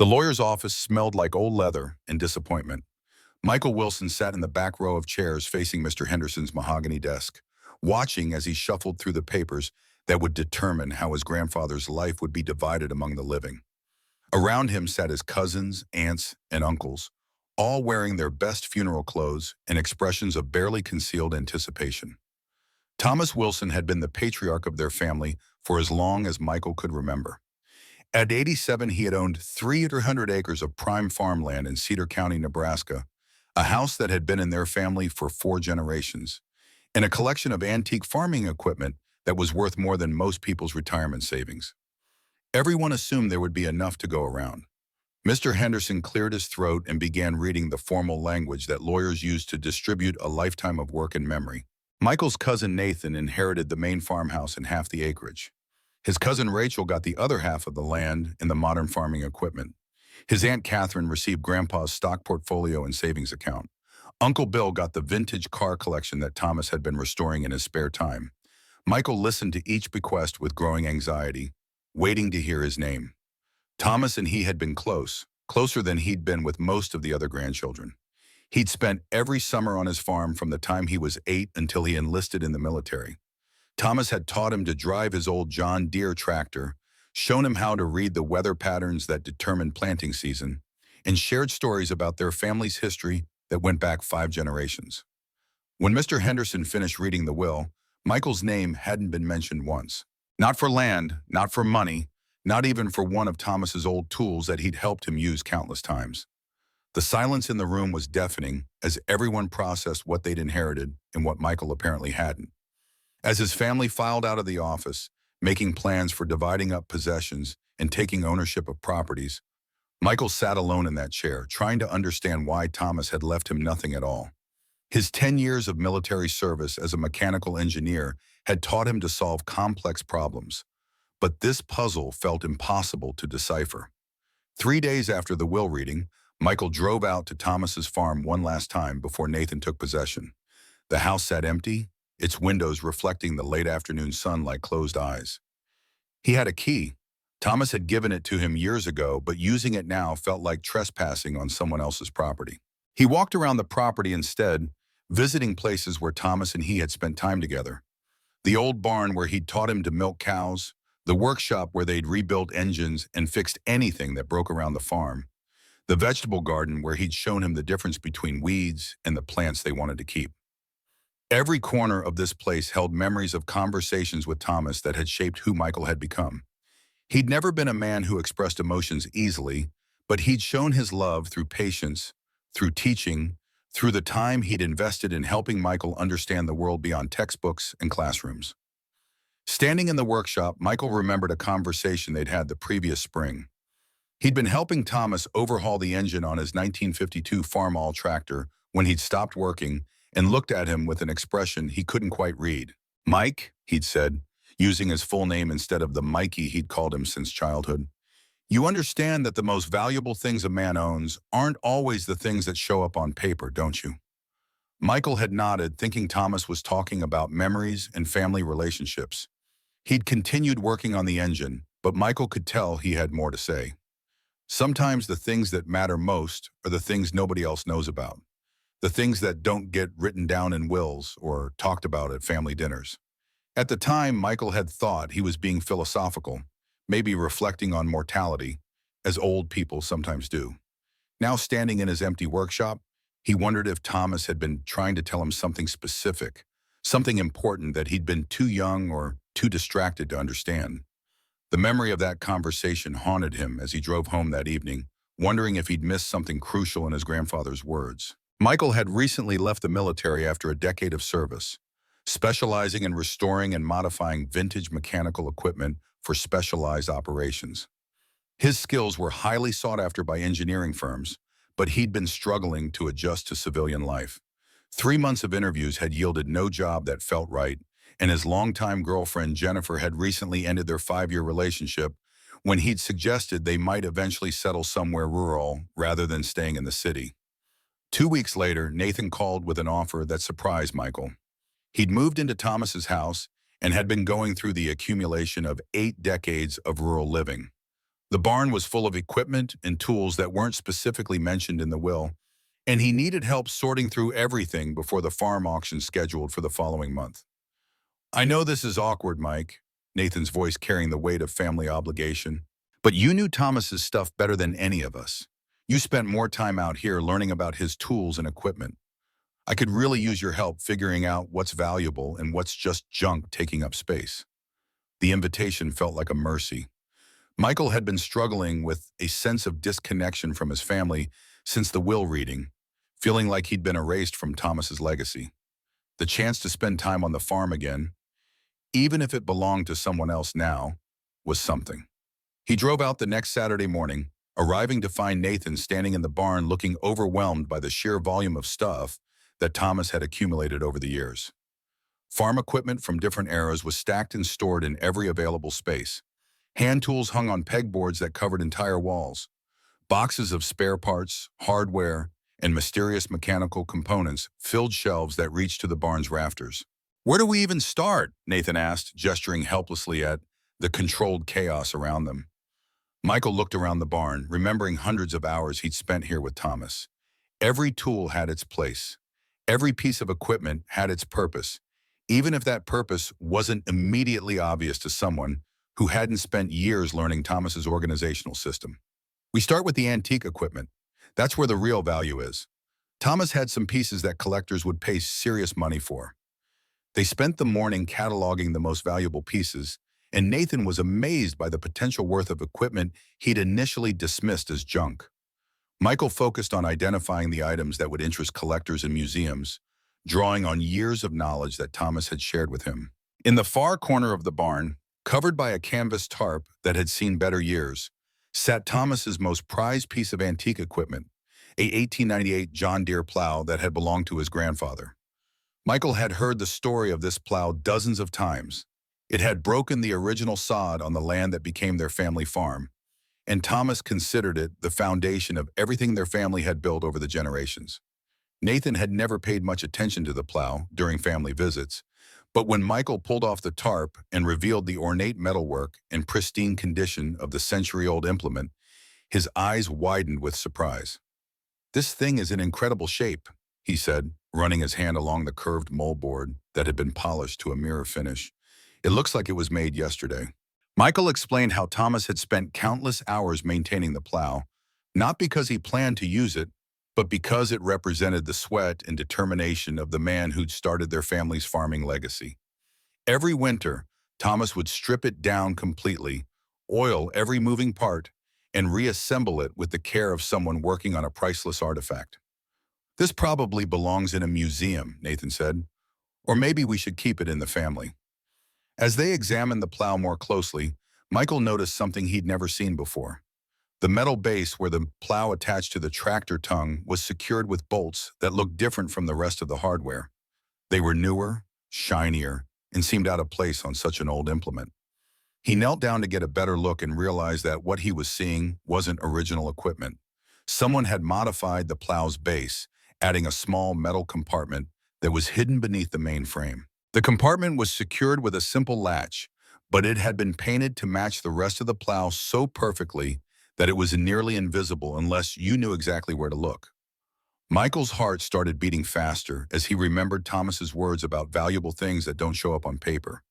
The lawyer's office smelled like old leather and disappointment. Michael Wilson sat in the back row of chairs facing Mr. Henderson's mahogany desk, watching as he shuffled through the papers that would determine how his grandfather's life would be divided among the living. Around him sat his cousins, aunts, and uncles, all wearing their best funeral clothes and expressions of barely concealed anticipation. Thomas Wilson had been the patriarch of their family for as long as Michael could remember. At 87, he had owned 300 acres of prime farmland in Cedar County, Nebraska, a house that had been in their family for 4 generations, and a collection of antique farming equipment that was worth more than most people's retirement savings. Everyone assumed there would be enough to go around. Mr. Henderson cleared his throat and began reading the formal language that lawyers use to distribute a lifetime of work and memory. Michael's cousin Nathan inherited the main farmhouse and half the acreage. His cousin Rachel got the other half of the land and the modern farming equipment. His Aunt Catherine received Grandpa's stock portfolio and savings account. Uncle Bill got the vintage car collection that Thomas had been restoring in his spare time. Michael listened to each bequest with growing anxiety, waiting to hear his name. Thomas and he had been close, closer than he'd been with most of the other grandchildren. He'd spent every summer on his farm from the time he was 8 until he enlisted in the military. Thomas had taught him to drive his old John Deere tractor, shown him how to read the weather patterns that determined planting season, and shared stories about their family's history that went back 5 generations. When Mr. Henderson finished reading the will, Michael's name hadn't been mentioned once. Not for land, not for money, not even for one of Thomas's old tools that he'd helped him use countless times. The silence in the room was deafening as everyone processed what they'd inherited and what Michael apparently hadn't. As his family filed out of the office, making plans for dividing up possessions and taking ownership of properties, Michael sat alone in that chair, trying to understand why Thomas had left him nothing at all. His 10 years of military service as a mechanical engineer had taught him to solve complex problems, but this puzzle felt impossible to decipher. 3 days after the will reading, Michael drove out to Thomas's farm one last time before Nathan took possession. The house sat empty, its windows reflecting the late afternoon sun like closed eyes. He had a key. Thomas had given it to him years ago, but using it now felt like trespassing on someone else's property. He walked around the property instead, visiting places where Thomas and he had spent time together. The old barn where he'd taught him to milk cows, the workshop where they'd rebuilt engines and fixed anything that broke around the farm, the vegetable garden where he'd shown him the difference between weeds and the plants they wanted to keep. Every corner of this place held memories of conversations with Thomas that had shaped who Michael had become. He'd never been a man who expressed emotions easily, but he'd shown his love through patience, through teaching, through the time he'd invested in helping Michael understand the world beyond textbooks and classrooms. Standing in the workshop, Michael remembered a conversation they'd had the previous spring. He'd been helping Thomas overhaul the engine on his 1952 Farmall tractor when he'd stopped working and looked at him with an expression he couldn't quite read. "Mike," he'd said, using his full name instead of the Mikey he'd called him since childhood, "you understand that the most valuable things a man owns aren't always the things that show up on paper, don't you?" Michael had nodded, thinking Thomas was talking about memories and family relationships. He'd continued working on the engine, but Michael could tell he had more to say. Sometimes the things that matter most are the things nobody else knows about, the things that don't get written down in wills or talked about at family dinners. At the time, Michael had thought he was being philosophical, maybe reflecting on mortality, as old people sometimes do. Now standing in his empty workshop, he wondered if Thomas had been trying to tell him something specific, something important that he'd been too young or too distracted to understand. The memory of that conversation haunted him as he drove home that evening, wondering if he'd missed something crucial in his grandfather's words. Michael had recently left the military after a decade of service, specializing in restoring and modifying vintage mechanical equipment for specialized operations. His skills were highly sought after by engineering firms, but he'd been struggling to adjust to civilian life. 3 months of interviews had yielded no job that felt right, and his longtime girlfriend Jennifer had recently ended their 5-year relationship when he'd suggested they might eventually settle somewhere rural rather than staying in the city. 2 weeks later, Nathan called with an offer that surprised Michael. He'd moved into Thomas's house and had been going through the accumulation of 8 decades of rural living. The barn was full of equipment and tools that weren't specifically mentioned in the will, and he needed help sorting through everything before the farm auction scheduled for the following month. I know this is awkward, Mike, Nathan's voice carrying the weight of family obligation, but you knew Thomas's stuff better than any of us. You spent more time out here learning about his tools and equipment. I could really use your help figuring out what's valuable and what's just junk taking up space. The invitation felt like a mercy. Michael had been struggling with a sense of disconnection from his family since the will reading, feeling like he'd been erased from Thomas's legacy. The chance to spend time on the farm again, even if it belonged to someone else now, was something. He drove out the next Saturday morning, arriving to find Nathan standing in the barn looking overwhelmed by the sheer volume of stuff that Thomas had accumulated over the years. Farm equipment from different eras was stacked and stored in every available space. Hand tools hung on pegboards that covered entire walls. Boxes of spare parts, hardware, and mysterious mechanical components filled shelves that reached to the barn's rafters. "Where do we even start?" Nathan asked, gesturing helplessly at the controlled chaos around them. Michael looked around the barn, remembering hundreds of hours he'd spent here with Thomas. Every tool had its place. Every piece of equipment had its purpose, even if that purpose wasn't immediately obvious to someone who hadn't spent years learning Thomas's organizational system. "We start with the antique equipment. That's where the real value is." Thomas had some pieces that collectors would pay serious money for. They spent the morning cataloging the most valuable pieces, and Nathan was amazed by the potential worth of equipment he'd initially dismissed as junk. Michael focused on identifying the items that would interest collectors and museums, drawing on years of knowledge that Thomas had shared with him. In the far corner of the barn, covered by a canvas tarp that had seen better years, sat Thomas's most prized piece of antique equipment, a 1898 John Deere plow that had belonged to his grandfather. Michael had heard the story of this plow dozens of times. It had broken the original sod on the land that became their family farm, and Thomas considered it the foundation of everything their family had built over the generations. Nathan had never paid much attention to the plow during family visits, but when Michael pulled off the tarp and revealed the ornate metalwork and pristine condition of the century-old implement, his eyes widened with surprise. "This thing is in incredible shape," he said, running his hand along the curved moldboard that had been polished to a mirror finish. "It looks like it was made yesterday." Michael explained how Thomas had spent countless hours maintaining the plow, not because he planned to use it, but because it represented the sweat and determination of the man who'd started their family's farming legacy. Every winter, Thomas would strip it down completely, oil every moving part, and reassemble it with the care of someone working on a priceless artifact. "This probably belongs in a museum," Nathan said, "or maybe we should keep it in the family." As they examined the plow more closely, Michael noticed something he'd never seen before. The metal base where the plow attached to the tractor tongue was secured with bolts that looked different from the rest of the hardware. They were newer, shinier, and seemed out of place on such an old implement. He knelt down to get a better look and realized that what he was seeing wasn't original equipment. Someone had modified the plow's base, adding a small metal compartment that was hidden beneath the main frame. The compartment was secured with a simple latch, but it had been painted to match the rest of the plow so perfectly that it was nearly invisible unless you knew exactly where to look. Michael's heart started beating faster as he remembered Thomas's words about valuable things that don't show up on paper.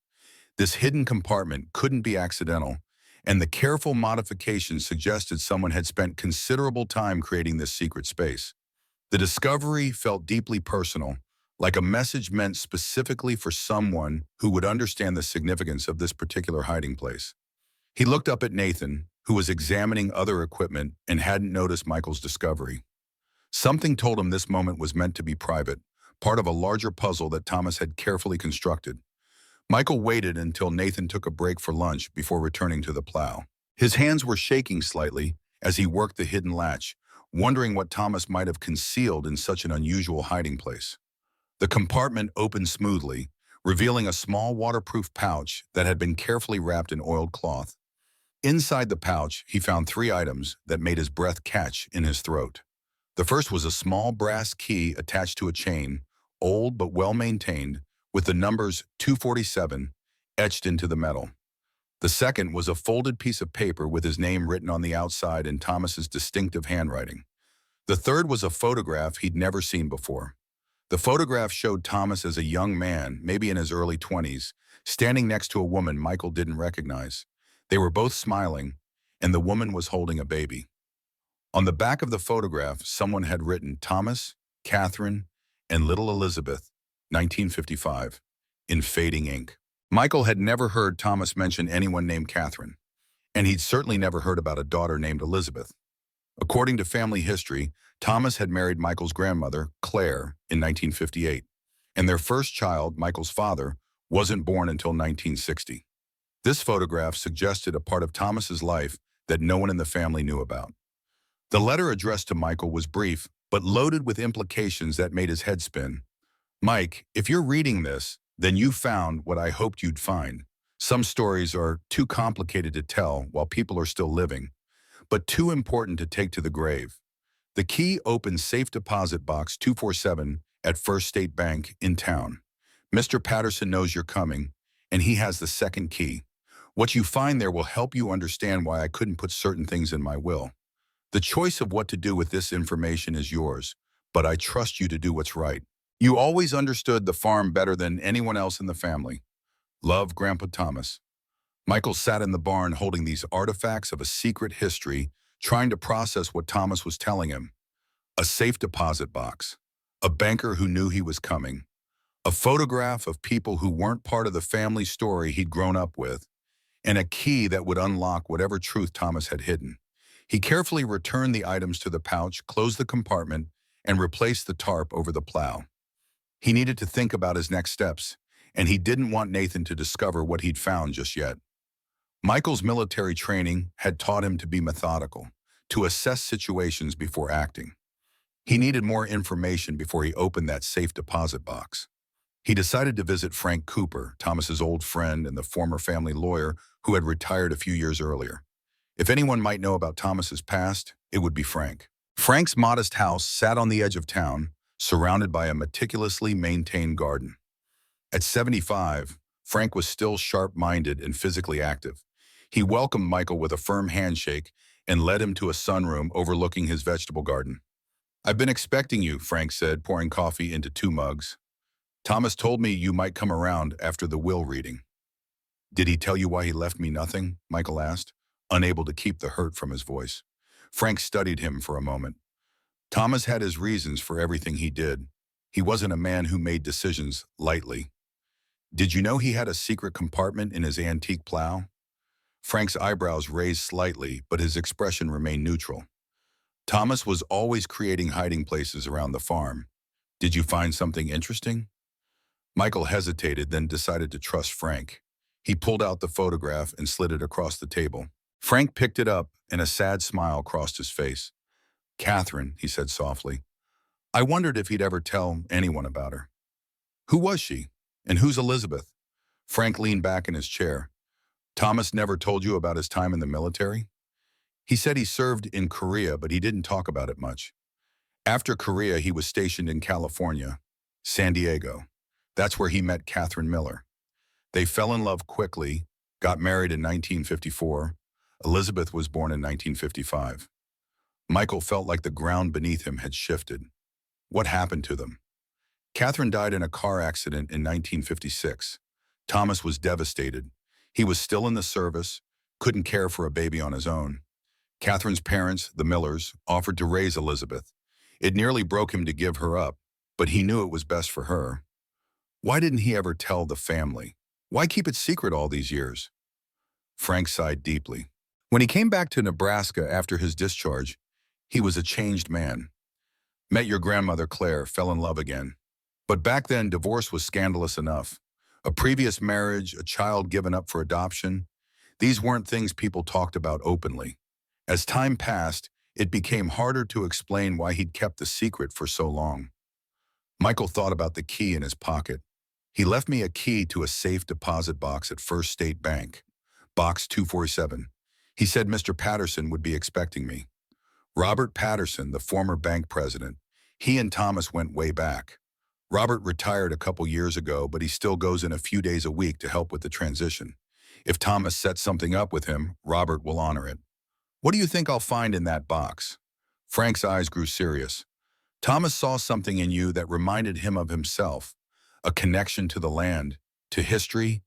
This hidden compartment couldn't be accidental, and the careful modifications suggested someone had spent considerable time creating this secret space. The discovery felt deeply personal, like a message meant specifically for someone who would understand the significance of this particular hiding place. He looked up at Nathan, who was examining other equipment and hadn't noticed Michael's discovery. Something told him this moment was meant to be private, part of a larger puzzle that Thomas had carefully constructed. Michael waited until Nathan took a break for lunch before returning to the plow. His hands were shaking slightly as he worked the hidden latch, wondering what Thomas might have concealed in such an unusual hiding place. The compartment opened smoothly, revealing a small waterproof pouch that had been carefully wrapped in oiled cloth. Inside the pouch, he found 3 items that made his breath catch in his throat. The first was a small brass key attached to a chain, old but well-maintained, with the numbers 247 etched into the metal. The second was a folded piece of paper with his name written on the outside in Thomas's distinctive handwriting. The third was a photograph he'd never seen before. The photograph showed Thomas as a young man, maybe in his early 20s, standing next to a woman Michael didn't recognize. They were both smiling, and the woman was holding a baby. On the back of the photograph, someone had written Thomas, Catherine, and little Elizabeth, 1955, in fading ink. Michael had never heard Thomas mention anyone named Catherine, and he'd certainly never heard about a daughter named Elizabeth. According to family history, Thomas had married Michael's grandmother, Claire, in 1958, and their first child, Michael's father, wasn't born until 1960. This photograph suggested a part of Thomas's life that no one in the family knew about. The letter addressed to Michael was brief, but loaded with implications that made his head spin. Mike, if you're reading this, then you found what I hoped you'd find. Some stories are too complicated to tell while people are still living, but too important to take to the grave. The key opens safe deposit box 247 at First State Bank in town. Mr. Patterson knows you're coming, and he has the second key. What you find there will help you understand why I couldn't put certain things in my will. The choice of what to do with this information is yours, but I trust you to do what's right. You always understood the farm better than anyone else in the family. Love, Grandpa Thomas. Michael sat in the barn holding these artifacts of a secret history, trying to process what Thomas was telling him. A safe deposit box, a banker who knew he was coming, a photograph of people who weren't part of the family story he'd grown up with, and a key that would unlock whatever truth Thomas had hidden. He carefully returned the items to the pouch, closed the compartment, and replaced the tarp over the plow. He needed to think about his next steps, and he didn't want Nathan to discover what he'd found just yet. Michael's military training had taught him to be methodical, to assess situations before acting. He needed more information before he opened that safe deposit box. He decided to visit Frank Cooper, Thomas's old friend and the former family lawyer who had retired a few years earlier. If anyone might know about Thomas's past, it would be Frank. Frank's modest house sat on the edge of town, surrounded by a meticulously maintained garden. At 75, Frank was still sharp-minded and physically active. He welcomed Michael with a firm handshake and led him to a sunroom overlooking his vegetable garden. "I've been expecting you," Frank said, pouring coffee into 2 mugs. "Thomas told me you might come around after the will reading." "Did he tell you why he left me nothing?" Michael asked, unable to keep the hurt from his voice. Frank studied him for a moment. Thomas had his reasons for everything he did. He wasn't a man who made decisions lightly. "Did you know he had a secret compartment in his antique plow?" Frank's eyebrows raised slightly, but his expression remained neutral. "Thomas was always creating hiding places around the farm. Did you find something interesting?" Michael hesitated, then decided to trust Frank. He pulled out the photograph and slid it across the table. Frank picked it up, and a sad smile crossed his face. "Catherine," he said softly. "I wondered if he'd ever tell anyone about her." "Who was she? And who's Elizabeth?" Frank leaned back in his chair. "Thomas never told you about his time in the military?" "He said he served in Korea, but he didn't talk about it much. After Korea, he was stationed in California, San Diego. That's where he met Catherine Miller. They fell in love quickly, got married in 1954. Elizabeth was born in 1955. Michael felt like the ground beneath him had shifted. What happened to them? Catherine died in a car accident in 1956. Thomas was devastated. He was still in the service, couldn't care for a baby on his own. Catherine's parents, the Millers, offered to raise Elizabeth. It nearly broke him to give her up, but he knew it was best for her. Why didn't he ever tell the family? Why keep it secret all these years? Frank sighed deeply. When he came back to Nebraska after his discharge, he was a changed man. Met your grandmother, Claire, fell in love again. But back then, divorce was scandalous enough. A previous marriage, a child given up for adoption. These weren't things people talked about openly. As time passed, it became harder to explain why he'd kept the secret for so long. Michael thought about the key in his pocket. "He left me a key to a safe deposit box at First State Bank, box 247. He said Mr. Patterson would be expecting me." Robert Patterson, the former bank president. He and Thomas went way back. Robert retired a couple years ago, but he still goes in a few days a week to help with the transition. If Thomas sets something up with him, Robert will honor it. What do you think I'll find in that box? Frank's eyes grew serious. Thomas saw something in you that reminded him of himself, a connection to the land, to history,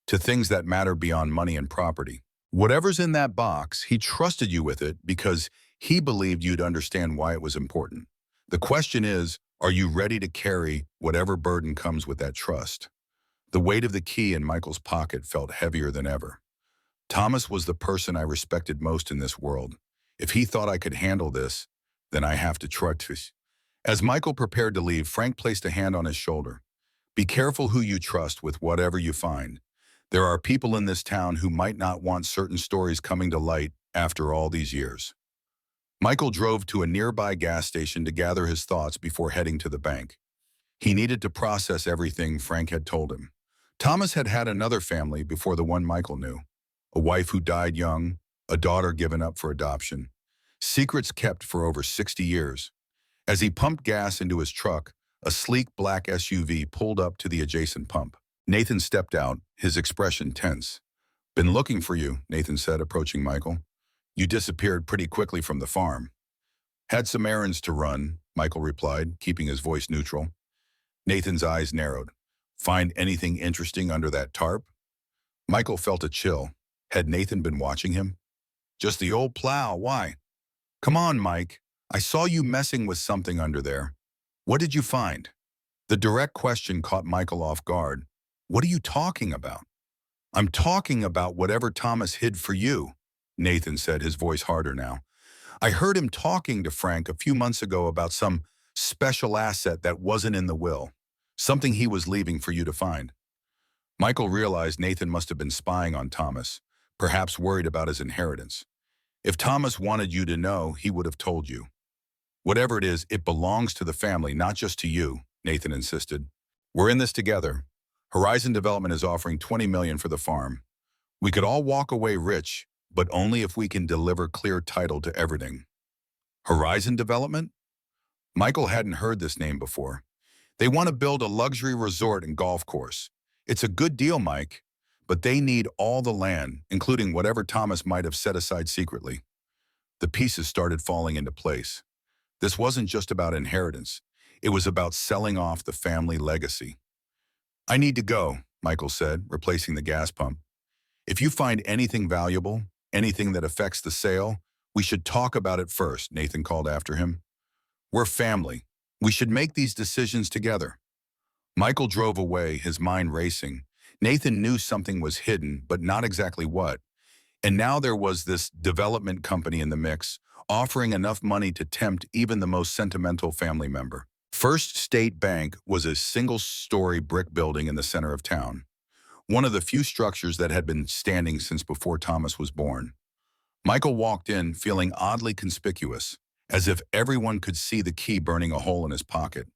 to things that matter beyond money and property. Whatever's in that box, he trusted you with it because he believed you'd understand why it was important. The question is, are you ready to carry whatever burden comes with that trust? The weight of the key in Michael's pocket felt heavier than ever. Thomas was the person I respected most in this world. If he thought I could handle this, then I have to trust. As Michael prepared to leave, Frank placed a hand on his shoulder. Be careful who you trust with whatever you find. There are people in this town who might not want certain stories coming to light after all these years. Michael drove to a nearby gas station to gather his thoughts before heading to the bank. He needed to process everything Frank had told him. Thomas had had another family before the one Michael knew. A wife who died young, a daughter given up for adoption. Secrets kept for over 60 years. As he pumped gas into his truck, a sleek black SUV pulled up to the adjacent pump. Nathan stepped out, his expression tense. Been looking for you, Nathan said, approaching Michael. You disappeared pretty quickly from the farm. Had some errands to run, Michael replied, keeping his voice neutral. Nathan's eyes narrowed. Find anything interesting under that tarp? Michael felt a chill. Had Nathan been watching him? Just the old plow, why? Come on, Mike. I saw you messing with something under there. What did you find? The direct question caught Michael off guard. What are you talking about? I'm talking about whatever Thomas hid for you, Nathan said, his voice harder now. I heard him talking to Frank a few months ago about some special asset that wasn't in the will, something he was leaving for you to find. Michael realized Nathan must have been spying on Thomas, perhaps worried about his inheritance. If Thomas wanted you to know, he would have told you. Whatever it is, it belongs to the family, not just to you, Nathan insisted. We're in this together. Horizon Development is offering $20 million for the farm. We could all walk away rich, but only if we can deliver clear title to everything. Horizon Development? Michael hadn't heard this name before. They want to build a luxury resort and golf course. It's a good deal, Mike, but they need all the land, including whatever Thomas might have set aside secretly. The pieces started falling into place. This wasn't just about inheritance. It was about selling off the family legacy. I need to go, Michael said, replacing the gas pump. If you find anything valuable, anything that affects the sale, we should talk about it first, Nathan called after him. We're family. We should make these decisions together. Michael drove away, his mind racing. Nathan knew something was hidden, but not exactly what. And now there was this development company in the mix, offering enough money to tempt even the most sentimental family member. First State Bank was a single-story brick building in the center of town, one of the few structures that had been standing since before Thomas was born. Michael walked in feeling oddly conspicuous, as if everyone could see the key burning a hole in his pocket.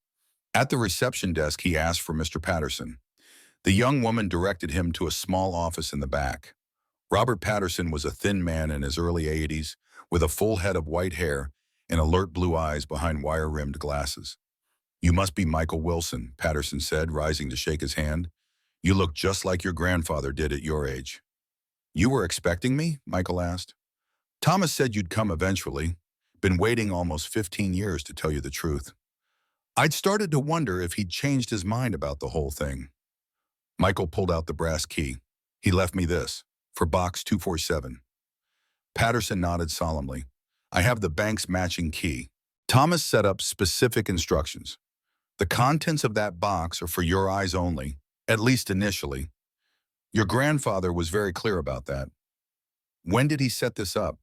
At the reception desk, he asked for Mr. Patterson. The young woman directed him to a small office in the back. Robert Patterson was a thin man in his early 80s, with a full head of white hair and alert blue eyes behind wire-rimmed glasses. You must be Michael Wilson, Patterson said, rising to shake his hand. You look just like your grandfather did at your age. You were expecting me? Michael asked. Thomas said you'd come eventually. Been waiting almost 15 years to tell you the truth. I'd started to wonder if he'd changed his mind about the whole thing. Michael pulled out the brass key. He left me this, for box 247. Patterson nodded solemnly. I have the bank's matching key. Thomas set up specific instructions. The contents of that box are for your eyes only, at least initially. Your grandfather was very clear about that. When did he set this up?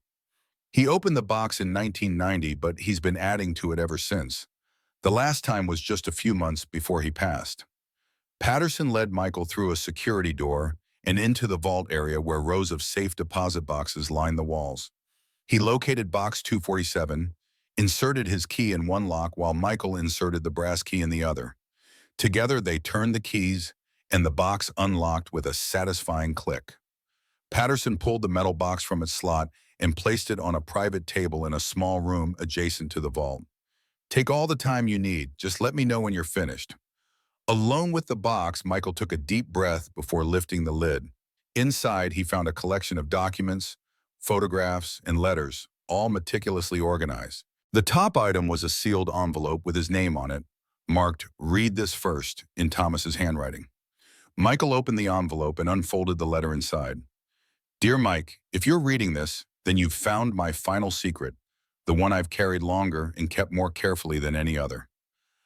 He opened the box in 1990, but he's been adding to it ever since. The last time was just a few months before he passed. Patterson led Michael through a security door and into the vault area where rows of safe deposit boxes lined the walls. He located box 247, inserted his key in one lock while Michael inserted the brass key in the other. Together they turned the keys, and the box unlocked with a satisfying click. Patterson pulled the metal box from its slot and placed it on a private table in a small room adjacent to the vault. Take all the time you need, just let me know when you're finished. Alone with the box, Michael took a deep breath before lifting the lid. Inside, he found a collection of documents, photographs, and letters, all meticulously organized. The top item was a sealed envelope with his name on it, marked "Read this first" in Thomas's handwriting. Michael opened the envelope and unfolded the letter inside. "Dear Mike, if you're reading this, then you've found my final secret, the one I've carried longer and kept more carefully than any other.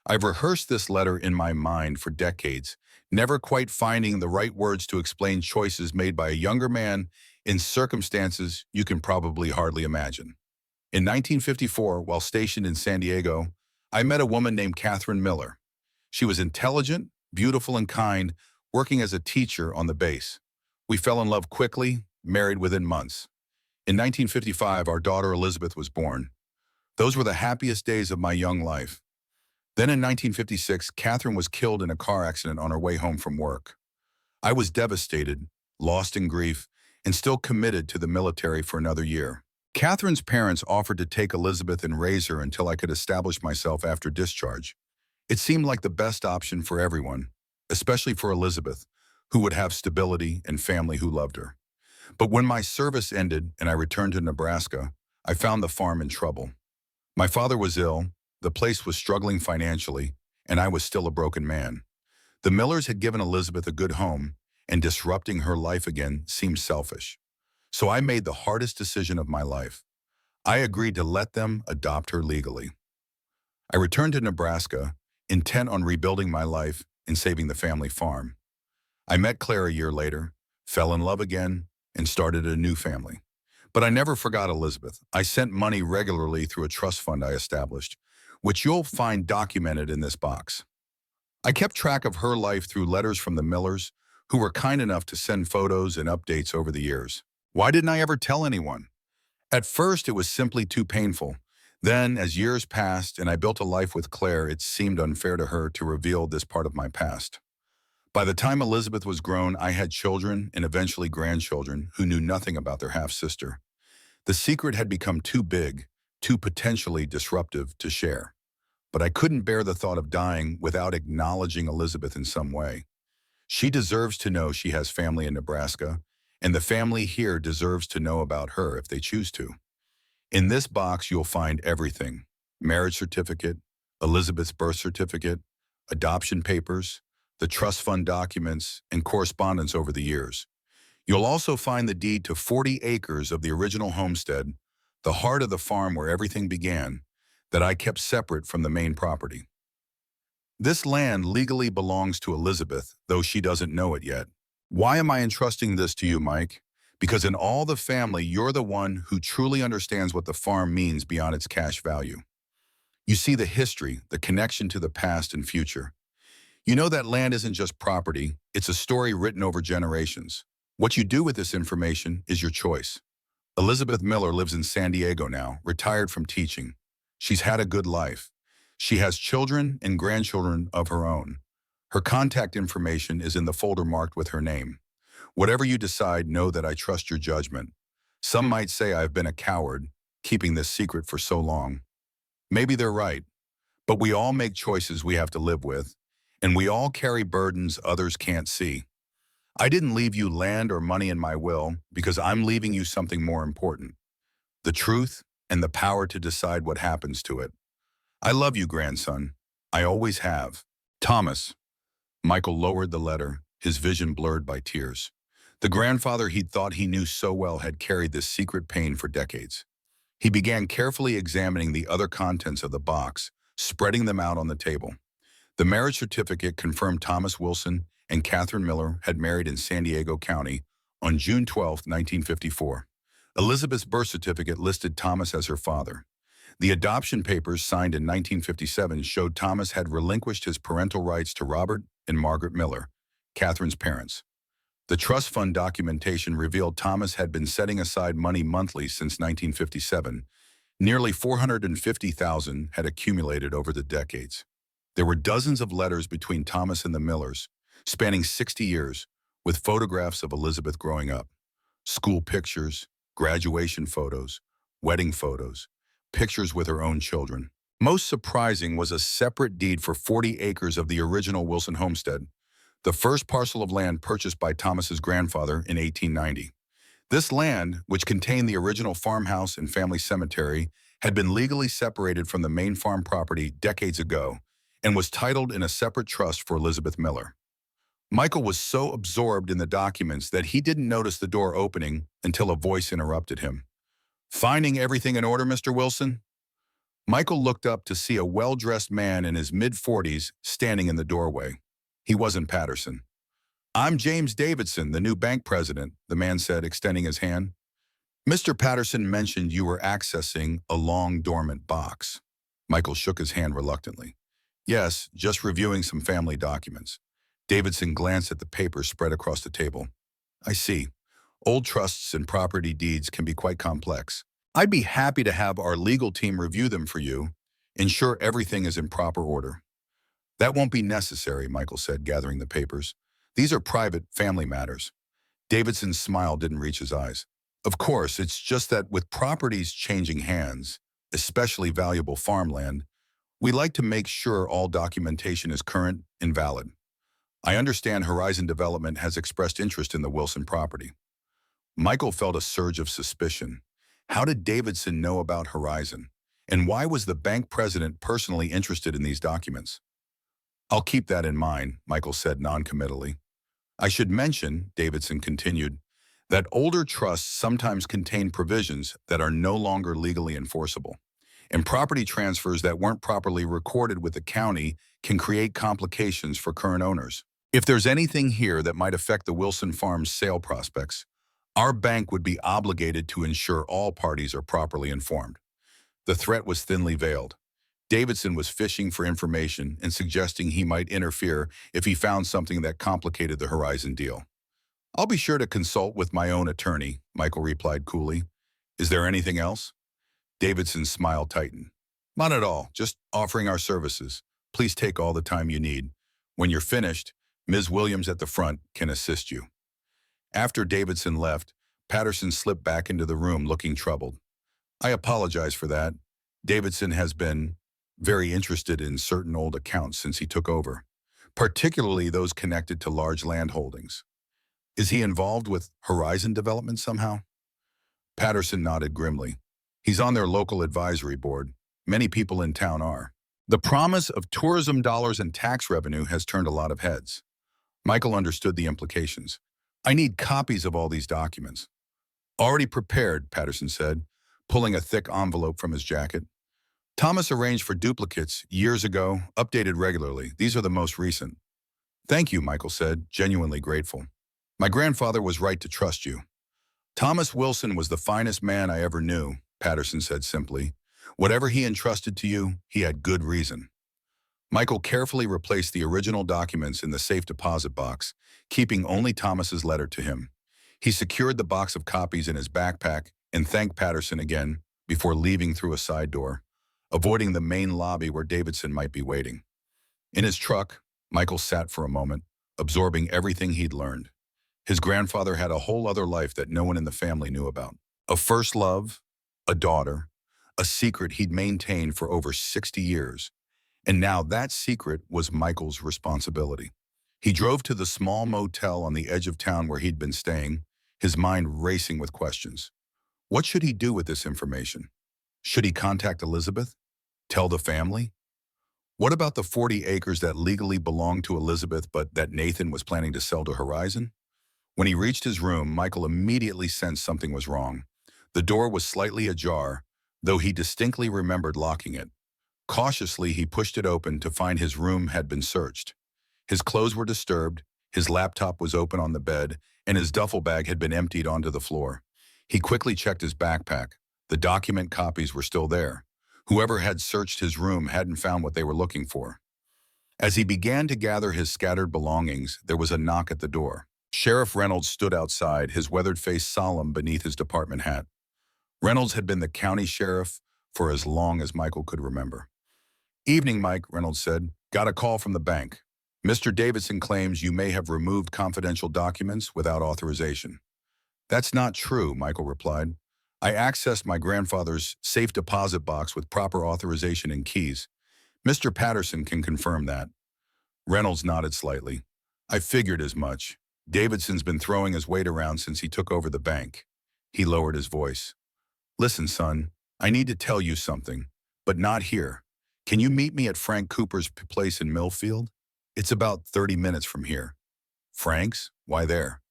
I've rehearsed this letter in my mind for decades, never quite finding the right words to explain choices made by a younger man in circumstances you can probably hardly imagine. In 1954, while stationed in San Diego, I met a woman named Catherine Miller. She was intelligent, beautiful, and kind, working as a teacher on the base. We fell in love quickly, married within months. In 1955, our daughter Elizabeth was born. Those were the happiest days of my young life. Then in 1956, Catherine was killed in a car accident on her way home from work. I was devastated, lost in grief, and still committed to the military for another year. Catherine's parents offered to take Elizabeth and raise her until I could establish myself after discharge. It seemed like the best option for everyone, especially for Elizabeth, who would have stability and family who loved her. But when my service ended and I returned to Nebraska, I found the farm in trouble. My father was ill, the place was struggling financially, and I was still a broken man. The Millers had given Elizabeth a good home, and disrupting her life again seemed selfish. So I made the hardest decision of my life. I agreed to let them adopt her legally. I returned to Nebraska, intent on rebuilding my life and saving the family farm. I met Claire a year later, fell in love again, and started a new family. But I never forgot Elizabeth. I sent money regularly through a trust fund I established, which you'll find documented in this box. I kept track of her life through letters from the Millers, who were kind enough to send photos and updates over the years. Why didn't I ever tell anyone? At first, it was simply too painful. Then, as years passed and I built a life with Claire, it seemed unfair to her to reveal this part of my past. By the time Elizabeth was grown, I had children and eventually grandchildren who knew nothing about their half-sister. The secret had become too big, too potentially disruptive to share. But I couldn't bear the thought of dying without acknowledging Elizabeth in some way. She deserves to know she has family in Nebraska, and the family here deserves to know about her if they choose to. In this box, you'll find everything: marriage certificate, Elizabeth's birth certificate, adoption papers, the trust fund documents, and correspondence over the years. You'll also find the deed to 40 acres of the original homestead, the heart of the farm where everything began, that I kept separate from the main property. This land legally belongs to Elizabeth, though she doesn't know it yet. Why am I entrusting this to you, Mike? Because in all the family, you're the one who truly understands what the farm means beyond its cash value. You see the history, the connection to the past and future. You know that land isn't just property, it's a story written over generations. What you do with this information is your choice. Elizabeth Miller lives in San Diego now, retired from teaching. She's had a good life. She has children and grandchildren of her own. Her contact information is in the folder marked with her name. Whatever you decide, know that I trust your judgment. Some might say I've been a coward, keeping this secret for so long. Maybe they're right, but we all make choices we have to live with, and we all carry burdens others can't see. I didn't leave you land or money in my will because I'm leaving you something more important: the truth and the power to decide what happens to it. I love you, grandson. I always have. Thomas. Michael lowered the letter, his vision blurred by tears. The grandfather he'd thought he knew so well had carried this secret pain for decades. He began carefully examining the other contents of the box, spreading them out on the table. The marriage certificate confirmed Thomas Wilson and Catherine Miller had married in San Diego County on June 12, 1954. Elizabeth's birth certificate listed Thomas as her father. The adoption papers signed in 1957 showed Thomas had relinquished his parental rights to Robert and Margaret Miller, Catherine's parents. The trust fund documentation revealed Thomas had been setting aside money monthly since 1957. Nearly $450,000 had accumulated over the decades. There were dozens of letters between Thomas and the Millers, spanning 60 years, with photographs of Elizabeth growing up. School pictures, graduation photos, wedding photos, pictures with her own children. Most surprising was a separate deed for 40 acres of the original Wilson homestead. the first parcel of land purchased by Thomas's grandfather in 1890. This land, which contained the original farmhouse and family cemetery, had been legally separated from the main farm property decades ago and was titled in a separate trust for Elizabeth Miller. Michael was so absorbed in the documents that he didn't notice the door opening until a voice interrupted him. "Finding everything in order, Mr. Wilson?" Michael looked up to see a well-dressed man in his mid-40s standing in the doorway. He wasn't Patterson. "I'm James Davidson, the new bank president," the man said, extending his hand. "Mr. Patterson mentioned you were accessing a long dormant box." Michael shook his hand reluctantly. "Yes, just reviewing some family documents." Davidson glanced at the papers spread across the table. "I see. Old trusts and property deeds can be quite complex. I'd be happy to have our legal team review them for you, ensure everything is in proper order." "That won't be necessary," Michael said, gathering the papers. "These are private, family matters." Davidson's smile didn't reach his eyes. "Of course, it's just that with properties changing hands, especially valuable farmland, we like to make sure all documentation is current and valid. I understand Horizon Development has expressed interest in the Wilson property." Michael felt a surge of suspicion. How did Davidson know about Horizon? And why was the bank president personally interested in these documents? "I'll keep that in mind," Michael said noncommittally. "I should mention," Davidson continued, "that older trusts sometimes contain provisions that are no longer legally enforceable, and property transfers that weren't properly recorded with the county can create complications for current owners. If there's anything here that might affect the Wilson Farms sale prospects, our bank would be obligated to ensure all parties are properly informed." The threat was thinly veiled. Davidson was fishing for information and suggesting he might interfere if he found something that complicated the Horizon deal. "I'll be sure to consult with my own attorney," Michael replied coolly. "Is there anything else?" Davidson's smile tightened. "Not at all, just offering our services. Please take all the time you need. When you're finished, Ms. Williams at the front can assist you." After Davidson left, Patterson slipped back into the room looking troubled. "I apologize for that. Davidson has been very interested in certain old accounts since he took over, particularly those connected to large land holdings. Is he involved with Horizon Development somehow?" Patterson nodded grimly. "He's on their local advisory board. Many people in town are. The promise of tourism dollars and tax revenue has turned a lot of heads." Michael understood the implications. "I need copies of all these documents." "Already prepared," Patterson said, pulling a thick envelope from his jacket. "Thomas arranged for duplicates years ago, updated regularly. These are the most recent." "Thank you," Michael said, genuinely grateful. "My grandfather was right to trust you." "Thomas Wilson was the finest man I ever knew," Patterson said simply. "Whatever he entrusted to you, he had good reason." Michael carefully replaced the original documents in the safe deposit box, keeping only Thomas's letter to him. He secured the box of copies in his backpack and thanked Patterson again before leaving through a side door, avoiding the main lobby where Davidson might be waiting. In his truck, Michael sat for a moment, absorbing everything he'd learned. His grandfather had a whole other life that no one in the family knew about. A first love, a daughter, a secret he'd maintained for over 60 years. And now that secret was Michael's responsibility. He drove to the small motel on the edge of town where he'd been staying, his mind racing with questions. What should he do with this information? Should he contact Elizabeth? Tell the family? What about the 40 acres that legally belonged to Elizabeth but that Nathan was planning to sell to Horizon? When he reached his room, Michael immediately sensed something was wrong. The door was slightly ajar, though he distinctly remembered locking it. Cautiously, he pushed it open to find his room had been searched. His clothes were disturbed, his laptop was open on the bed, and his duffel bag had been emptied onto the floor. He quickly checked his backpack. The document copies were still there. Whoever had searched his room hadn't found what they were looking for. As he began to gather his scattered belongings, there was a knock at the door. Sheriff Reynolds stood outside, his weathered face solemn beneath his department hat. Reynolds had been the county sheriff for as long as Michael could remember. "Evening, Mike," Reynolds said. "Got a call from the bank. Mr. Davidson claims you may have removed confidential documents without authorization." "That's not true," Michael replied. "I accessed my grandfather's safe deposit box with proper authorization and keys. Mr. Patterson can confirm that." Reynolds nodded slightly. I figured as much. Davidson's been throwing his weight around since he took over the bank. He lowered his voice. Listen, son, I need to tell you something, but not here. Can you meet me at Frank Cooper's place in Millfield? It's about 30 minutes from here. Frank's? Why there?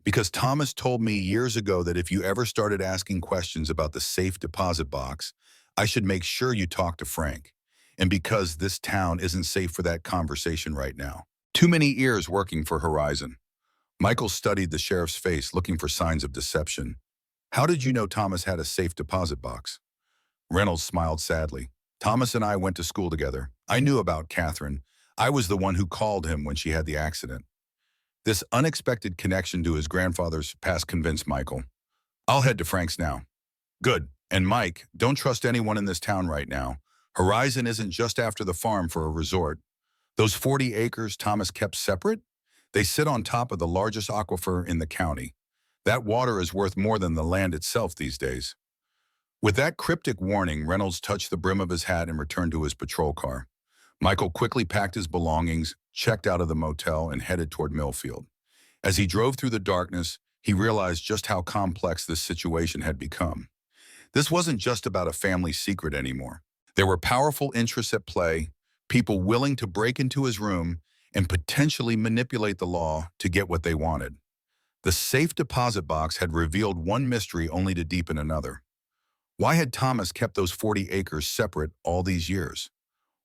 Because Thomas told me years ago that if you ever started asking questions about the safe deposit box, I should make sure you talk to Frank. And because this town isn't safe for that conversation right now. Too many ears working for Horizon. Michael studied the sheriff's face, looking for signs of deception. How did you know Thomas had a safe deposit box? Reynolds smiled sadly. Thomas and I went to school together. I knew about Catherine. I was the one who called him when she had the accident. This unexpected connection to his grandfather's past convinced Michael. I'll head to Frank's now. Good. And Mike, don't trust anyone in this town right now. Horizon isn't just after the farm for a resort. Those 40 acres Thomas kept separate? They sit on top of the largest aquifer in the county. That water is worth more than the land itself these days. With that cryptic warning, Reynolds touched the brim of his hat and returned to his patrol car. Michael quickly packed his belongings, checked out of the motel, and headed toward Millfield. As he drove through the darkness, he realized just how complex this situation had become. This wasn't just about a family secret anymore. There were powerful interests at play, people willing to break into his room and potentially manipulate the law to get what they wanted. The safe deposit box had revealed one mystery only to deepen another. Why had Thomas kept those 40 acres separate all these years?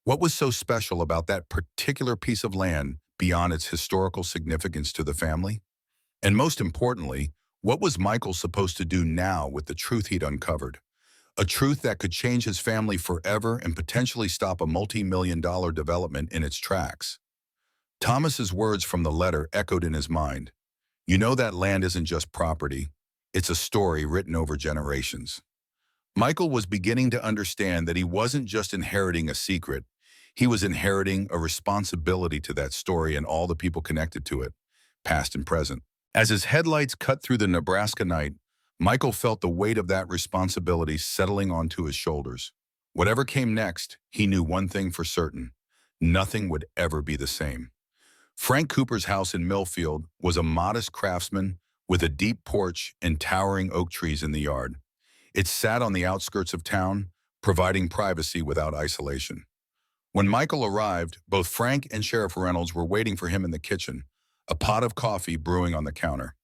What was so special about that particular piece of land beyond its historical significance to the family? And most importantly, what was Michael supposed to do now with the truth he'd uncovered? A truth that could change his family forever and potentially stop a multi-million-dollar development in its tracks. Thomas's words from the letter echoed in his mind. You know that land isn't just property. It's a story written over generations. Michael was beginning to understand that he wasn't just inheriting a secret. He was inheriting a responsibility to that story and all the people connected to it, past and present. As his headlights cut through the Nebraska night, Michael felt the weight of that responsibility settling onto his shoulders. Whatever came next, he knew one thing for certain. Nothing would ever be the same. Frank Cooper's house in Millfield was a modest craftsman with a deep porch and towering oak trees in the yard. It sat on the outskirts of town, providing privacy without isolation. When Michael arrived, both Frank and Sheriff Reynolds were waiting for him in the kitchen, a pot of coffee brewing on the counter.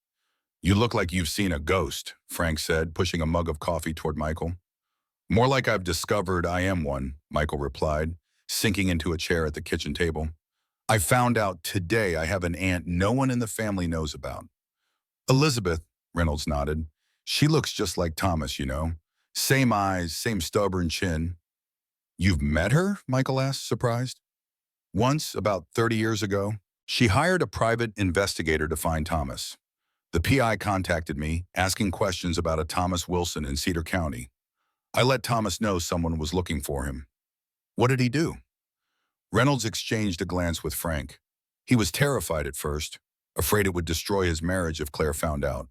You look like you've seen a ghost, Frank said, pushing a mug of coffee toward Michael. More like I've discovered I am one, Michael replied, sinking into a chair at the kitchen table. I found out today I have an aunt no one in the family knows about. Elizabeth, Reynolds nodded. She looks just like Thomas, you know. Same eyes, same stubborn chin. You've met her? Michael asked, surprised. Once, about 30 years ago, she hired a private investigator to find Thomas. The PI contacted me, asking questions about a Thomas Wilson in Cedar County. I let Thomas know someone was looking for him. What did he do? Reynolds exchanged a glance with Frank. He was terrified at first, afraid it would destroy his marriage if Claire found out.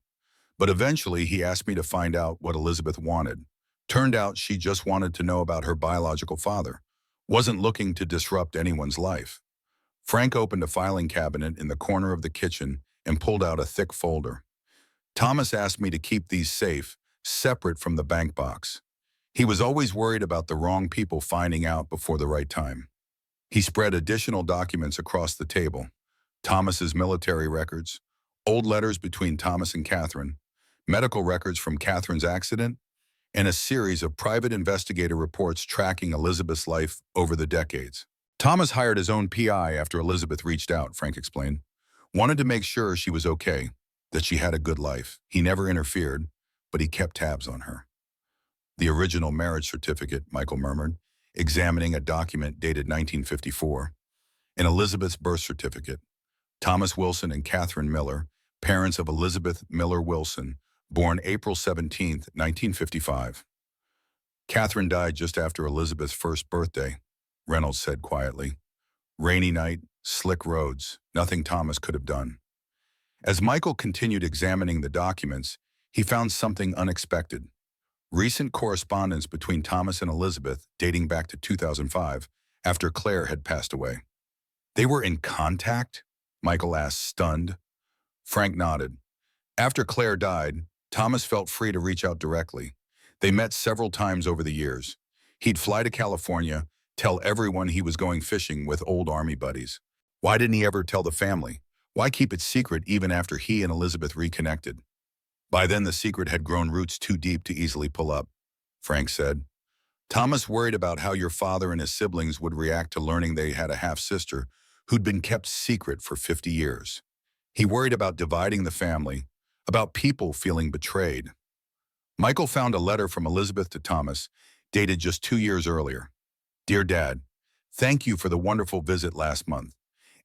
But eventually he asked me to find out what Elizabeth wanted. Turned out she just wanted to know about her biological father, wasn't looking to disrupt anyone's life. Frank opened a filing cabinet in the corner of the kitchen and pulled out a thick folder. Thomas asked me to keep these safe, separate from the bank box. He was always worried about the wrong people finding out before the right time. He spread additional documents across the table. Thomas's military records, old letters between Thomas and Catherine, medical records from Catherine's accident, and a series of private investigator reports tracking Elizabeth's life over the decades. Thomas hired his own PI after Elizabeth reached out, Frank explained. Wanted to make sure she was okay, that she had a good life. He never interfered, but he kept tabs on her. The original marriage certificate, Michael murmured, examining a document dated 1954. And Elizabeth's birth certificate. Thomas Wilson and Catherine Miller, parents of Elizabeth Miller Wilson, born April 17, 1955. Catherine died just after Elizabeth's first birthday, Reynolds said quietly. Rainy night, slick roads, nothing Thomas could have done. As Michael continued examining the documents, he found something unexpected. Recent correspondence between Thomas and Elizabeth dating back to 2005, after Claire had passed away. They were in contact? Michael asked, stunned. Frank nodded. After Claire died, Thomas felt free to reach out directly. They met several times over the years. He'd fly to California, tell everyone he was going fishing with old army buddies. Why didn't he ever tell the family? Why keep it secret even after he and Elizabeth reconnected? By then, the secret had grown roots too deep to easily pull up, Frank said. Thomas worried about how your father and his siblings would react to learning they had a half-sister who'd been kept secret for 50 years. He worried about dividing the family, about people feeling betrayed. Michael found a letter from Elizabeth to Thomas, dated just 2 years earlier. Dear Dad, thank you for the wonderful visit last month.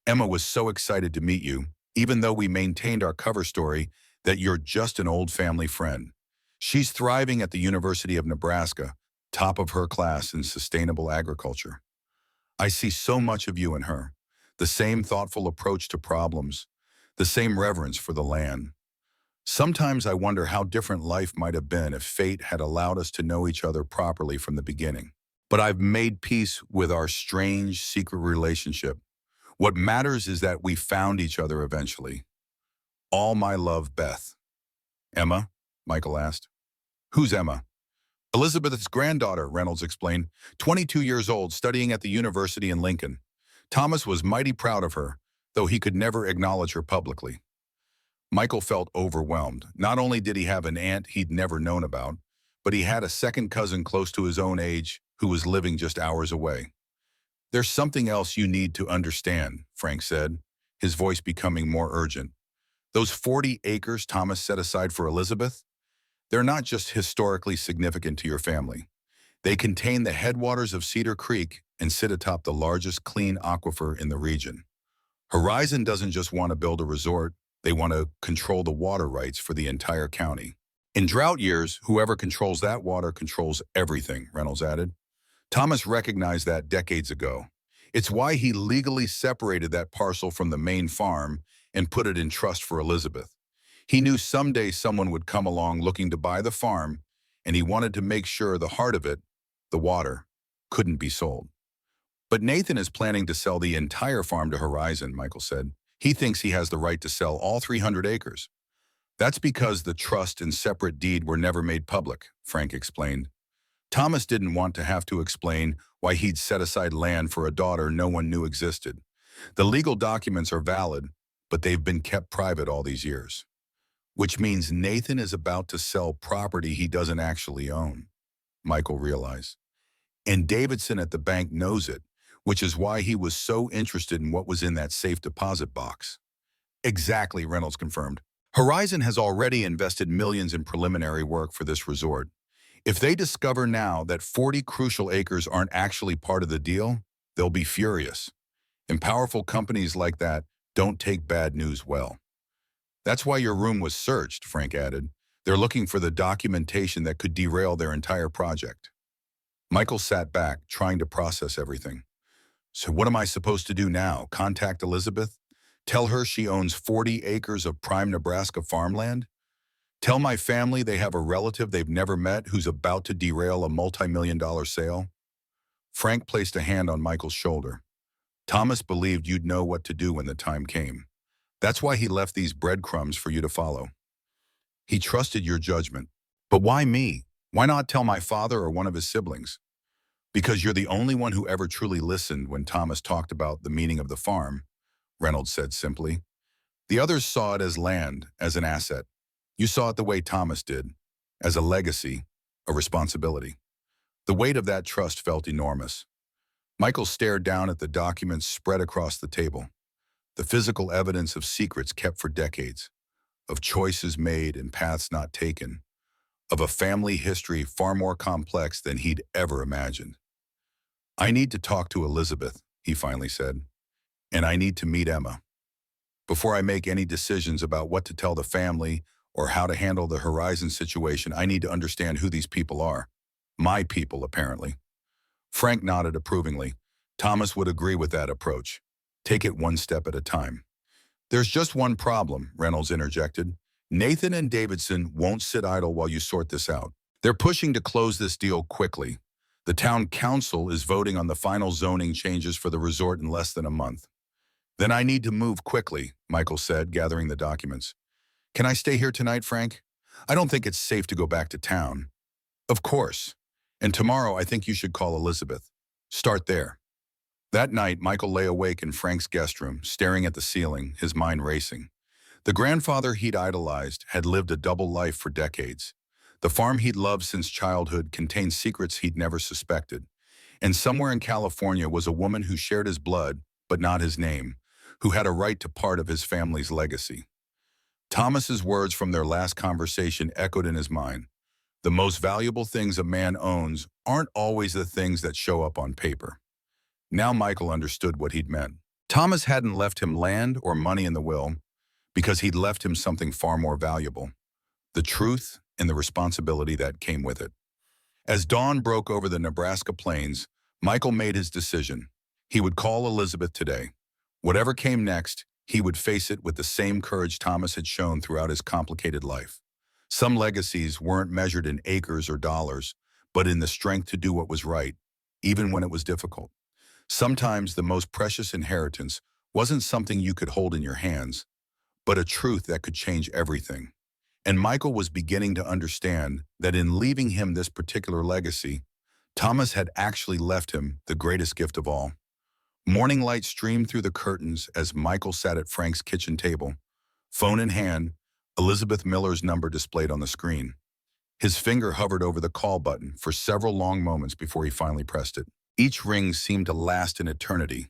Emma was so excited to meet you, even though we maintained our cover story that you're just an old family friend. She's thriving at the University of Nebraska, top of her class in sustainable agriculture. I see so much of you in her, the same thoughtful approach to problems, the same reverence for the land. Sometimes I wonder how different life might have been if fate had allowed us to know each other properly from the beginning. But I've made peace with our strange, secret relationship. What matters is that we found each other eventually. All my love, Beth. Emma? Michael asked. Who's Emma? Elizabeth's granddaughter, Reynolds explained, 22 years old, studying at the university in Lincoln. Thomas was mighty proud of her, though he could never acknowledge her publicly. Michael felt overwhelmed. Not only did he have an aunt he'd never known about, but he had a second cousin close to his own age who was living just hours away. There's something else you need to understand, Frank said, his voice becoming more urgent. Those 40 acres Thomas set aside for Elizabeth, they're not just historically significant to your family. They contain the headwaters of Cedar Creek and sit atop the largest clean aquifer in the region. Horizon doesn't just want to build a resort, they want to control the water rights for the entire county. In drought years, whoever controls that water controls everything, Reynolds added. Thomas recognized that decades ago. It's why he legally separated that parcel from the main farm and put it in trust for Elizabeth. He knew someday someone would come along looking to buy the farm, and he wanted to make sure the heart of it, the water, couldn't be sold. But Nathan is planning to sell the entire farm to Horizon, Michael said. He thinks he has the right to sell all 300 acres. That's because the trust and separate deed were never made public, Frank explained. Thomas didn't want to have to explain why he'd set aside land for a daughter no one knew existed. The legal documents are valid, but they've been kept private all these years. Which means Nathan is about to sell property he doesn't actually own, Michael realized. And Davidson at the bank knows it, which is why he was so interested in what was in that safe deposit box. Exactly, Reynolds confirmed. Horizon has already invested millions in preliminary work for this resort. If they discover now that 40 crucial acres aren't actually part of the deal, they'll be furious. And powerful companies like that don't take bad news well. That's why your room was searched, Frank added. They're looking for the documentation that could derail their entire project. Michael sat back, trying to process everything. So what am I supposed to do now? Contact Elizabeth? Tell her she owns 40 acres of prime Nebraska farmland? Tell my family they have a relative they've never met who's about to derail a multi-million-dollar sale? Frank placed a hand on Michael's shoulder. Thomas believed you'd know what to do when the time came. That's why he left these breadcrumbs for you to follow. He trusted your judgment. But why me? Why not tell my father or one of his siblings? Because you're the only one who ever truly listened when Thomas talked about the meaning of the farm, Reynolds said simply. The others saw it as land, as an asset. You saw it the way Thomas did, as a legacy, a responsibility. The weight of that trust felt enormous. Michael stared down at the documents spread across the table. The physical evidence of secrets kept for decades, of choices made and paths not taken, of a family history far more complex than he'd ever imagined. I need to talk to Elizabeth, he finally said, and I need to meet Emma. Before I make any decisions about what to tell the family or how to handle the Horizon situation, I need to understand who these people are. My people, apparently. Frank nodded approvingly. Thomas would agree with that approach. Take it one step at a time. There's just one problem, Reynolds interjected. Nathan and Davidson won't sit idle while you sort this out. They're pushing to close this deal quickly. The town council is voting on the final zoning changes for the resort in less than a month. Then I need to move quickly, Michael said, gathering the documents. Can I stay here tonight, Frank? I don't think it's safe to go back to town. Of course. And tomorrow I think you should call Elizabeth. Start there. That night, Michael lay awake in Frank's guest room, staring at the ceiling, his mind racing. The grandfather he'd idolized had lived a double life for decades. The farm he'd loved since childhood contained secrets he'd never suspected. And somewhere in California was a woman who shared his blood, but not his name, who had a right to part of his family's legacy. Thomas's words from their last conversation echoed in his mind. The most valuable things a man owns aren't always the things that show up on paper. Now Michael understood what he'd meant. Thomas hadn't left him land or money in the will because he'd left him something far more valuable, the truth and the responsibility that came with it. As dawn broke over the Nebraska plains, Michael made his decision. He would call Elizabeth today. Whatever came next, he would face it with the same courage Thomas had shown throughout his complicated life. Some legacies weren't measured in acres or dollars, but in the strength to do what was right, even when it was difficult. Sometimes the most precious inheritance wasn't something you could hold in your hands, but a truth that could change everything. And Michael was beginning to understand that in leaving him this particular legacy, Thomas had actually left him the greatest gift of all. Morning light streamed through the curtains as Michael sat at Frank's kitchen table. Phone in hand, Elizabeth Miller's number displayed on the screen. His finger hovered over the call button for several long moments before he finally pressed it. Each ring seemed to last an eternity.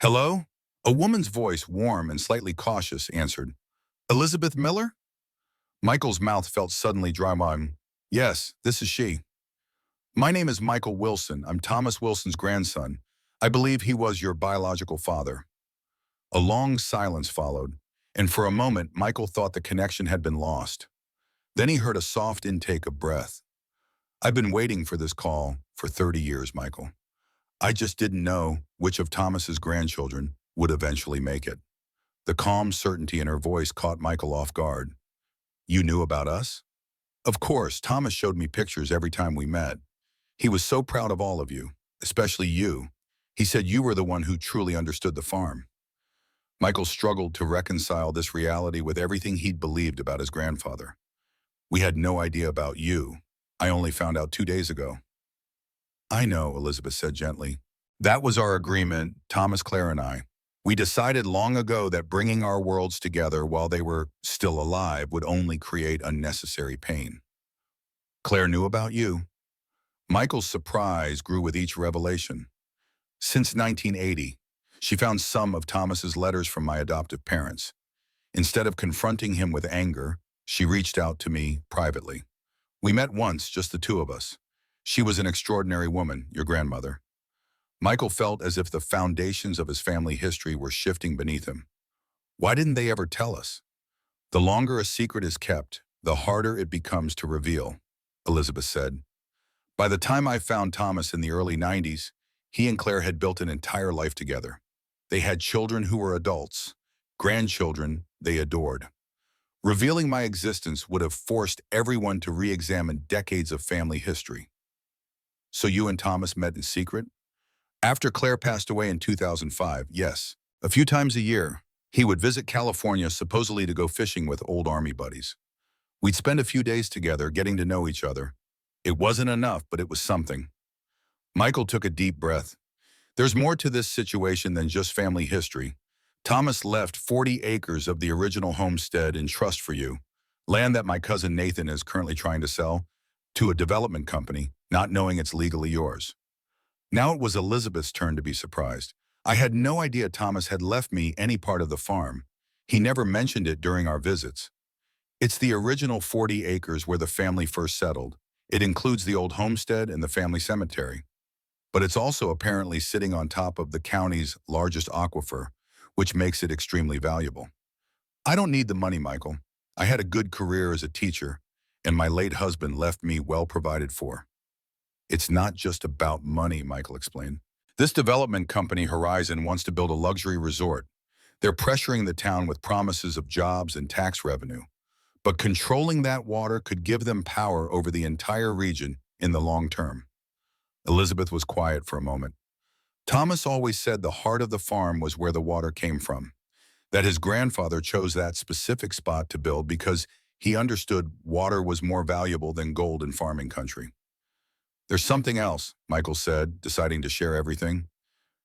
Hello? A woman's voice, warm and slightly cautious, answered. Elizabeth Miller? Michael's mouth felt suddenly dry. Yes, this is she. My name is Michael Wilson. I'm Thomas Wilson's grandson. I believe he was your biological father. A long silence followed, and for a moment Michael thought the connection had been lost. Then he heard a soft intake of breath. I've been waiting for this call for 30 years, Michael. I just didn't know which of Thomas's grandchildren would eventually make it. The calm certainty in her voice caught Michael off guard. You knew about us? Of course, Thomas showed me pictures every time we met. He was so proud of all of you, especially you. He said you were the one who truly understood the farm. Michael struggled to reconcile this reality with everything he'd believed about his grandfather. We had no idea about you. I only found out 2 days ago. I know, Elizabeth said gently. That was our agreement, Thomas, Claire, and I. We decided long ago that bringing our worlds together while they were still alive would only create unnecessary pain. Claire knew about you. Michael's surprise grew with each revelation. Since 1980, she found some of Thomas's letters from my adoptive parents. Instead of confronting him with anger, she reached out to me privately. We met once, just the two of us. She was an extraordinary woman, your grandmother. Michael felt as if the foundations of his family history were shifting beneath him. Why didn't they ever tell us? The longer a secret is kept, the harder it becomes to reveal, Elizabeth said. By the time I found Thomas in the early 90s, he and Claire had built an entire life together. They had children who were adults, grandchildren they adored. Revealing my existence would have forced everyone to re-examine decades of family history. So you and Thomas met in secret? After Claire passed away in 2005, yes. A few times a year, he would visit California supposedly to go fishing with old army buddies. We'd spend a few days together getting to know each other. It wasn't enough, but it was something. Michael took a deep breath. There's more to this situation than just family history. Thomas left 40 acres of the original homestead in trust for you, land that my cousin Nathan is currently trying to sell, to a development company, not knowing it's legally yours. Now it was Elizabeth's turn to be surprised. I had no idea Thomas had left me any part of the farm. He never mentioned it during our visits. It's the original 40 acres where the family first settled. It includes the old homestead and the family cemetery. But it's also apparently sitting on top of the county's largest aquifer, which makes it extremely valuable. I don't need the money, Michael. I had a good career as a teacher, and my late husband left me well provided for. It's not just about money, Michael explained. This development company, Horizon, wants to build a luxury resort. They're pressuring the town with promises of jobs and tax revenue. But controlling that water could give them power over the entire region in the long term. Elizabeth was quiet for a moment. Thomas always said the heart of the farm was where the water came from, that his grandfather chose that specific spot to build because he understood water was more valuable than gold in farming country. There's something else, Michael said, deciding to share everything.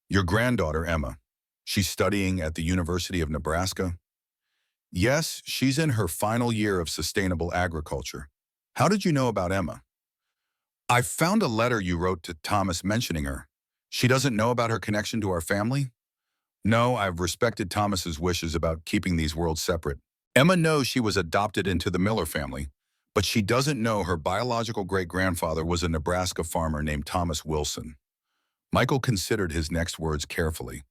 Your granddaughter, Emma. She's studying at the University of Nebraska. Yes, she's in her final year of sustainable agriculture. How did you know about Emma? I found a letter you wrote to Thomas mentioning her. She doesn't know about her connection to our family? No, I've respected Thomas's wishes about keeping these worlds separate. Emma knows she was adopted into the Miller family, but she doesn't know her biological great-grandfather was a Nebraska farmer named Thomas Wilson. Michael considered his next words carefully.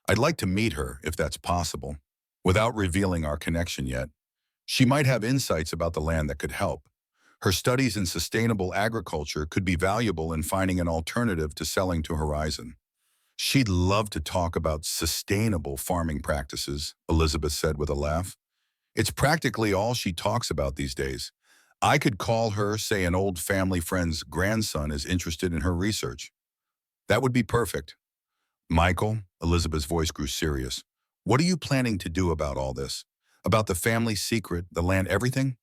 I'd like to meet her, if that's possible, without revealing our connection yet. She might have insights about the land that could help. Her studies in sustainable agriculture could be valuable in finding an alternative to selling to Horizon. She'd love to talk about sustainable farming practices, Elizabeth said with a laugh. It's practically all she talks about these days. I could call her, say an old family friend's grandson is interested in her research. That would be perfect. Michael, Elizabeth's voice grew serious. What are you planning to do about all this? About the family secret, the land, everything?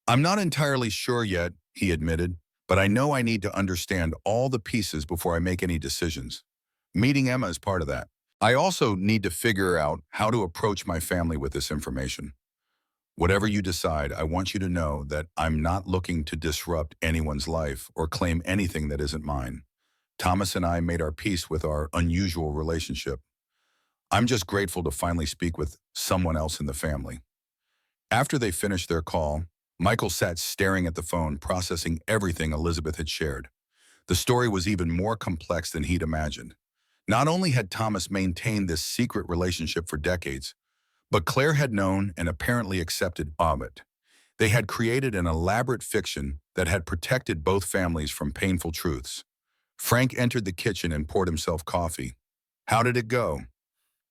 I'm not entirely sure yet, he admitted, but I know I need to understand all the pieces before I make any decisions. Meeting Emma is part of that. I also need to figure out how to approach my family with this information. Whatever you decide, I want you to know that I'm not looking to disrupt anyone's life or claim anything that isn't mine. Thomas and I made our peace with our unusual relationship. I'm just grateful to finally speak with someone else in the family. After they finished their call, Michael sat staring at the phone, processing everything Elizabeth had shared. The story was even more complex than he'd imagined. Not only had Thomas maintained this secret relationship for decades, but Claire had known and apparently accepted of it. They had created an elaborate fiction that had protected both families from painful truths. Frank entered the kitchen and poured himself coffee. How did it go?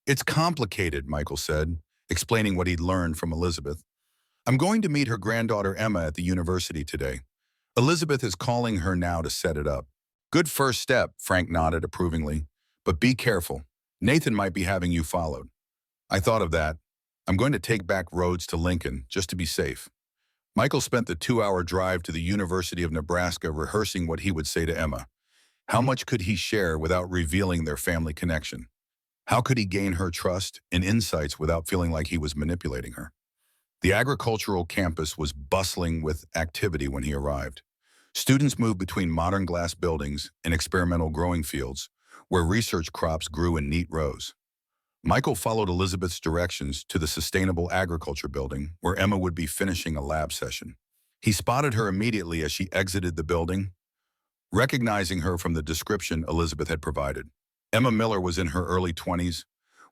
It's complicated, Michael said, explaining what he'd learned from Elizabeth. I'm going to meet her granddaughter Emma at the university today. Elizabeth is calling her now to set it up. Good first step, Frank nodded approvingly. But be careful. Nathan might be having you followed. I thought of that. I'm going to take back roads to Lincoln, just to be safe. Michael spent the 2-hour drive to the University of Nebraska rehearsing what he would say to Emma. How much could he share without revealing their family connection? How could he gain her trust and insights without feeling like he was manipulating her? The agricultural campus was bustling with activity when he arrived. Students moved between modern glass buildings and experimental growing fields, where research crops grew in neat rows. Michael followed Elizabeth's directions to the Sustainable Agriculture building, where Emma would be finishing a lab session. He spotted her immediately as she exited the building, recognizing her from the description Elizabeth had provided. Emma Miller was in her early 20s,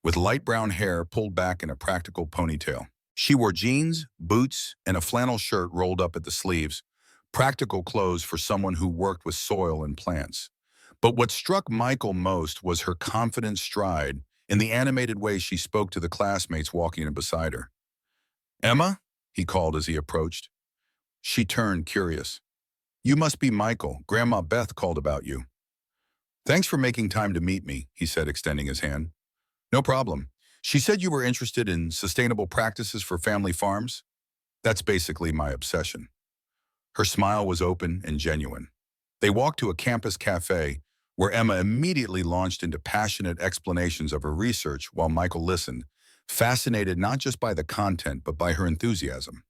with light brown hair pulled back in a practical ponytail. She wore jeans, boots, and a flannel shirt rolled up at the sleeves, practical clothes for someone who worked with soil and plants. But what struck Michael most was her confident stride and the animated way she spoke to the classmates walking in beside her. Emma? He called as he approached. She turned, curious. You must be Michael. Grandma Beth called about you. Thanks for making time to meet me, he said, extending his hand. No problem. She said you were interested in sustainable practices for family farms. That's basically my obsession. Her smile was open and genuine. They walked to a campus cafe where Emma immediately launched into passionate explanations of her research while Michael listened, fascinated not just by the content but by her enthusiasm.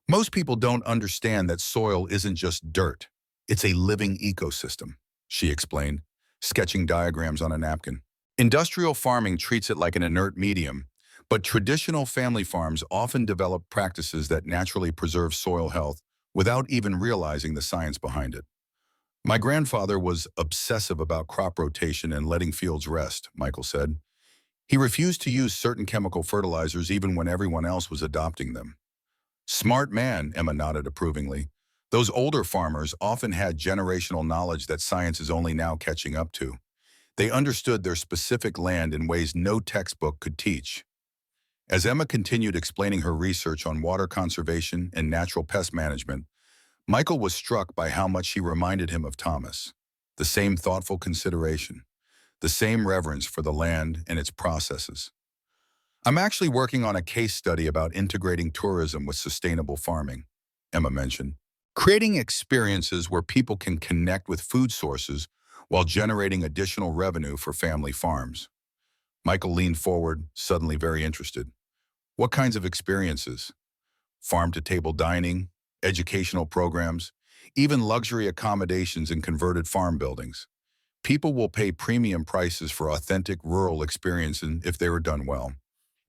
Most people don't understand that soil isn't just dirt. It's a living ecosystem, she explained, sketching diagrams on a napkin. Industrial farming treats it like an inert medium, but traditional family farms often develop practices that naturally preserve soil health without even realizing the science behind it. My grandfather was obsessive about crop rotation and letting fields rest, Michael said. He refused to use certain chemical fertilizers even when everyone else was adopting them. Smart man, Emma nodded approvingly. Those older farmers often had generational knowledge that science is only now catching up to. They understood their specific land in ways no textbook could teach. As Emma continued explaining her research on water conservation and natural pest management, Michael was struck by how much she reminded him of Thomas. The same thoughtful consideration, the same reverence for the land and its processes. I'm actually working on a case study about integrating tourism with sustainable farming, Emma mentioned. Creating experiences where people can connect with food sources while generating additional revenue for family farms. Michael leaned forward, suddenly very interested. What kinds of experiences? Farm-to-table dining, educational programs, even luxury accommodations in converted farm buildings. People will pay premium prices for authentic rural experiences if they are done well.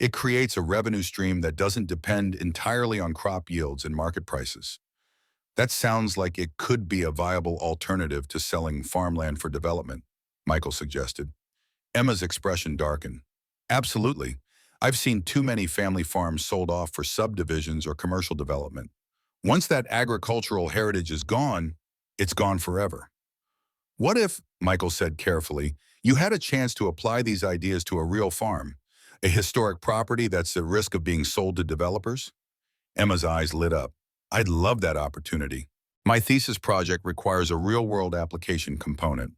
It creates a revenue stream that doesn't depend entirely on crop yields and market prices. That sounds like it could be a viable alternative to selling farmland for development, Michael suggested. Emma's expression darkened. Absolutely. I've seen too many family farms sold off for subdivisions or commercial development. Once that agricultural heritage is gone, it's gone forever. What if, Michael said carefully, you had a chance to apply these ideas to a real farm, a historic property that's at risk of being sold to developers? Emma's eyes lit up. I'd love that opportunity. My thesis project requires a real-world application component.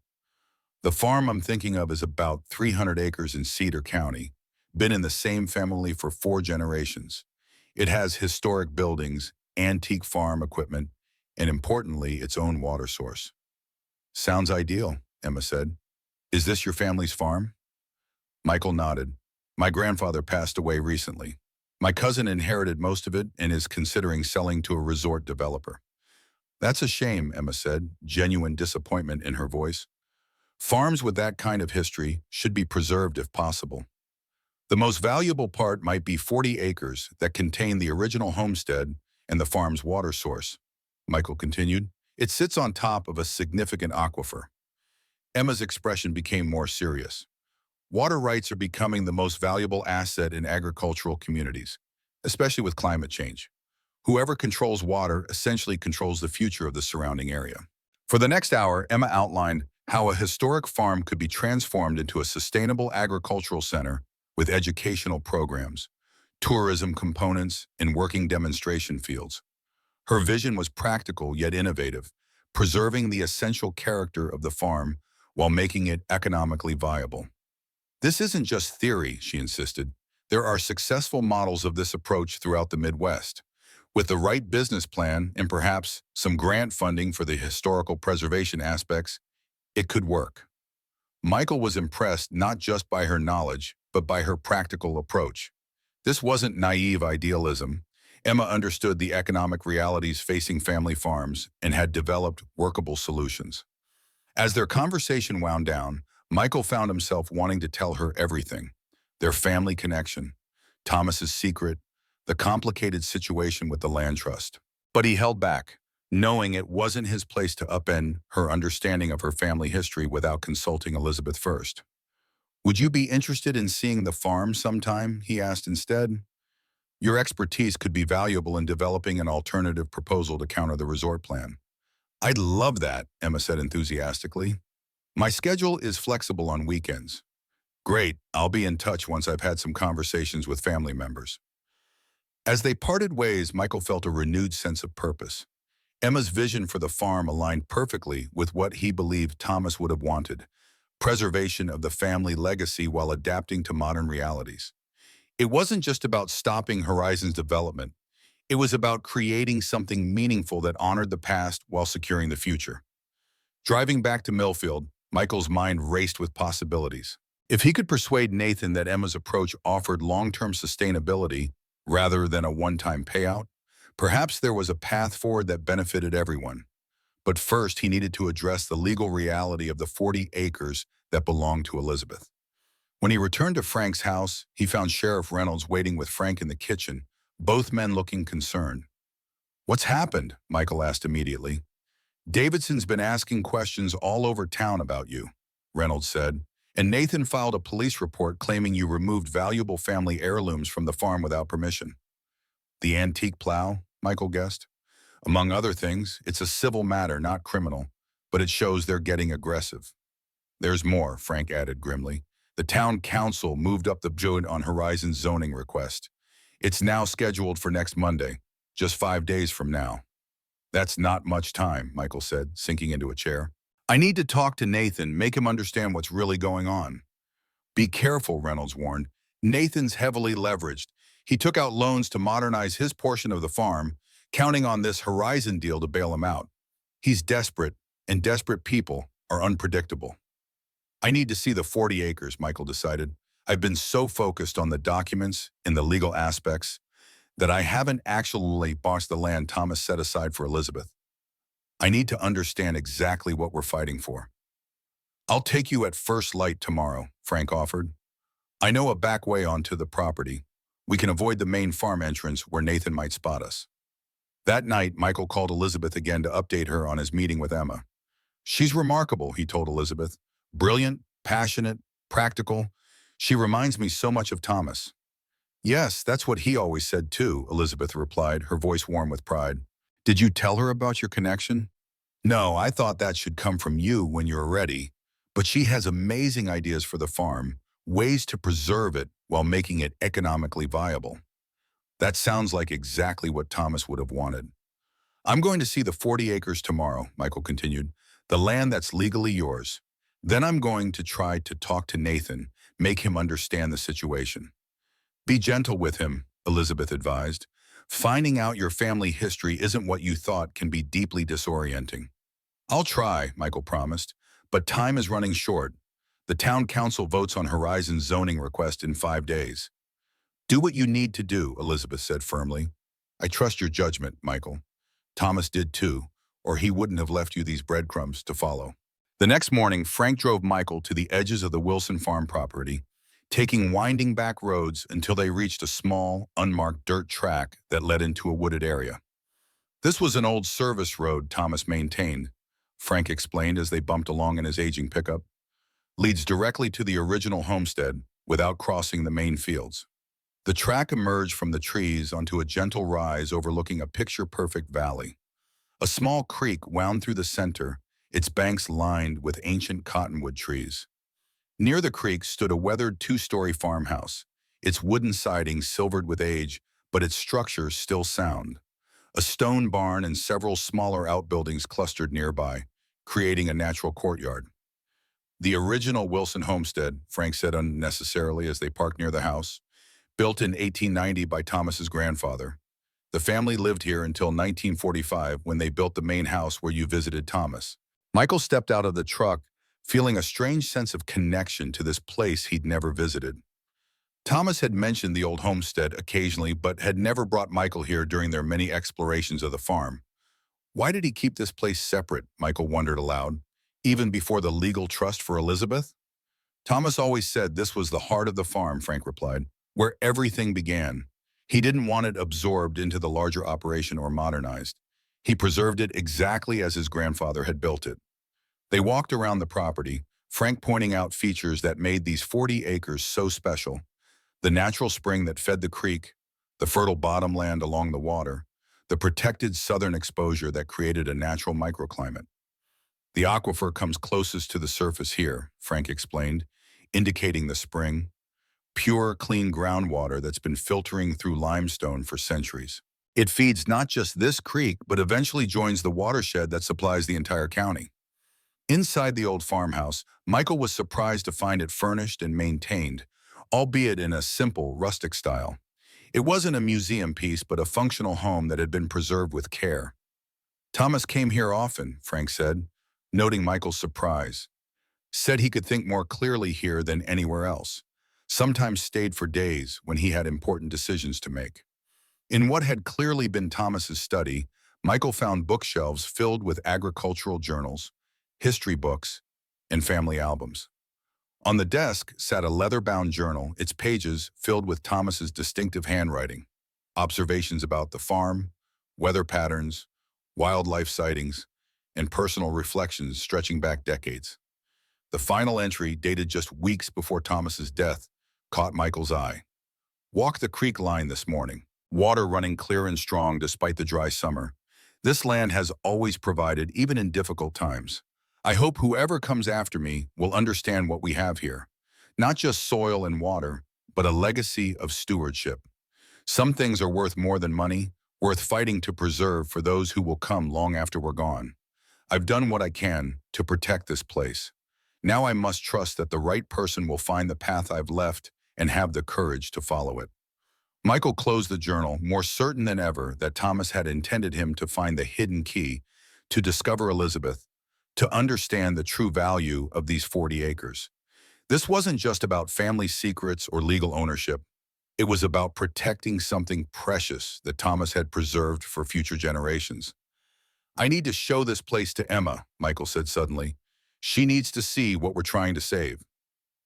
The farm I'm thinking of is about 300 acres in Cedar County, been in the same family for 4 generations. It has historic buildings, antique farm equipment, and importantly, its own water source. Sounds ideal, Emma said. Is this your family's farm? Michael nodded. My grandfather passed away recently. My cousin inherited most of it and is considering selling to a resort developer. That's a shame, Emma said, genuine disappointment in her voice. Farms with that kind of history should be preserved if possible. The most valuable part might be 40 acres that contain the original homestead and the farm's water source, Michael continued. It sits on top of a significant aquifer. Emma's expression became more serious. Water rights are becoming the most valuable asset in agricultural communities, especially with climate change. Whoever controls water essentially controls the future of the surrounding area. For the next hour, Emma outlined how a historic farm could be transformed into a sustainable agricultural center with educational programs, tourism components, and working demonstration fields. Her vision was practical yet innovative, preserving the essential character of the farm while making it economically viable. This isn't just theory, she insisted. There are successful models of this approach throughout the Midwest. With the right business plan and perhaps some grant funding for the historical preservation aspects, it could work. Michael was impressed not just by her knowledge, but by her practical approach. This wasn't naive idealism. Emma understood the economic realities facing family farms and had developed workable solutions. As their conversation wound down, Michael found himself wanting to tell her everything. Their family connection, Thomas's secret, the complicated situation with the land trust. But he held back, knowing it wasn't his place to upend her understanding of her family history without consulting Elizabeth first. Would you be interested in seeing the farm sometime? He asked instead. Your expertise could be valuable in developing an alternative proposal to counter the resort plan. I'd love that, Emma said enthusiastically. My schedule is flexible on weekends. Great, I'll be in touch once I've had some conversations with family members. As they parted ways, Michael felt a renewed sense of purpose. Emma's vision for the farm aligned perfectly with what he believed Thomas would have wanted, preservation of the family legacy while adapting to modern realities. It wasn't just about stopping Horizon's development. It was about creating something meaningful that honored the past while securing the future. Driving back to Millfield, Michael's mind raced with possibilities. If he could persuade Nathan that Emma's approach offered long-term sustainability rather than a one-time payout, perhaps there was a path forward that benefited everyone. But first, he needed to address the legal reality of the 40 acres that belonged to Elizabeth. When he returned to Frank's house, he found Sheriff Reynolds waiting with Frank in the kitchen, both men looking concerned. What's happened? Michael asked immediately. Davidson's been asking questions all over town about you, Reynolds said, and Nathan filed a police report claiming you removed valuable family heirlooms from the farm without permission. The antique plow, Michael guessed. Among other things, it's a civil matter, not criminal, but it shows they're getting aggressive. There's more, Frank added grimly. The town council moved up the joint on Horizon's zoning request. It's now scheduled for next Monday, just 5 days from now. That's not much time, Michael said, sinking into a chair. I need to talk to Nathan, make him understand what's really going on. Be careful, Reynolds warned. Nathan's heavily leveraged. He took out loans to modernize his portion of the farm, counting on this Horizon deal to bail him out. He's desperate, and desperate people are unpredictable. I need to see the 40 acres, Michael decided. I've been so focused on the documents and the legal aspects that I haven't actually bought the land Thomas set aside for Elizabeth. I need to understand exactly what we're fighting for. I'll take you at first light tomorrow, Frank offered. I know a back way onto the property. We can avoid the main farm entrance where Nathan might spot us. That night, Michael called Elizabeth again to update her on his meeting with Emma. She's remarkable, he told Elizabeth. Brilliant, passionate, practical. She reminds me so much of Thomas. Yes, that's what he always said too, Elizabeth replied, her voice warm with pride. Did you tell her about your connection? No, I thought that should come from you when you're ready. But she has amazing ideas for the farm, ways to preserve it while making it economically viable. That sounds like exactly what Thomas would have wanted. I'm going to see the 40 acres tomorrow, Michael continued, the land that's legally yours. Then I'm going to try to talk to Nathan, make him understand the situation. Be gentle with him, Elizabeth advised. Finding out your family history isn't what you thought can be deeply disorienting. I'll try, Michael promised, but time is running short. The town council votes on Horizon's zoning request in 5 days. Do what you need to do, Elizabeth said firmly. I trust your judgment, Michael. Thomas did too, or he wouldn't have left you these breadcrumbs to follow. The next morning, Frank drove Michael to the edges of the Wilson farm property, taking winding back roads until they reached a small, unmarked dirt track that led into a wooded area. This was an old service road Thomas maintained, Frank explained as they bumped along in his aging pickup. Leads directly to the original homestead without crossing the main fields. The track emerged from the trees onto a gentle rise overlooking a picture-perfect valley. A small creek wound through the center, its banks lined with ancient cottonwood trees. Near the creek stood a weathered 2-story farmhouse, its wooden siding silvered with age, but its structure still sound. A stone barn and several smaller outbuildings clustered nearby, creating a natural courtyard. The original Wilson homestead, Frank said unnecessarily as they parked near the house, built in 1890 by Thomas's grandfather. The family lived here until 1945 when they built the main house where you visited Thomas. Michael stepped out of the truck, feeling a strange sense of connection to this place he'd never visited. Thomas had mentioned the old homestead occasionally, but had never brought Michael here during their many explorations of the farm. Why did he keep this place separate, Michael wondered aloud, even before the legal trust for Elizabeth? Thomas always said this was the heart of the farm, Frank replied, where everything began. He didn't want it absorbed into the larger operation or modernized. He preserved it exactly as his grandfather had built it. They walked around the property, Frank pointing out features that made these 40 acres so special. The natural spring that fed the creek, the fertile bottomland along the water, the protected southern exposure that created a natural microclimate. The aquifer comes closest to the surface here, Frank explained, indicating the spring. Pure, clean groundwater that's been filtering through limestone for centuries. It feeds not just this creek, but eventually joins the watershed that supplies the entire county. Inside the old farmhouse, Michael was surprised to find it furnished and maintained, albeit in a simple, rustic style. It wasn't a museum piece, but a functional home that had been preserved with care. Thomas came here often, Frank said, noting Michael's surprise. Said he could think more clearly here than anywhere else. Sometimes stayed for days when he had important decisions to make. In what had clearly been Thomas's study, Michael found bookshelves filled with agricultural journals, history books, and family albums. On the desk sat a leather-bound journal, its pages filled with Thomas's distinctive handwriting, observations about the farm, weather patterns, wildlife sightings, and personal reflections stretching back decades. The final entry, dated just weeks before Thomas's death, caught Michael's eye. Walked the creek line this morning, water running clear and strong despite the dry summer. This land has always provided, even in difficult times. I hope whoever comes after me will understand what we have here. Not just soil and water, but a legacy of stewardship. Some things are worth more than money, worth fighting to preserve for those who will come long after we're gone. I've done what I can to protect this place. Now I must trust that the right person will find the path I've left and have the courage to follow it. Michael closed the journal, more certain than ever that Thomas had intended him to find the hidden key, to discover Elizabeth, to understand the true value of these 40 acres. This wasn't just about family secrets or legal ownership. It was about protecting something precious that Thomas had preserved for future generations. I need to show this place to Emma, Michael said suddenly. She needs to see what we're trying to save.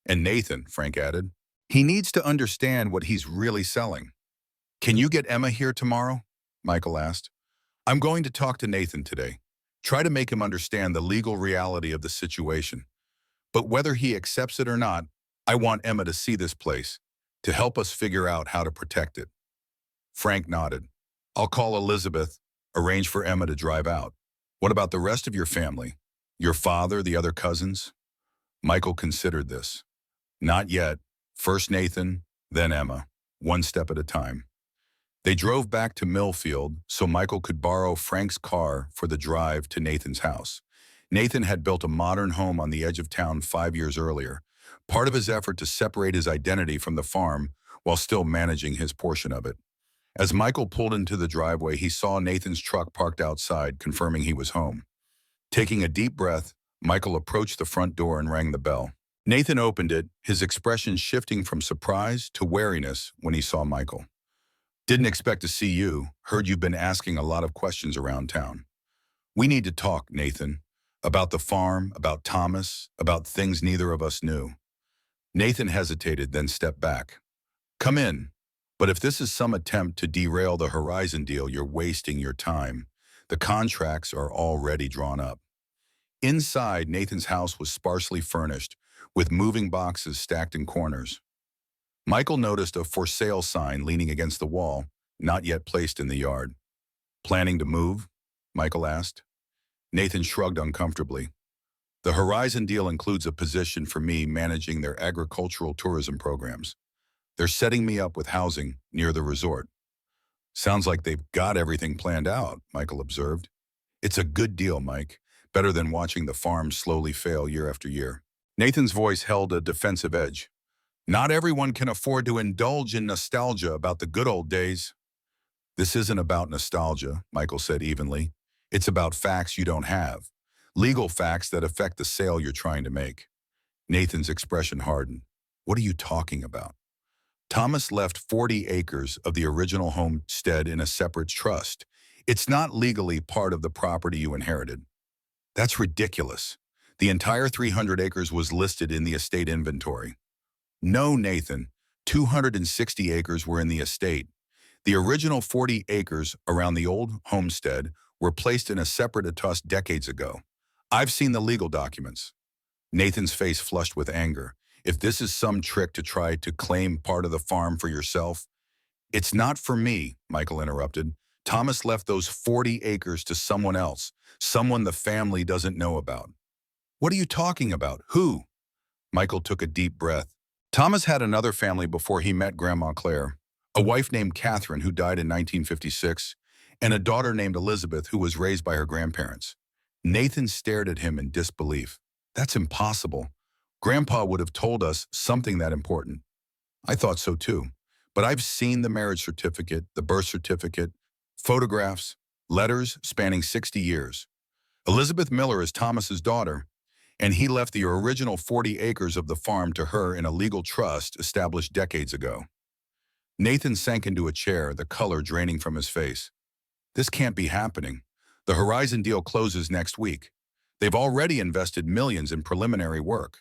And Nathan, Frank added. He needs to understand what he's really selling. Can you get Emma here tomorrow? Michael asked. I'm going to talk to Nathan today. Try to make him understand the legal reality of the situation. But whether he accepts it or not, I want Emma to see this place, to help us figure out how to protect it. Frank nodded. I'll call Elizabeth, arrange for Emma to drive out. What about the rest of your family? Your father, the other cousins? Michael considered this. Not yet. First Nathan, then Emma, one step at a time. They drove back to Millfield so Michael could borrow Frank's car for the drive to Nathan's house. Nathan had built a modern home on the edge of town 5 years earlier, part of his effort to separate his identity from the farm while still managing his portion of it. As Michael pulled into the driveway, he saw Nathan's truck parked outside, confirming he was home. Taking a deep breath, Michael approached the front door and rang the bell. Nathan opened it, his expression shifting from surprise to wariness when he saw Michael. Didn't expect to see you. Heard you've been asking a lot of questions around town. We need to talk, Nathan. About the farm, about Thomas, about things neither of us knew. Nathan hesitated, then stepped back. Come in. But if this is some attempt to derail the Horizon deal, you're wasting your time. The contracts are already drawn up. Inside, Nathan's house was sparsely furnished, with moving boxes stacked in corners. Michael noticed a for sale sign leaning against the wall, not yet placed in the yard. Planning to move? Michael asked. Nathan shrugged uncomfortably. The Horizon deal includes a position for me managing their agricultural tourism programs. They're setting me up with housing near the resort. Sounds like they've got everything planned out, Michael observed. It's a good deal, Mike. Better than watching the farm slowly fail year after year. Nathan's voice held a defensive edge. Not everyone can afford to indulge in nostalgia about the good old days. This isn't about nostalgia, Michael said evenly. It's about facts you don't have. Legal facts that affect the sale you're trying to make. Nathan's expression hardened. What are you talking about? Thomas left 40 acres of the original homestead in a separate trust. It's not legally part of the property you inherited. That's ridiculous. The entire 300 acres was listed in the estate inventory. No, Nathan. 260 acres were in the estate. The original 40 acres around the old homestead were placed in a separate trust decades ago. I've seen the legal documents. Nathan's face flushed with anger. If this is some trick to try to claim part of the farm for yourself, it's not for me, Michael interrupted. Thomas left those 40 acres to someone else, someone the family doesn't know about. What are you talking about? Who? Michael took a deep breath. Thomas had another family before he met Grandma Claire, a wife named Catherine who died in 1956, and a daughter named Elizabeth who was raised by her grandparents. Nathan stared at him in disbelief. That's impossible. Grandpa would have told us something that important. I thought so too. But I've seen the marriage certificate, the birth certificate, photographs, letters spanning 60 years. Elizabeth Miller is Thomas's daughter, and he left the original 40 acres of the farm to her in a legal trust established decades ago. Nathan sank into a chair, the color draining from his face. This can't be happening. The Horizon deal closes next week. They've already invested millions in preliminary work.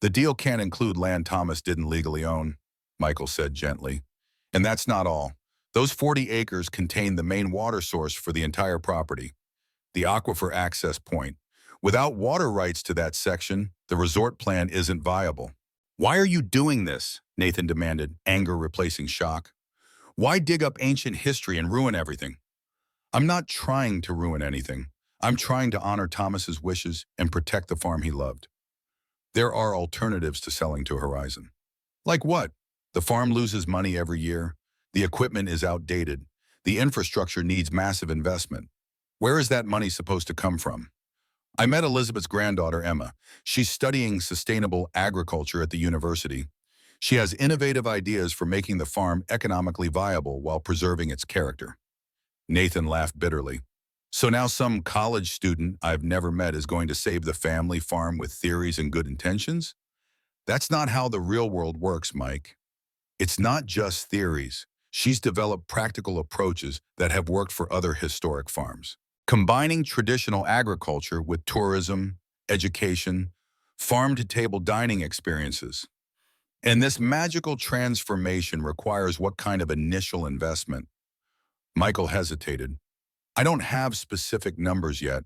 The deal can't include land Thomas didn't legally own, Michael said gently. And that's not all. Those 40 acres contain the main water source for the entire property, the aquifer access point. Without water rights to that section, the resort plan isn't viable. Why are you doing this? Nathan demanded, anger replacing shock. Why dig up ancient history and ruin everything? I'm not trying to ruin anything. I'm trying to honor Thomas's wishes and protect the farm he loved. There are alternatives to selling to Horizon. Like what? The farm loses money every year. The equipment is outdated. The infrastructure needs massive investment. Where is that money supposed to come from? I met Elizabeth's granddaughter, Emma. She's studying sustainable agriculture at the university. She has innovative ideas for making the farm economically viable while preserving its character. Nathan laughed bitterly. So now some college student I've never met is going to save the family farm with theories and good intentions? That's not how the real world works, Mike. It's not just theories. She's developed practical approaches that have worked for other historic farms. Combining traditional agriculture with tourism, education, farm-to-table dining experiences. And this magical transformation requires what kind of initial investment? Michael hesitated. I don't have specific numbers yet,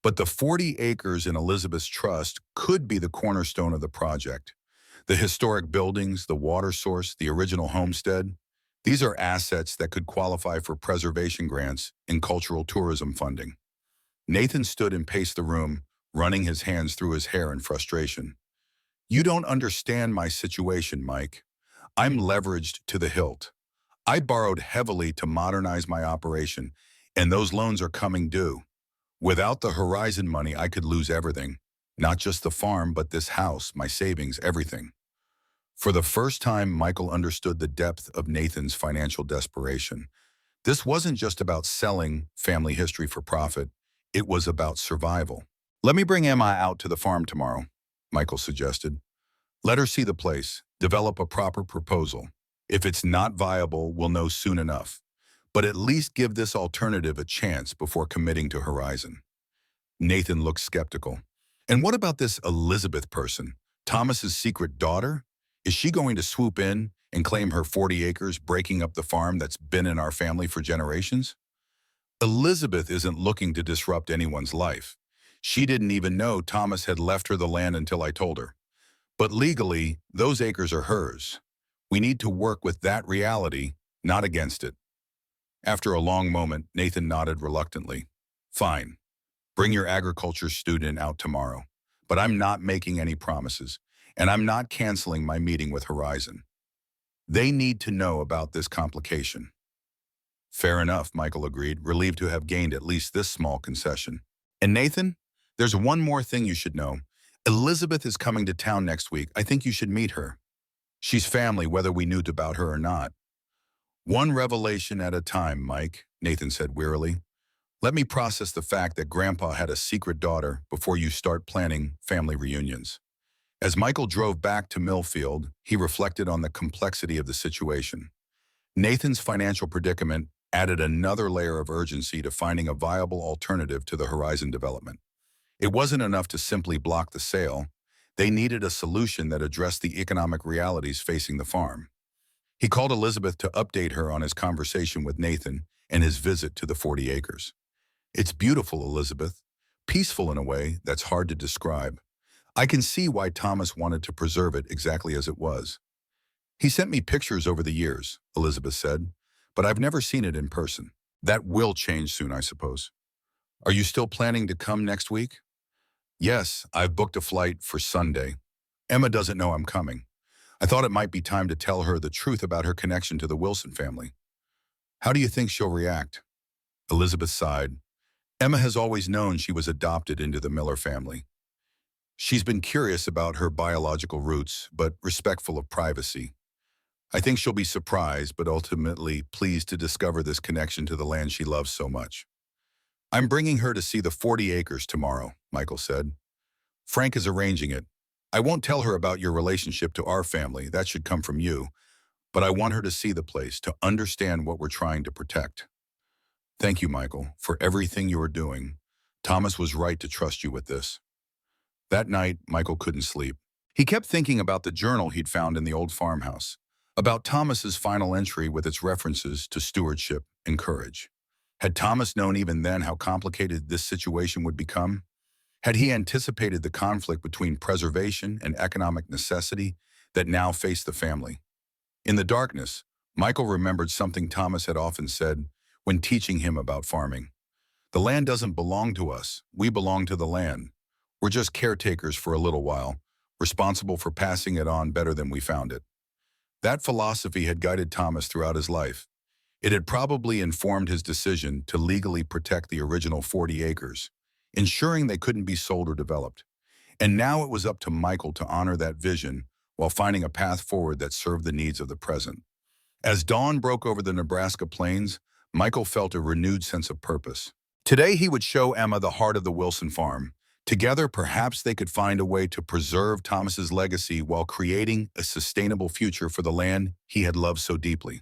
but the 40 acres in Elizabeth's trust could be the cornerstone of the project. The historic buildings, the water source, the original homestead, these are assets that could qualify for preservation grants and cultural tourism funding. Nathan stood and paced the room, running his hands through his hair in frustration. You don't understand my situation, Mike. I'm leveraged to the hilt. I borrowed heavily to modernize my operation, and those loans are coming due. Without the Horizon money, I could lose everything. Not just the farm, but this house, my savings, everything. For the first time, Michael understood the depth of Nathan's financial desperation. This wasn't just about selling family history for profit. It was about survival. Let me bring Emma out to the farm tomorrow, Michael suggested. Let her see the place, develop a proper proposal. If it's not viable, we'll know soon enough. But at least give this alternative a chance before committing to Horizon. Nathan looked skeptical. And what about this Elizabeth person, Thomas's secret daughter? Is she going to swoop in and claim her 40 acres, breaking up the farm that's been in our family for generations? Elizabeth isn't looking to disrupt anyone's life. She didn't even know Thomas had left her the land until I told her. But legally, those acres are hers. We need to work with that reality, not against it. After a long moment, Nathan nodded reluctantly. Fine. Bring your agriculture student out tomorrow. But I'm not making any promises, and I'm not canceling my meeting with Horizon. They need to know about this complication. Fair enough, Michael agreed, relieved to have gained at least this small concession. And Nathan, there's one more thing you should know. Elizabeth is coming to town next week. I think you should meet her. She's family, whether we knew about her or not. One revelation at a time, Mike, Nathan said wearily. Let me process the fact that Grandpa had a secret daughter before you start planning family reunions. As Michael drove back to Millfield, he reflected on the complexity of the situation. Nathan's financial predicament added another layer of urgency to finding a viable alternative to the Horizon development. It wasn't enough to simply block the sale. They needed a solution that addressed the economic realities facing the farm. He called Elizabeth to update her on his conversation with Nathan and his visit to the 40 acres. It's beautiful, Elizabeth. Peaceful in a way that's hard to describe. I can see why Thomas wanted to preserve it exactly as it was. He sent me pictures over the years, Elizabeth said, but I've never seen it in person. That will change soon, I suppose. Are you still planning to come next week? Yes, I've booked a flight for Sunday. Emma doesn't know I'm coming. I thought it might be time to tell her the truth about her connection to the Wilson family. How do you think she'll react? Elizabeth sighed. Emma has always known she was adopted into the Miller family. She's been curious about her biological roots, but respectful of privacy. I think she'll be surprised, but ultimately pleased to discover this connection to the land she loves so much. I'm bringing her to see the 40 acres tomorrow, Michael said. Frank is arranging it. I won't tell her about your relationship to our family, that should come from you, but I want her to see the place, to understand what we're trying to protect. Thank you, Michael, for everything you are doing. Thomas was right to trust you with this. That night, Michael couldn't sleep. He kept thinking about the journal he'd found in the old farmhouse, about Thomas's final entry with its references to stewardship and courage. Had Thomas known even then how complicated this situation would become? Had he anticipated the conflict between preservation and economic necessity that now faced the family? In the darkness, Michael remembered something Thomas had often said when teaching him about farming. The land doesn't belong to us, we belong to the land. We're just caretakers for a little while, responsible for passing it on better than we found it. That philosophy had guided Thomas throughout his life. It had probably informed his decision to legally protect the original 40 acres. ensuring they couldn't be sold or developed. And now it was up to Michael to honor that vision while finding a path forward that served the needs of the present. As dawn broke over the Nebraska plains, Michael felt a renewed sense of purpose. Today he would show Emma the heart of the Wilson farm. Together, perhaps they could find a way to preserve Thomas's legacy while creating a sustainable future for the land he had loved so deeply.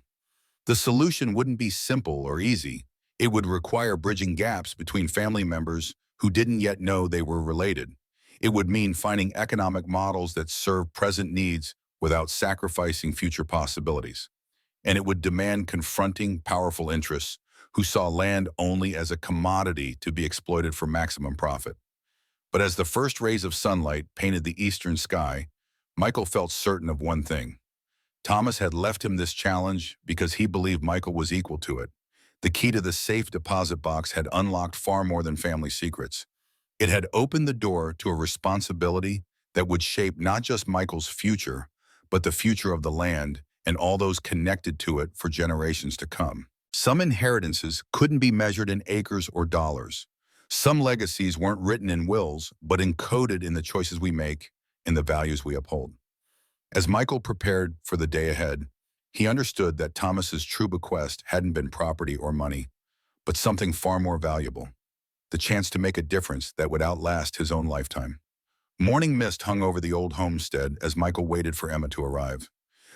The solution wouldn't be simple or easy. It would require bridging gaps between family members who didn't yet know they were related. It would mean finding economic models that serve present needs without sacrificing future possibilities. And it would demand confronting powerful interests who saw land only as a commodity to be exploited for maximum profit. But as the first rays of sunlight painted the eastern sky, Michael felt certain of one thing. Thomas had left him this challenge because he believed Michael was equal to it. The key to the safe deposit box had unlocked far more than family secrets. It had opened the door to a responsibility that would shape not just Michael's future, but the future of the land and all those connected to it for generations to come. Some inheritances couldn't be measured in acres or dollars. Some legacies weren't written in wills, but encoded in the choices we make and the values we uphold. As Michael prepared for the day ahead, he understood that Thomas's true bequest hadn't been property or money, but something far more valuable, the chance to make a difference that would outlast his own lifetime. Morning mist hung over the old homestead as Michael waited for Emma to arrive.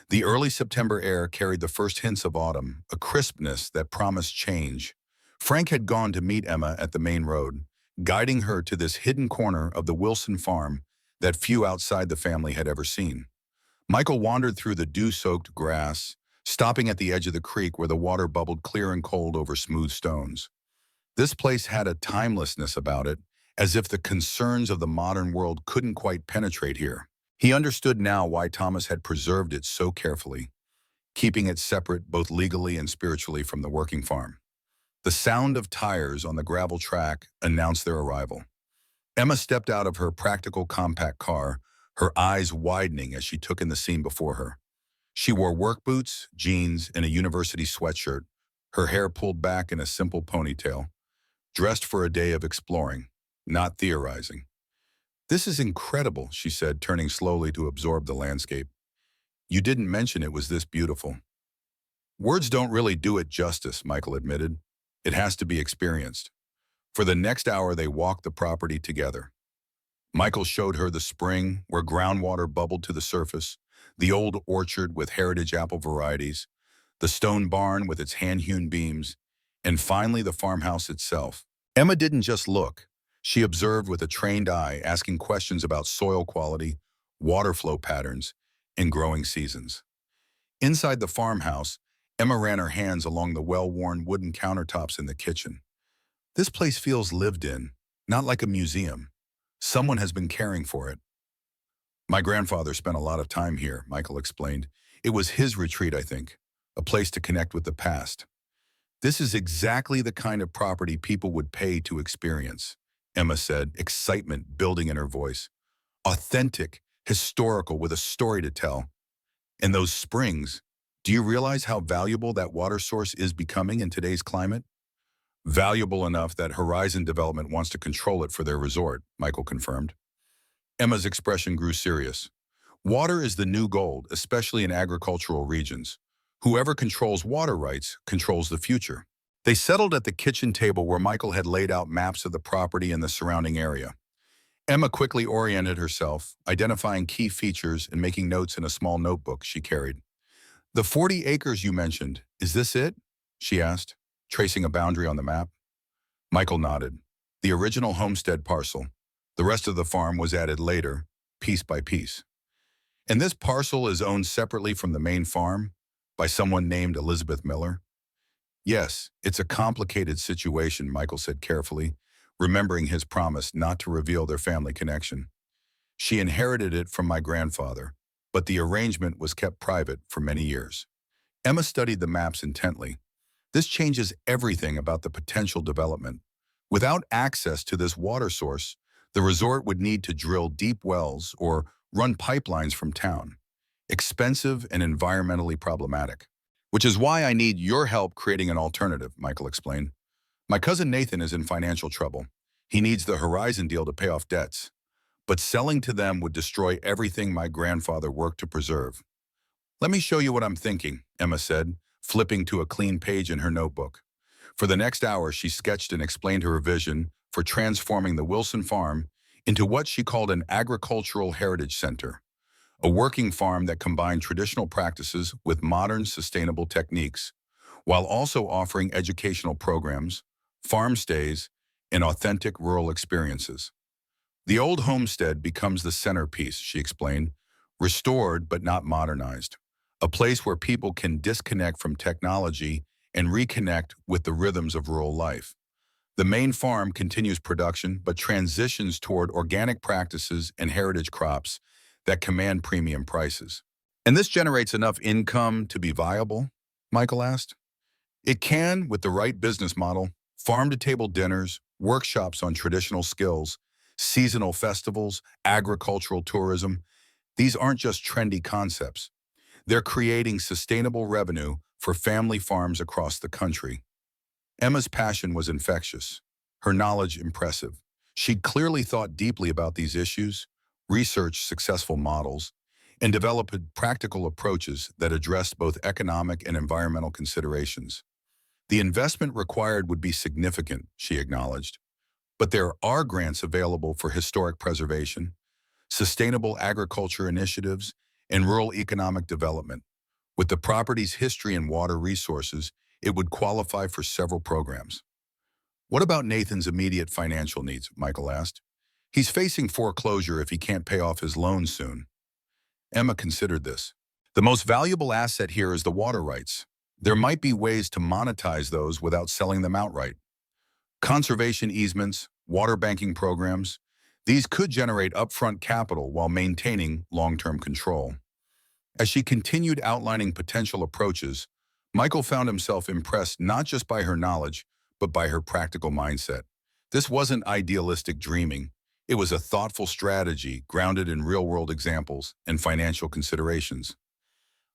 The early September air carried the first hints of autumn, a crispness that promised change. Frank had gone to meet Emma at the main road, guiding her to this hidden corner of the Wilson farm that few outside the family had ever seen. Michael wandered through the dew-soaked grass, stopping at the edge of the creek where the water bubbled clear and cold over smooth stones. This place had a timelessness about it, as if the concerns of the modern world couldn't quite penetrate here. He understood now why Thomas had preserved it so carefully, keeping it separate both legally and spiritually from the working farm. The sound of tires on the gravel track announced their arrival. Emma stepped out of her practical compact car, her eyes widening as she took in the scene before her. She wore work boots, jeans, and a university sweatshirt, her hair pulled back in a simple ponytail, dressed for a day of exploring, not theorizing. "This is incredible," she said, turning slowly to absorb the landscape. "You didn't mention it was this beautiful." "Words don't really do it justice," Michael admitted. "It has to be experienced." For the next hour, they walked the property together. Michael showed her the spring where groundwater bubbled to the surface, the old orchard with heritage apple varieties, the stone barn with its hand-hewn beams, and finally the farmhouse itself. Emma didn't just look. She observed with a trained eye, asking questions about soil quality, water flow patterns, and growing seasons. Inside the farmhouse, Emma ran her hands along the well-worn wooden countertops in the kitchen. "This place feels lived in, not like a museum. Someone has been caring for it." "My grandfather spent a lot of time here," Michael explained. "It was his retreat, I think, a place to connect with the past." "This is exactly the kind of property people would pay to experience," Emma said, excitement building in her voice. "Authentic, historical, with a story to tell. And those springs, do you realize how valuable that water source is becoming in today's climate?" "Valuable enough that Horizon Development wants to control it for their resort," Michael confirmed. Emma's expression grew serious. "Water is the new gold, especially in agricultural regions. Whoever controls water rights controls the future." They settled at the kitchen table where Michael had laid out maps of the property and the surrounding area. Emma quickly oriented herself, identifying key features and making notes in a small notebook she carried. "The 40 acres you mentioned, is this it?" she asked, tracing a boundary on the map. Michael nodded. "The original homestead parcel. The rest of the farm was added later, piece by piece." "And this parcel is owned separately from the main farm, by someone named Elizabeth Miller?" "Yes, it's a complicated situation," Michael said carefully, remembering his promise not to reveal their family connection. "She inherited it from my grandfather, but the arrangement was kept private for many years." Emma studied the maps intently. "This changes everything about the potential development. Without access to this water source, the resort would need to drill deep wells or run pipelines from town. Expensive and environmentally problematic. Which is why I need your help creating an alternative," Michael explained. "My cousin Nathan is in financial trouble. He needs the Horizon deal to pay off debts, but selling to them would destroy everything my grandfather worked to preserve. Let me show you what I'm thinking, Emma said, flipping to a clean page in her notebook. For the next hour, she sketched and explained her vision for transforming the Wilson farm into what she called an agricultural heritage center, a working farm that combined traditional practices with modern sustainable techniques, while also offering educational programs, farm stays, and authentic rural experiences. The old homestead becomes the centerpiece, she explained, restored but not modernized, a place where people can disconnect from technology and reconnect with the rhythms of rural life. The main farm continues production but transitions toward organic practices and heritage crops that command premium prices. And this generates enough income to be viable? Michael asked. It can with the right business model, farm-to-table dinners, workshops on traditional skills, seasonal festivals, agricultural tourism. These aren't just trendy concepts. They're creating sustainable revenue for family farms across the country. Emma's passion was infectious, her knowledge impressive. She'd clearly thought deeply about these issues, researched successful models, and developed practical approaches that addressed both economic and environmental considerations. The investment required would be significant, she acknowledged, but there are grants available for historic preservation, sustainable agriculture initiatives, and rural economic development. With the property's history and water resources, it would qualify for several programs. What about Nathan's immediate financial needs? Michael asked. He's facing foreclosure if he can't pay off his loan soon. Emma considered this. The most valuable asset here is the water rights. There might be ways to monetize those without selling them outright. Conservation easements, water banking programs, these could generate upfront capital while maintaining long-term control. As she continued outlining potential approaches, Michael found himself impressed not just by her knowledge, but by her practical mindset. This wasn't idealistic dreaming. It was a thoughtful strategy grounded in real-world examples and financial considerations.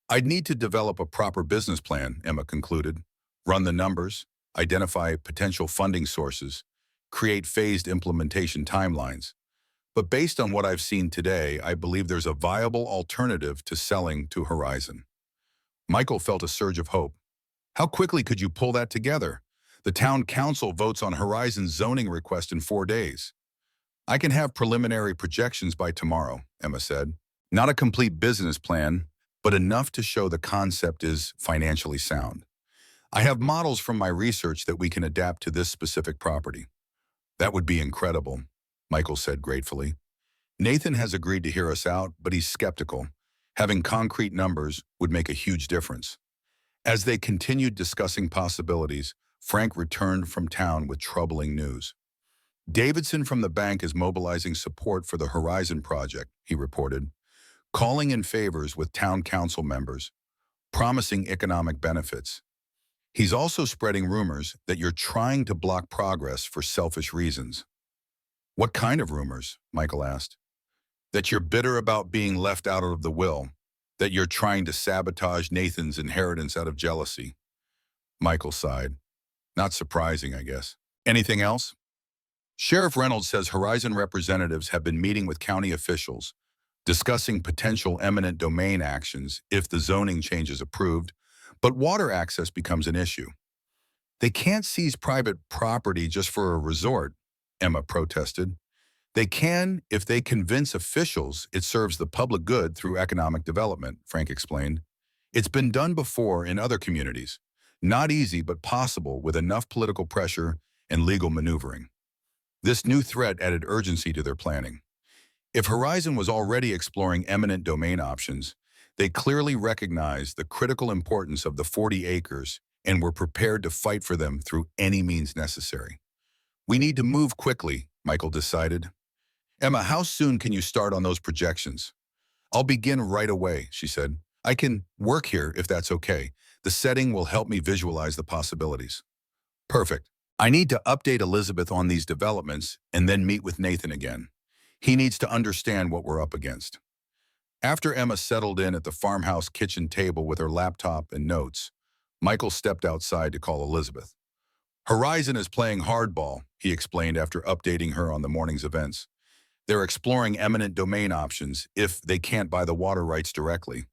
I'd need to develop a proper business plan, Emma concluded, run the numbers, identify potential funding sources, create phased implementation timelines. But based on what I've seen today, I believe there's a viable alternative to selling to Horizon. Michael felt a surge of hope. How quickly could you pull that together? The town council votes on Horizon's zoning request in 4 days. I can have preliminary projections by tomorrow, Emma said. Not a complete business plan, but enough to show the concept is financially sound. I have models from my research that we can adapt to this specific property. That would be incredible, Michael said gratefully. Nathan has agreed to hear us out, but he's skeptical. Having concrete numbers would make a huge difference. As they continued discussing possibilities, Frank returned from town with troubling news. Davidson from the bank is mobilizing support for the Horizon project, he reported, calling in favors with town council members, promising economic benefits. He's also spreading rumors that you're trying to block progress for selfish reasons. What kind of rumors? Michael asked. That you're bitter about being left out of the will, that you're trying to sabotage Nathan's inheritance out of jealousy. Michael sighed. Not surprising, I guess. Anything else? Sheriff Reynolds says Horizon representatives have been meeting with county officials, discussing potential eminent domain actions if the zoning change is approved, but water access becomes an issue. They can't seize private property just for a resort, Emma protested. They can if they convince officials it serves the public good through economic development, Frank explained. It's been done before in other communities. Not easy, but possible with enough political pressure and legal maneuvering. This new threat added urgency to their planning. If Horizon was already exploring eminent domain options, they clearly recognized the critical importance of the 40 acres and were prepared to fight for them through any means necessary. We need to move quickly, Michael decided. Emma, how soon can you start on those projections? I'll begin right away, she said. I can work here if that's okay. The setting will help me visualize the possibilities. Perfect. I need to update Elizabeth on these developments and then meet with Nathan again. He needs to understand what we're up against. After Emma settled in at the farmhouse kitchen table with her laptop and notes, Michael stepped outside to call Elizabeth. Horizon is playing hardball, he explained after updating her on the morning's events. They're exploring eminent domain options if they can't buy the water rights directly.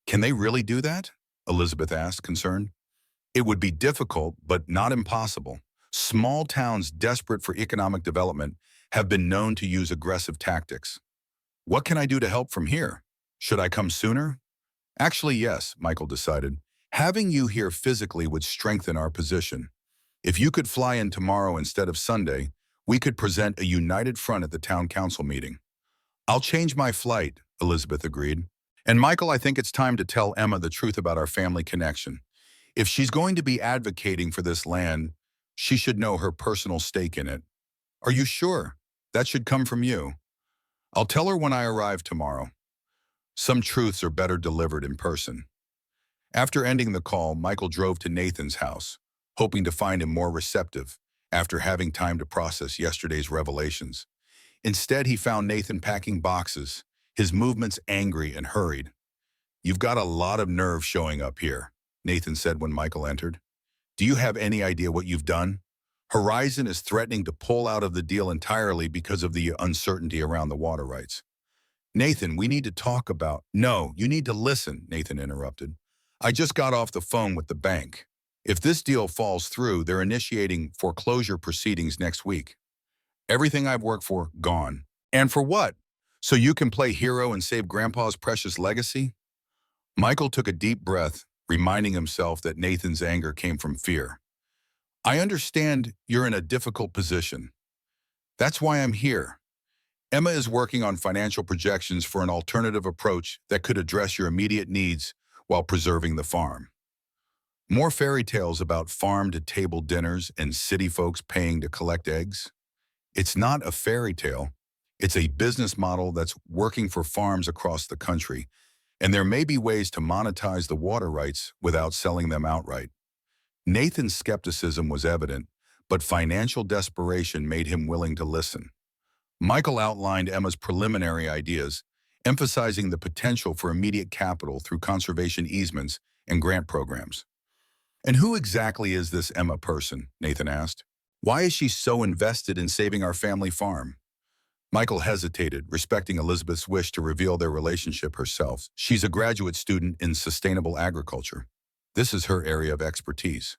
Can they really do that? Elizabeth asked, concerned. It would be difficult, but not impossible. Small towns desperate for economic development have been known to use aggressive tactics. What can I do to help from here? Should I come sooner? Actually, yes, Michael decided. Having you here physically would strengthen our position. If you could fly in tomorrow instead of Sunday, we could present a united front at the town council meeting. I'll change my flight, Elizabeth agreed. And Michael, I think it's time to tell Emma the truth about our family connection. If she's going to be advocating for this land, she should know her personal stake in it. Are you sure? That should come from you. I'll tell her when I arrive tomorrow. Some truths are better delivered in person. After ending the call, Michael drove to Nathan's house, hoping to find him more receptive after having time to process yesterday's revelations. Instead, he found Nathan packing boxes, his movements angry and hurried. "You've got a lot of nerve showing up here," Nathan said when Michael entered. "Do you have any idea what you've done? Horizon is threatening to pull out of the deal entirely because of the uncertainty around the water rights." "Nathan, we need to talk about—" "No, you need to listen," Nathan interrupted. "I just got off the phone with the bank. If this deal falls through, they're initiating foreclosure proceedings next week. Everything I've worked for, gone. And for what? So you can play hero and save Grandpa's precious legacy?" Michael took a deep breath, reminding himself that Nathan's anger came from fear. "I understand you're in a difficult position. That's why I'm here. Emma is working on financial projections for an alternative approach that could address your immediate needs while preserving the farm. More fairy tales about farm-to-table dinners and city folks paying to collect eggs? It's not a fairy tale. It's a business model that's working for farms across the country, and there may be ways to monetize the water rights without selling them outright." Nathan's skepticism was evident, but financial desperation made him willing to listen. Michael outlined Emma's preliminary ideas, emphasizing the potential for immediate capital through conservation easements and grant programs. "And who exactly is this Emma person?" Nathan asked. "Why is she so invested in saving our family farm?" Michael hesitated, respecting Elizabeth's wish to reveal their relationship herself. "She's a graduate student in sustainable agriculture. This is her area of expertise.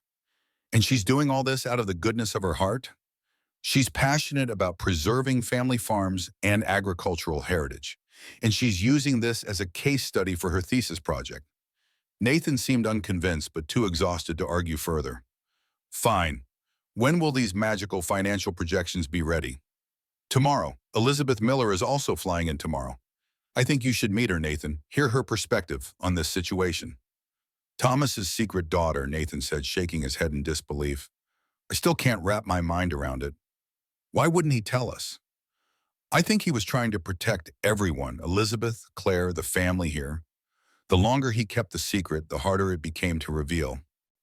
And she's doing all this out of the goodness of her heart? She's passionate about preserving family farms and agricultural heritage, and she's using this as a case study for her thesis project." Nathan seemed unconvinced but too exhausted to argue further. "Fine. When will these magical financial projections be ready?" "Tomorrow. Elizabeth Miller is also flying in tomorrow. I think you should meet her, Nathan, hear her perspective on this situation." "Thomas's secret daughter," Nathan said, shaking his head in disbelief. "I still can't wrap my mind around it. Why wouldn't he tell us?" "I think he was trying to protect everyone, Elizabeth, Claire, the family here. The longer he kept the secret, the harder it became to reveal."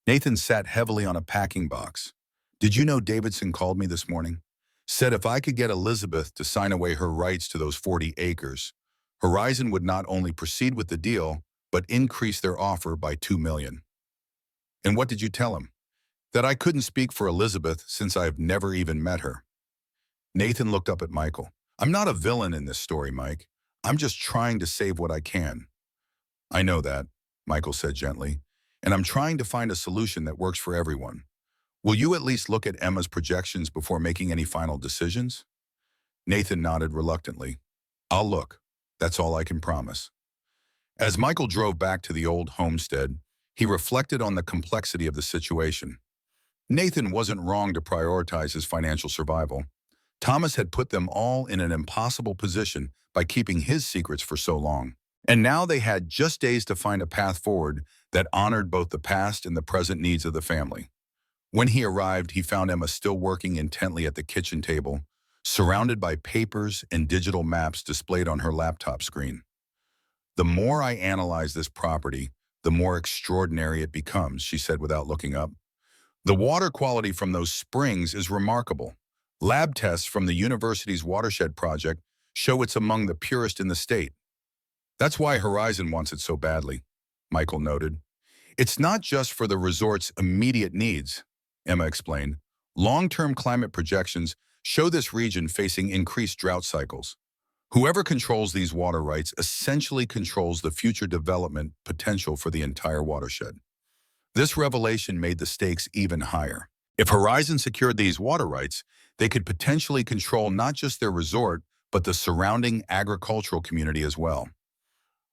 Nathan sat heavily on a packing box. "Did you know Davidson called me this morning? Said if I could get Elizabeth to sign away her rights to those 40 acres, Horizon would not only proceed with the deal, but increase their offer by $2 million. "And what did you tell him?" "That I couldn't speak for Elizabeth since I've never even met her." Nathan looked up at Michael. "I'm not a villain in this story, Mike. I'm just trying to save what I can." "I know that," Michael said gently, "and I'm trying to find a solution that works for everyone. Will you at least look at Emma's projections before making any final decisions?" Nathan nodded reluctantly. "I'll look. That's all I can promise." As Michael drove back to the old homestead, he reflected on the complexity of the situation. Nathan wasn't wrong to prioritize his financial survival. Thomas had put them all in an impossible position by keeping his secrets for so long. And now they had just days to find a path forward that honored both the past and the present needs of the family. When he arrived, he found Emma still working intently at the kitchen table, surrounded by papers and digital maps displayed on her laptop screen. "The more I analyze this property, the more extraordinary it becomes," she said without looking up. "The water quality from those springs is remarkable. Lab tests from the university's watershed project show it's among the purest in the state. That's why Horizon wants it so badly," Michael noted. "It's not just for the resort's immediate needs," Emma explained. Long-term climate projections show this region facing increased drought cycles. Whoever controls these water rights essentially controls the future development potential for the entire watershed. This revelation made the stakes even higher. If Horizon secured these water rights, they could potentially control not just their resort, but the surrounding agricultural community as well.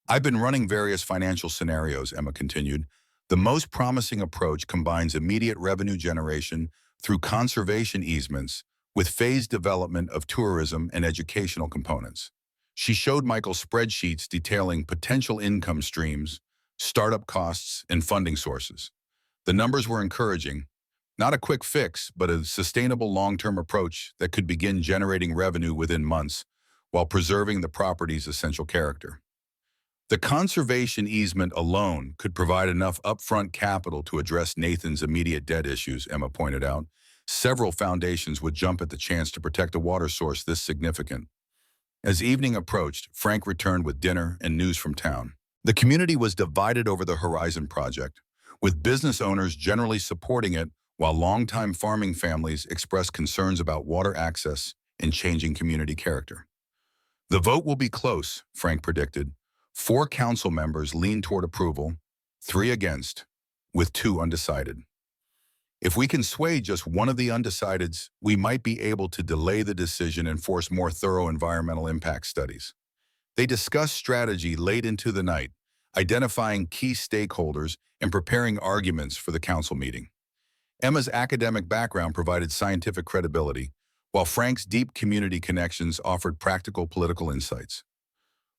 I've been running various financial scenarios, Emma continued. The most promising approach combines immediate revenue generation through conservation easements with phased development of tourism and educational components. She showed Michael spreadsheets detailing potential income streams, startup costs, and funding sources. The numbers were encouraging. Not a quick fix, but a sustainable long-term approach that could begin generating revenue within months while preserving the property's essential character. The conservation easement alone could provide enough upfront capital to address Nathan's immediate debt issues, Emma pointed out. Several foundations would jump at the chance to protect a water source this significant. As evening approached, Frank returned with dinner and news from town. The community was divided over the Horizon project, with business owners generally supporting it while longtime farming families expressed concerns about water access and changing community character. The vote will be close, Frank predicted. 4 council members lean toward approval, 3 against, with 2 undecided. If we can sway just one of the undecideds, we might be able to delay the decision and force more thorough environmental impact studies. They discussed strategy late into the night, identifying key stakeholders and preparing arguments for the council meeting. Emma's academic background provided scientific credibility, while Frank's deep community connections offered practical political insights.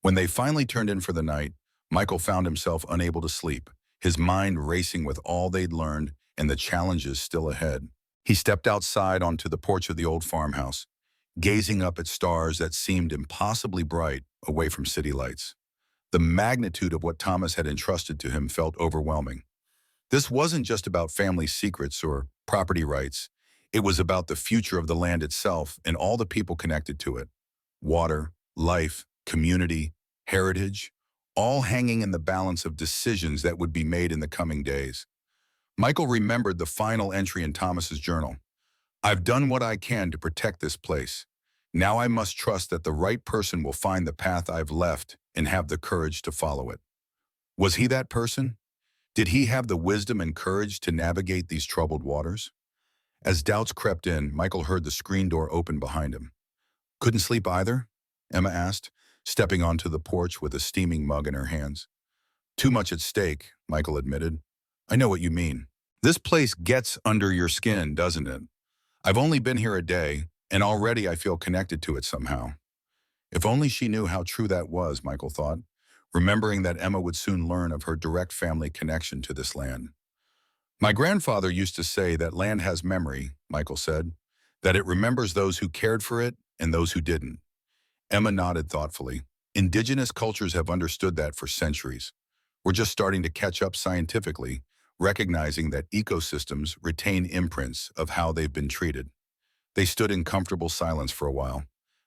When they finally turned in for the night, Michael found himself unable to sleep, his mind racing with all they'd learned and the challenges still ahead. He stepped outside onto the porch of the old farmhouse, gazing up at stars that seemed impossibly bright away from city lights. The magnitude of what Thomas had entrusted to him felt overwhelming. This wasn't just about family secrets or property rights. It was about the future of the land itself and all the people connected to it. Water, life, community, heritage, all hanging in the balance of decisions that would be made in the coming days. Michael remembered the final entry in Thomas's journal. "I've done what I can to protect this place. Now I must trust that the right person will find the path I've left and have the courage to follow it." Was he that person? Did he have the wisdom and courage to navigate these troubled waters? As doubts crept in, Michael heard the screen door open behind him. "Couldn't sleep either?" Emma asked, stepping onto the porch with a steaming mug in her hands. "Too much at stake," Michael admitted. "I know what you mean. This place gets under your skin, doesn't it? I've only been here a day, and already I feel connected to it somehow." If only she knew how true that was, Michael thought, remembering that Emma would soon learn of her direct family connection to this land. "My grandfather used to say that land has memory," Michael said, "that it remembers those who cared for it and those who didn't." Emma nodded thoughtfully. Indigenous cultures have understood that for centuries. We're just starting to catch up scientifically, recognizing that ecosystems retain imprints of how they've been treated. They stood in comfortable silence for a while.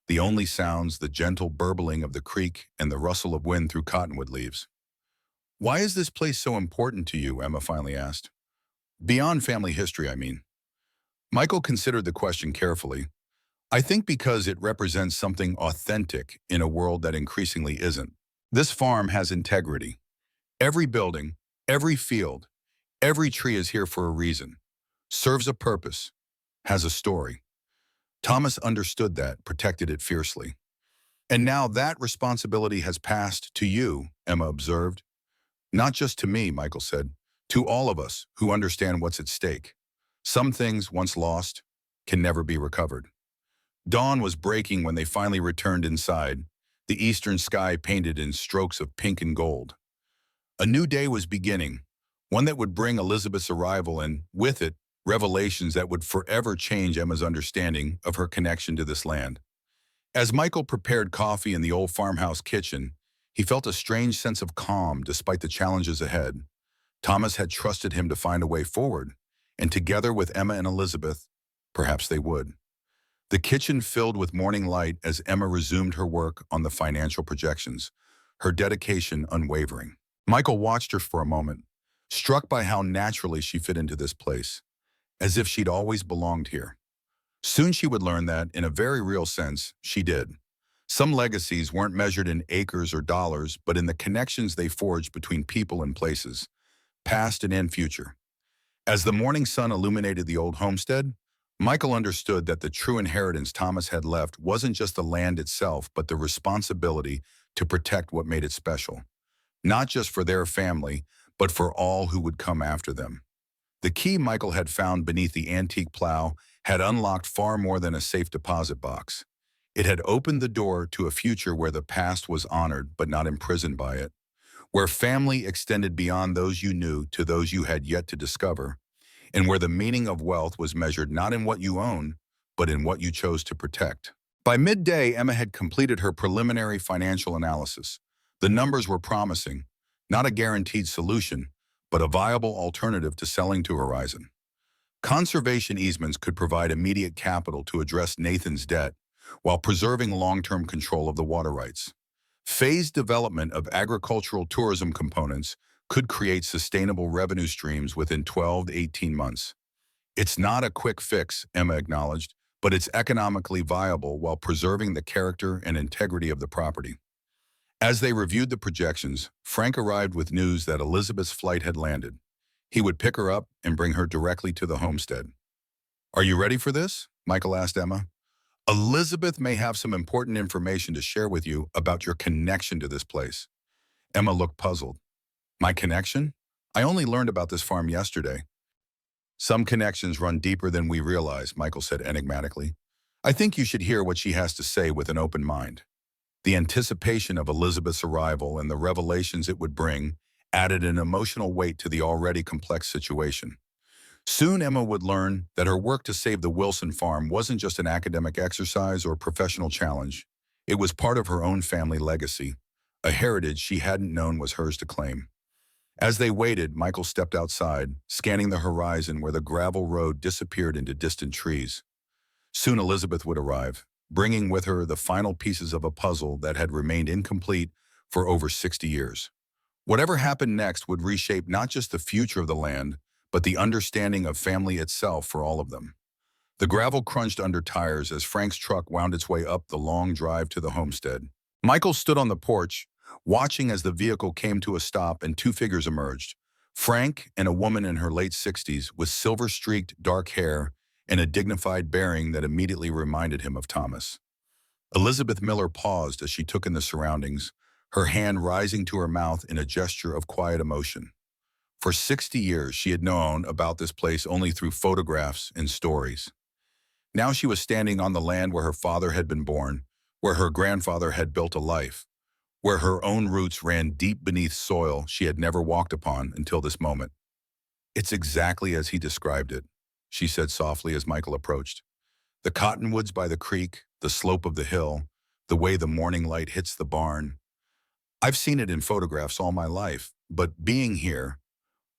The only sounds, the gentle burbling of the creek and the rustle of wind through cottonwood leaves. "Why is this place so important to you?" Emma finally asked. "Beyond family history, I mean." Michael considered the question carefully. "I think because it represents something authentic in a world that increasingly isn't. This farm has integrity. Every building, every field, every tree is here for a reason, serves a purpose, has a story." Thomas understood that, protected it fiercely. "And now that responsibility has passed to you," Emma observed. "Not just to me," Michael said, "to all of us who understand what's at stake. Some things, once lost, can never be recovered." Dawn was breaking when they finally returned inside, the eastern sky painted in strokes of pink and gold. A new day was beginning, one that would bring Elizabeth's arrival and, with it, revelations that would forever change Emma's understanding of her connection to this land. As Michael prepared coffee in the old farmhouse kitchen, he felt a strange sense of calm despite the challenges ahead. Thomas had trusted him to find a way forward, and together with Emma and Elizabeth, perhaps they would. The kitchen filled with morning light as Emma resumed her work on the financial projections, her dedication unwavering. Michael watched her for a moment, struck by how naturally she fit into this place. as if she'd always belonged here. Soon she would learn that, in a very real sense, she did. Some legacies weren't measured in acres or dollars, but in the connections they forged between people and places, past and future. As the morning sun illuminated the old homestead, Michael understood that the true inheritance Thomas had left wasn't just the land itself, but the responsibility to protect what made it special, not just for their family, but for all who would come after them. The key Michael had found beneath the antique plow had unlocked far more than a safe deposit box. It had opened the door to a future where the past was honored but not imprisoned by it, where family extended beyond those you knew to those you had yet to discover, and where the meaning of wealth was measured not in what you own, but in what you chose to protect. By midday, Emma had completed her preliminary financial analysis. The numbers were promising, not a guaranteed solution, but a viable alternative to selling to Horizon. Conservation easements could provide immediate capital to address Nathan's debt while preserving long-term control of the water rights. Phased development of agricultural tourism components could create sustainable revenue streams within 12 to 18 months. It's not a quick fix, Emma acknowledged, but it's economically viable while preserving the character and integrity of the property. As they reviewed the projections, Frank arrived with news that Elizabeth's flight had landed. He would pick her up and bring her directly to the homestead. "Are you ready for this?" Michael asked Emma. "Elizabeth may have some important information to share with you about your connection to this place." Emma looked puzzled. "My connection? I only learned about this farm yesterday." "Some connections run deeper than we realize," Michael said enigmatically. "I think you should hear what she has to say with an open mind." The anticipation of Elizabeth's arrival and the revelations it would bring added an emotional weight to the already complex situation. Soon Emma would learn that her work to save the Wilson farm wasn't just an academic exercise or professional challenge. It was part of her own family legacy, a heritage she hadn't known was hers to claim. As they waited, Michael stepped outside, scanning the horizon where the gravel road disappeared into distant trees. Soon Elizabeth would arrive, bringing with her the final pieces of a puzzle that had remained incomplete for over 60 years. Whatever happened next would reshape not just the future of the land, but the understanding of family itself for all of them. The gravel crunched under tires as Frank's truck wound its way up the long drive to the homestead. Michael stood on the porch, watching as the vehicle came to a stop and two figures emerged. Frank and a woman in her late 60s with silver-streaked dark hair and a dignified bearing that immediately reminded him of Thomas. Elizabeth Miller paused as she took in the surroundings, her hand rising to her mouth in a gesture of quiet emotion. For 60 years, she had known about this place only through photographs and stories. Now she was standing on the land where her father had been born, where her grandfather had built a life, where her own roots ran deep beneath soil she had never walked upon until this moment. "It's exactly as he described it," she said softly as Michael approached. "The cottonwoods by the creek, the slope of the hill, the way the morning light hits the barn. I've seen it in photographs all my life, but being here—"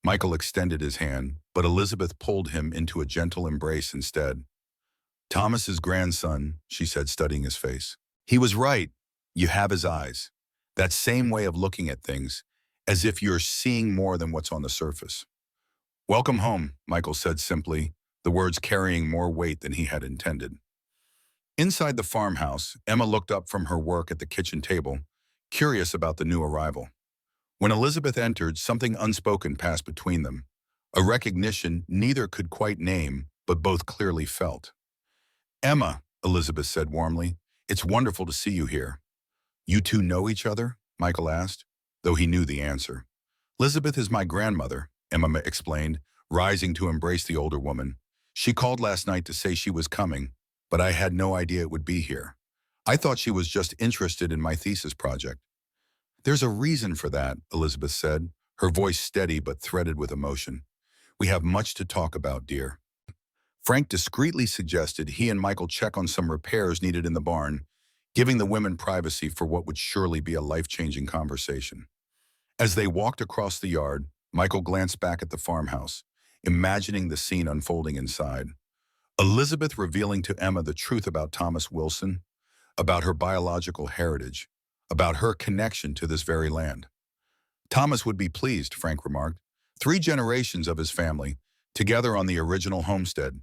Michael extended his hand, but Elizabeth pulled him into a gentle embrace instead. "Thomas's grandson," she said, studying his face. "He was right. You have his eyes. That same way of looking at things, as if you're seeing more than what's on the surface." "Welcome home," Michael said simply, the words carrying more weight than he had intended. Inside the farmhouse, Emma looked up from her work at the kitchen table, curious about the new arrival. When Elizabeth entered, something unspoken passed between them, a recognition neither could quite name, but both clearly felt. "Emma," Elizabeth said warmly, "it's wonderful to see you here." "You two know each other?" Michael asked, though he knew the answer. "Elizabeth is my grandmother," Emma explained, rising to embrace the older woman. "She called last night to say she was coming, but I had no idea it would be here. I thought she was just interested in my thesis project." "There's a reason for that," Elizabeth said, her voice steady but threaded with emotion. "We have much to talk about, dear." Frank discreetly suggested he and Michael check on some repairs needed in the barn, giving the women privacy for what would surely be a life-changing conversation. As they walked across the yard, Michael glanced back at the farmhouse, imagining the scene unfolding inside. Elizabeth revealing to Emma the truth about Thomas Wilson, about her biological heritage, about her connection to this very land. "Thomas would be pleased," Frank remarked. "3 generations of his family, together on the original homestead.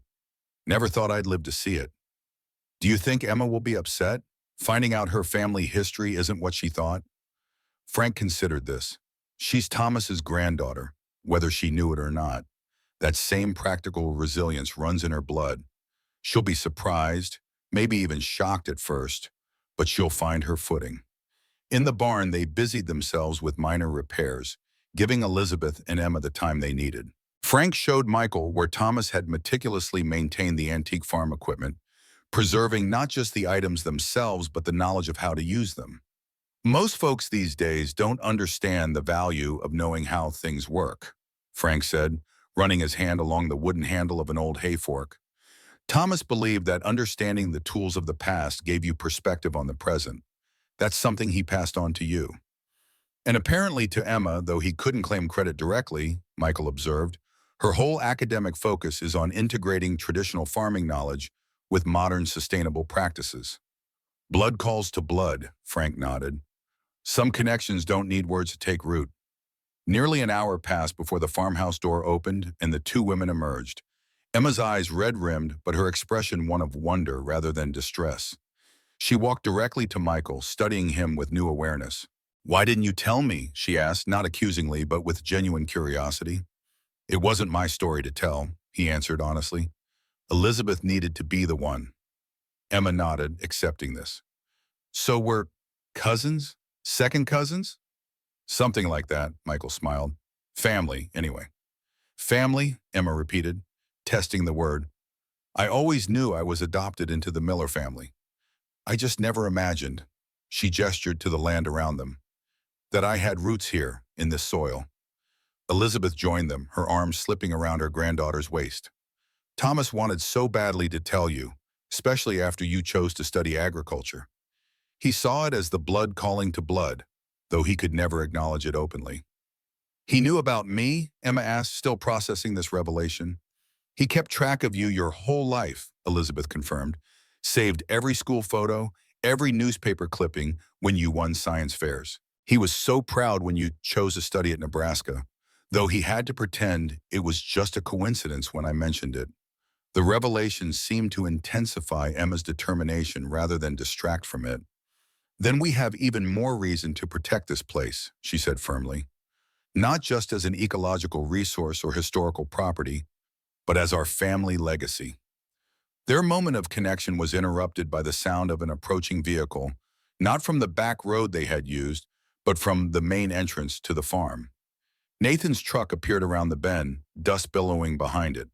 Never thought I'd live to see it. Do you think Emma will be upset, finding out her family history isn't what she thought? Frank considered this. She's Thomas's granddaughter, whether she knew it or not. That same practical resilience runs in her blood. She'll be surprised, maybe even shocked at first, but she'll find her footing. In the barn, they busied themselves with minor repairs, giving Elizabeth and Emma the time they needed. Frank showed Michael where Thomas had meticulously maintained the antique farm equipment, preserving not just the items themselves, but the knowledge of how to use them. Most folks these days don't understand the value of knowing how things work, Frank said, running his hand along the wooden handle of an old hay fork. Thomas believed that understanding the tools of the past gave you perspective on the present. That's something he passed on to you. And apparently to Emma, though he couldn't claim credit directly, Michael observed, her whole academic focus is on integrating traditional farming knowledge with modern sustainable practices. Blood calls to blood, Frank nodded. Some connections don't need words to take root. Nearly an hour passed before the farmhouse door opened and the two women emerged. Emma's eyes red-rimmed, but her expression one of wonder rather than distress. She walked directly to Michael, studying him with new awareness. "Why didn't you tell me?" she asked, not accusingly, but with genuine curiosity. "It wasn't my story to tell," he answered honestly. "Elizabeth needed to be the one." Emma nodded, accepting this. "So we're cousins? Second cousins?" "Something like that," Michael smiled. "Family, anyway." "Family," Emma repeated, testing the word. "I always knew I was adopted into the Miller family. I just never imagined," she gestured to the land around them, "that I had roots here, in this soil." Elizabeth joined them, her arms slipping around her granddaughter's waist. "Thomas wanted so badly to tell you, especially after you chose to study agriculture. He saw it as the blood calling to blood, though he could never acknowledge it openly." "He knew about me?" Emma asked, still processing this revelation. "He kept track of you your whole life," Elizabeth confirmed. "Saved every school photo, every newspaper clipping when you won science fairs. He was so proud when you chose to study at Nebraska, though he had to pretend it was just a coincidence when I mentioned it." The revelation seemed to intensify Emma's determination rather than distract from it. "Then we have even more reason to protect this place," she said firmly. "Not just as an ecological resource or historical property, but as our family legacy." Their moment of connection was interrupted by the sound of an approaching vehicle, not from the back road they had used, but from the main entrance to the farm. Nathan's truck appeared around the bend, dust billowing behind it.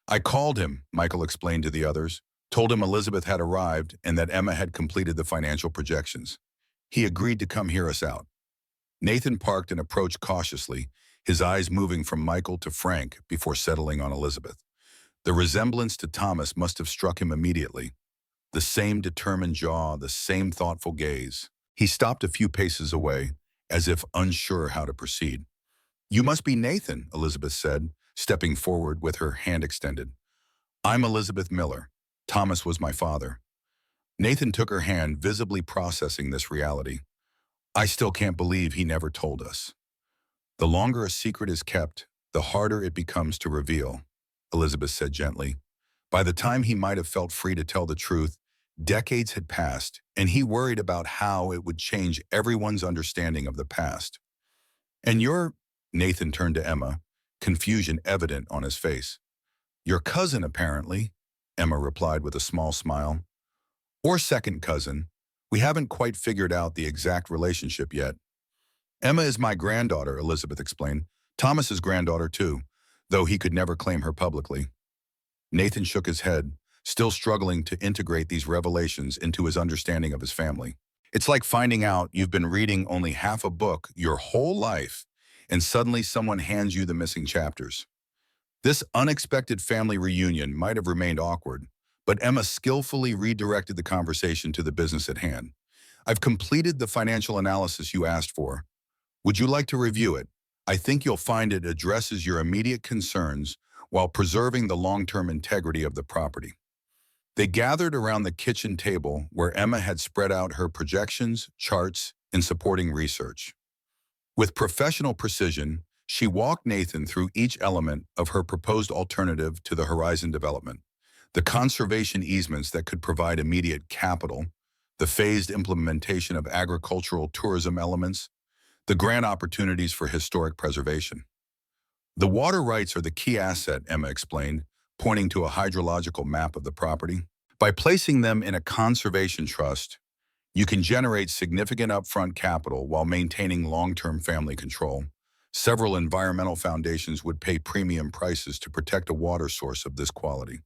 "I called him," Michael explained to the others, "told him Elizabeth had arrived and that Emma had completed the financial projections. He agreed to come hear us out." Nathan parked and approached cautiously, his eyes moving from Michael to Frank before settling on Elizabeth. The resemblance to Thomas must have struck him immediately. The same determined jaw, the same thoughtful gaze. He stopped a few paces away, as if unsure how to proceed. "You must be Nathan," Elizabeth said, stepping forward with her hand extended. "I'm Elizabeth Miller. Thomas was my father." Nathan took her hand, visibly processing this reality. "I still can't believe he never told us." "The longer a secret is kept, the harder it becomes to reveal," Elizabeth said gently. "By the time he might have felt free to tell the truth, decades had passed, and he worried about how it would change everyone's understanding of the past." "And you're—" Nathan turned to Emma, confusion evident on his face. "Your cousin, apparently," Emma replied with a small smile. "Or second cousin. We haven't quite figured out the exact relationship yet." "Emma is my granddaughter," Elizabeth explained. "Thomas's granddaughter, too, though he could never claim her publicly." Nathan shook his head, still struggling to integrate these revelations into his understanding of his family. "It's like finding out you've been reading only half a book your whole life, and suddenly someone hands you the missing chapters." This unexpected family reunion might have remained awkward, but Emma skillfully redirected the conversation to the business at hand. "I've completed the financial analysis you asked for. Would you like to review it? I think you'll find it addresses your immediate concerns while preserving the long-term integrity of the property." They gathered around the kitchen table where Emma had spread out her projections, charts, and supporting research. With professional precision, She walked Nathan through each element of her proposed alternative to the Horizon development. The conservation easements that could provide immediate capital, the phased implementation of agricultural tourism elements, the grant opportunities for historic preservation. The water rights are the key asset, Emma explained, pointing to a hydrological map of the property. By placing them in a conservation trust, you can generate significant upfront capital while maintaining long-term family control. Several environmental foundations would pay premium prices to protect a water source of this quality.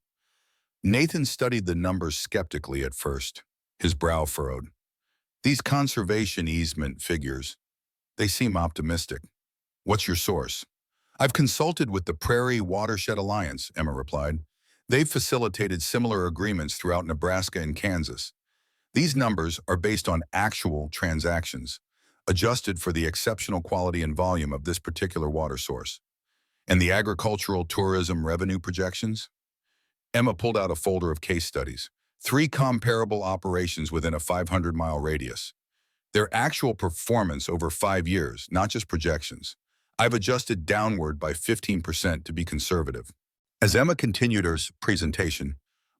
Nathan studied the numbers skeptically at first, his brow furrowed. These conservation easement figures, they seem optimistic. What's your source? I've consulted with the Prairie Watershed Alliance, Emma replied. They've facilitated similar agreements throughout Nebraska and Kansas. These numbers are based on actual transactions, adjusted for the exceptional quality and volume of this particular water source. And the agricultural tourism revenue projections? Emma pulled out a folder of case studies, 3 comparable operations within a 500-mile radius. Their actual performance over 5 years, not just projections. I've adjusted downward by 15% to be conservative. As Emma continued her presentation,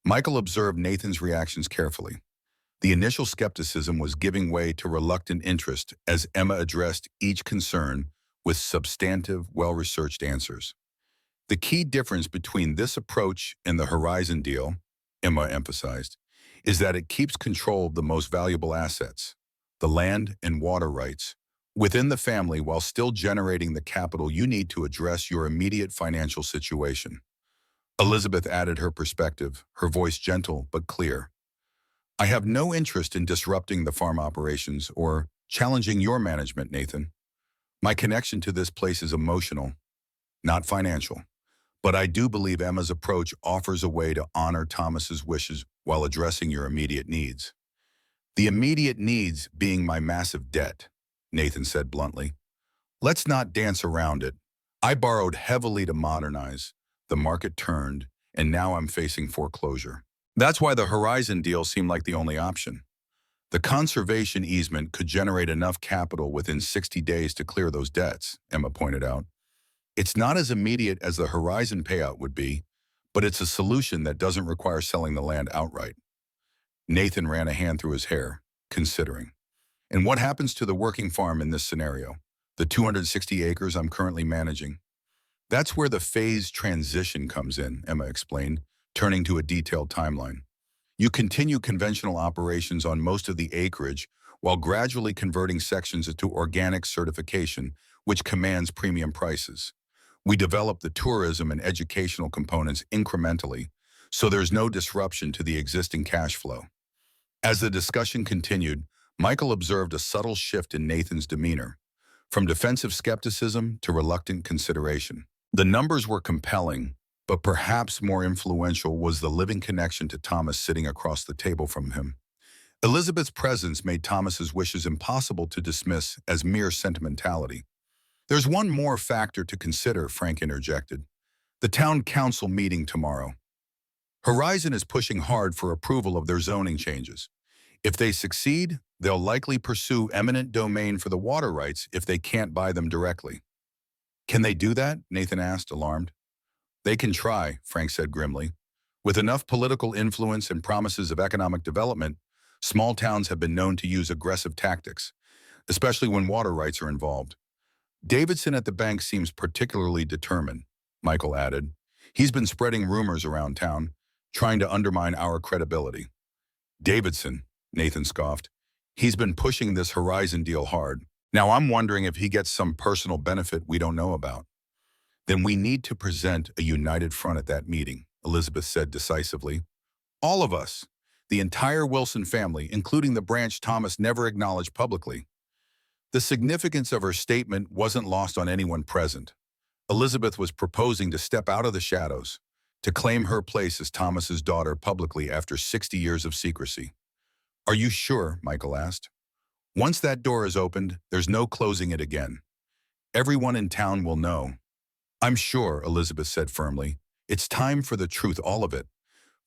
Michael observed Nathan's reactions carefully. The initial skepticism was giving way to reluctant interest as Emma addressed each concern with substantive, well-researched answers. The key difference between this approach and the Horizon deal, Emma emphasized, is that it keeps control of the most valuable assets, the land and water rights, within the family while still generating the capital you need to address your immediate financial situation. Elizabeth added her perspective, her voice gentle but clear. I have no interest in disrupting the farm operations or challenging your management, Nathan. My connection to this place is emotional, not financial. But I do believe Emma's approach offers a way to honor Thomas's wishes while addressing your immediate needs. The immediate needs being my massive debt, Nathan said bluntly. Let's not dance around it. I borrowed heavily to modernize. The market turned, and now I'm facing foreclosure. That's why the Horizon deal seemed like the only option. The conservation easement could generate enough capital within 60 days to clear those debts, Emma pointed out. It's not as immediate as the Horizon payout would be, but it's a solution that doesn't require selling the land outright. Nathan ran a hand through his hair, considering. And what happens to the working farm in this scenario? The 260 acres I'm currently managing? That's where the phased transition comes in, Emma explained, turning to a detailed timeline. You continue conventional operations on most of the acreage while gradually converting sections into organic certification, which commands premium prices. We develop the tourism and educational components incrementally, so there's no disruption to the existing cash flow. As the discussion continued, Michael observed a subtle shift in Nathan's demeanor, from defensive skepticism to reluctant consideration. The numbers were compelling, but perhaps more influential was the living connection to Thomas sitting across the table from him. Elizabeth's presence made Thomas's wishes impossible to dismiss as mere sentimentality. There's one more factor to consider, Frank interjected. The town council meeting tomorrow. Horizon is pushing hard for approval of their zoning changes. If they succeed, they'll likely pursue eminent domain for the water rights if they can't buy them directly. Can they do that? Nathan asked, alarmed. They can try, Frank said grimly. With enough political influence and promises of economic development, small towns have been known to use aggressive tactics, especially when water rights are involved. Davidson at the bank seems particularly determined, Michael added. He's been spreading rumors around town, trying to undermine our credibility. Davidson, Nathan scoffed. He's been pushing this Horizon deal hard. Now I'm wondering if he gets some personal benefit we don't know about. Then we need to present a united front at that meeting, Elizabeth said decisively. All of us, the entire Wilson family, including the branch Thomas never acknowledged publicly. The significance of her statement wasn't lost on anyone present. Elizabeth was proposing to step out of the shadows, to claim her place as Thomas's daughter publicly after 60 years of secrecy. Are you sure? Michael asked. Once that door is opened, there's no closing it again. Everyone in town will know. I'm sure, Elizabeth said firmly. It's time for the truth, all of it.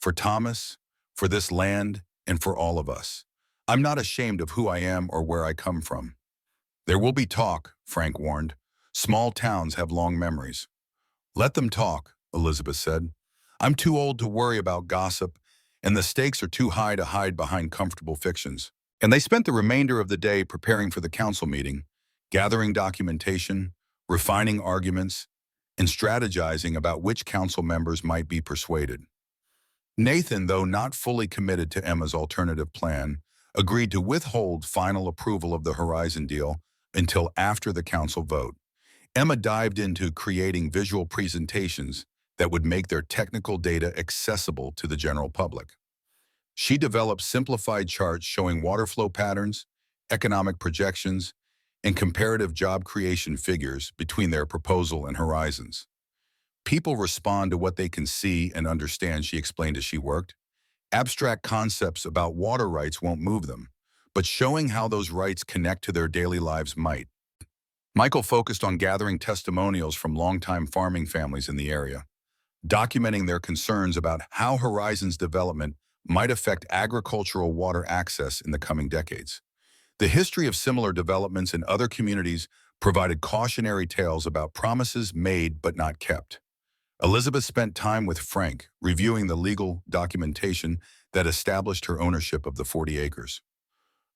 For Thomas, for this land, and for all of us. I'm not ashamed of who I am or where I come from. There will be talk, Frank warned. Small towns have long memories. Let them talk, Elizabeth said. I'm too old to worry about gossip, and the stakes are too high to hide behind comfortable fictions. And they spent the remainder of the day preparing for the council meeting, gathering documentation, refining arguments, and strategizing about which council members might be persuaded. Nathan, though not fully committed to Emma's alternative plan, agreed to withhold final approval of the Horizon deal until after the council vote. Emma dived into creating visual presentations that would make their technical data accessible to the general public. She developed simplified charts showing water flow patterns, economic projections, and comparative job creation figures between their proposal and horizons. People respond to what they can see and understand, she explained as she worked. Abstract concepts about water rights won't move them, but showing how those rights connect to their daily lives might. Michael focused on gathering testimonials from longtime farming families in the area, documenting their concerns about how Horizon's development might affect agricultural water access in the coming decades. The history of similar developments in other communities provided cautionary tales about promises made but not kept. Elizabeth spent time with Frank, reviewing the legal documentation that established her ownership of the 40 acres.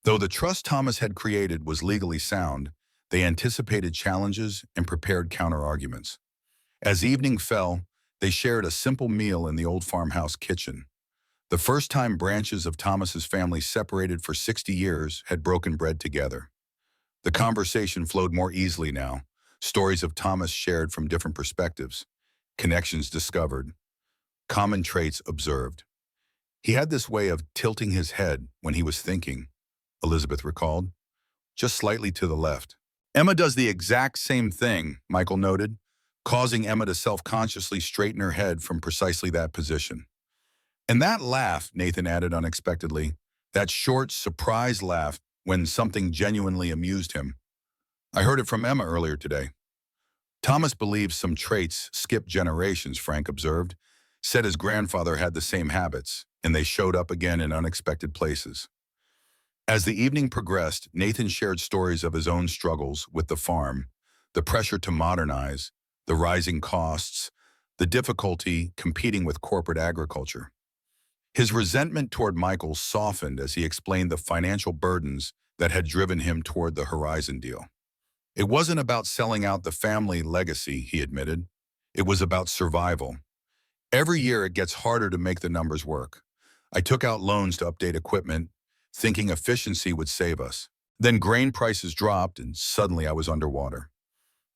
Though the trust Thomas had created was legally sound, they anticipated challenges and prepared counter-arguments. As evening fell, they shared a simple meal in the old farmhouse kitchen. The first time branches of Thomas's family separated for 60 years had broken bread together. The conversation flowed more easily now, stories of Thomas shared from different perspectives, connections discovered, common traits observed. He had this way of tilting his head when he was thinking, Elizabeth recalled, just slightly to the left. Emma does the exact same thing, Michael noted, causing Emma to self-consciously straighten her head from precisely that position. And that laugh, Nathan added unexpectedly, that short, surprised laugh when something genuinely amused him. I heard it from Emma earlier today. Thomas believes some traits skip generations, Frank observed, said his grandfather had the same habits, and they showed up again in unexpected places. As the evening progressed, Nathan shared stories of his own struggles with the farm, the pressure to modernize, the rising costs, the difficulty competing with corporate agriculture. His resentment toward Michael softened as he explained the financial burdens that had driven him toward the Horizon deal. It wasn't about selling out the family legacy, he admitted. It was about survival. Every year it gets harder to make the numbers work. I took out loans to update equipment, thinking efficiency would save us. Then grain prices dropped and suddenly I was underwater.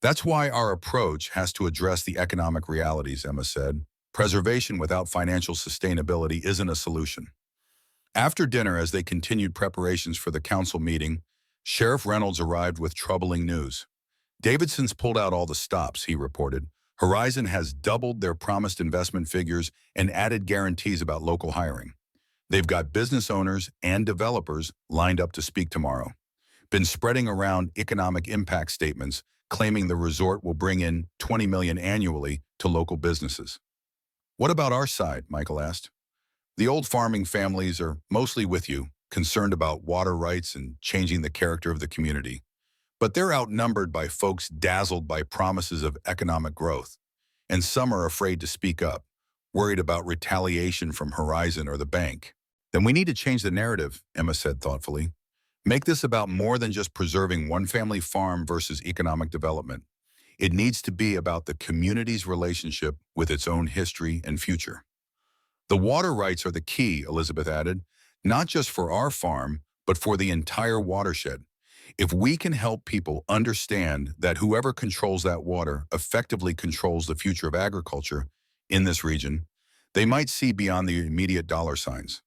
That's why our approach has to address the economic realities, Emma said. Preservation without financial sustainability isn't a solution. After dinner, as they continued preparations for the council meeting, Sheriff Reynolds arrived with troubling news. Davidson's pulled out all the stops, he reported. Horizon has doubled their promised investment figures and added guarantees about local hiring. They've got business owners and developers lined up to speak tomorrow. Been spreading around economic impact statements, claiming the resort will bring in $20 million annually to local businesses. What about our side? Michael asked. The old farming families are mostly with you, concerned about water rights and changing the character of the community. But they're outnumbered by folks dazzled by promises of economic growth. And some are afraid to speak up, worried about retaliation from Horizon or the bank. Then we need to change the narrative, Emma said thoughtfully. Make this about more than just preserving one family farm versus economic development. It needs to be about the community's relationship with its own history and future. The water rights are the key, Elizabeth added, not just for our farm, but for the entire watershed. If we can help people understand that whoever controls that water effectively controls the future of agriculture in this region, they might see beyond the immediate dollar signs.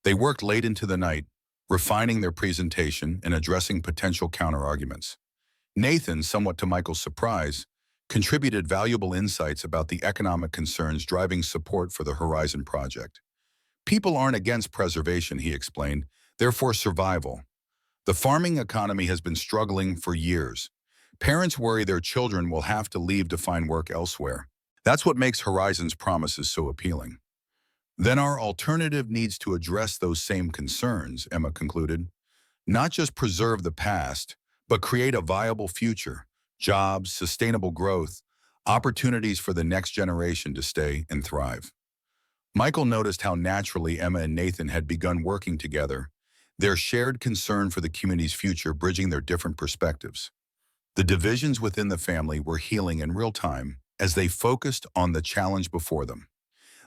They worked late into the night, refining their presentation and addressing potential counter-arguments. Nathan, somewhat to Michael's surprise, contributed valuable insights about the economic concerns driving support for the Horizon project. People aren't against preservation, he explained, they're for survival. The farming economy has been struggling for years. Parents worry their children will have to leave to find work elsewhere. That's what makes Horizon's promises so appealing. Then our alternative needs to address those same concerns, Emma concluded. Not just preserve the past, but create a viable future, jobs, sustainable growth, opportunities for the next generation to stay and thrive. Michael noticed how naturally Emma and Nathan had begun working together, their shared concern for the community's future bridging their different perspectives. The divisions within the family were healing in real time as they focused on the challenge before them.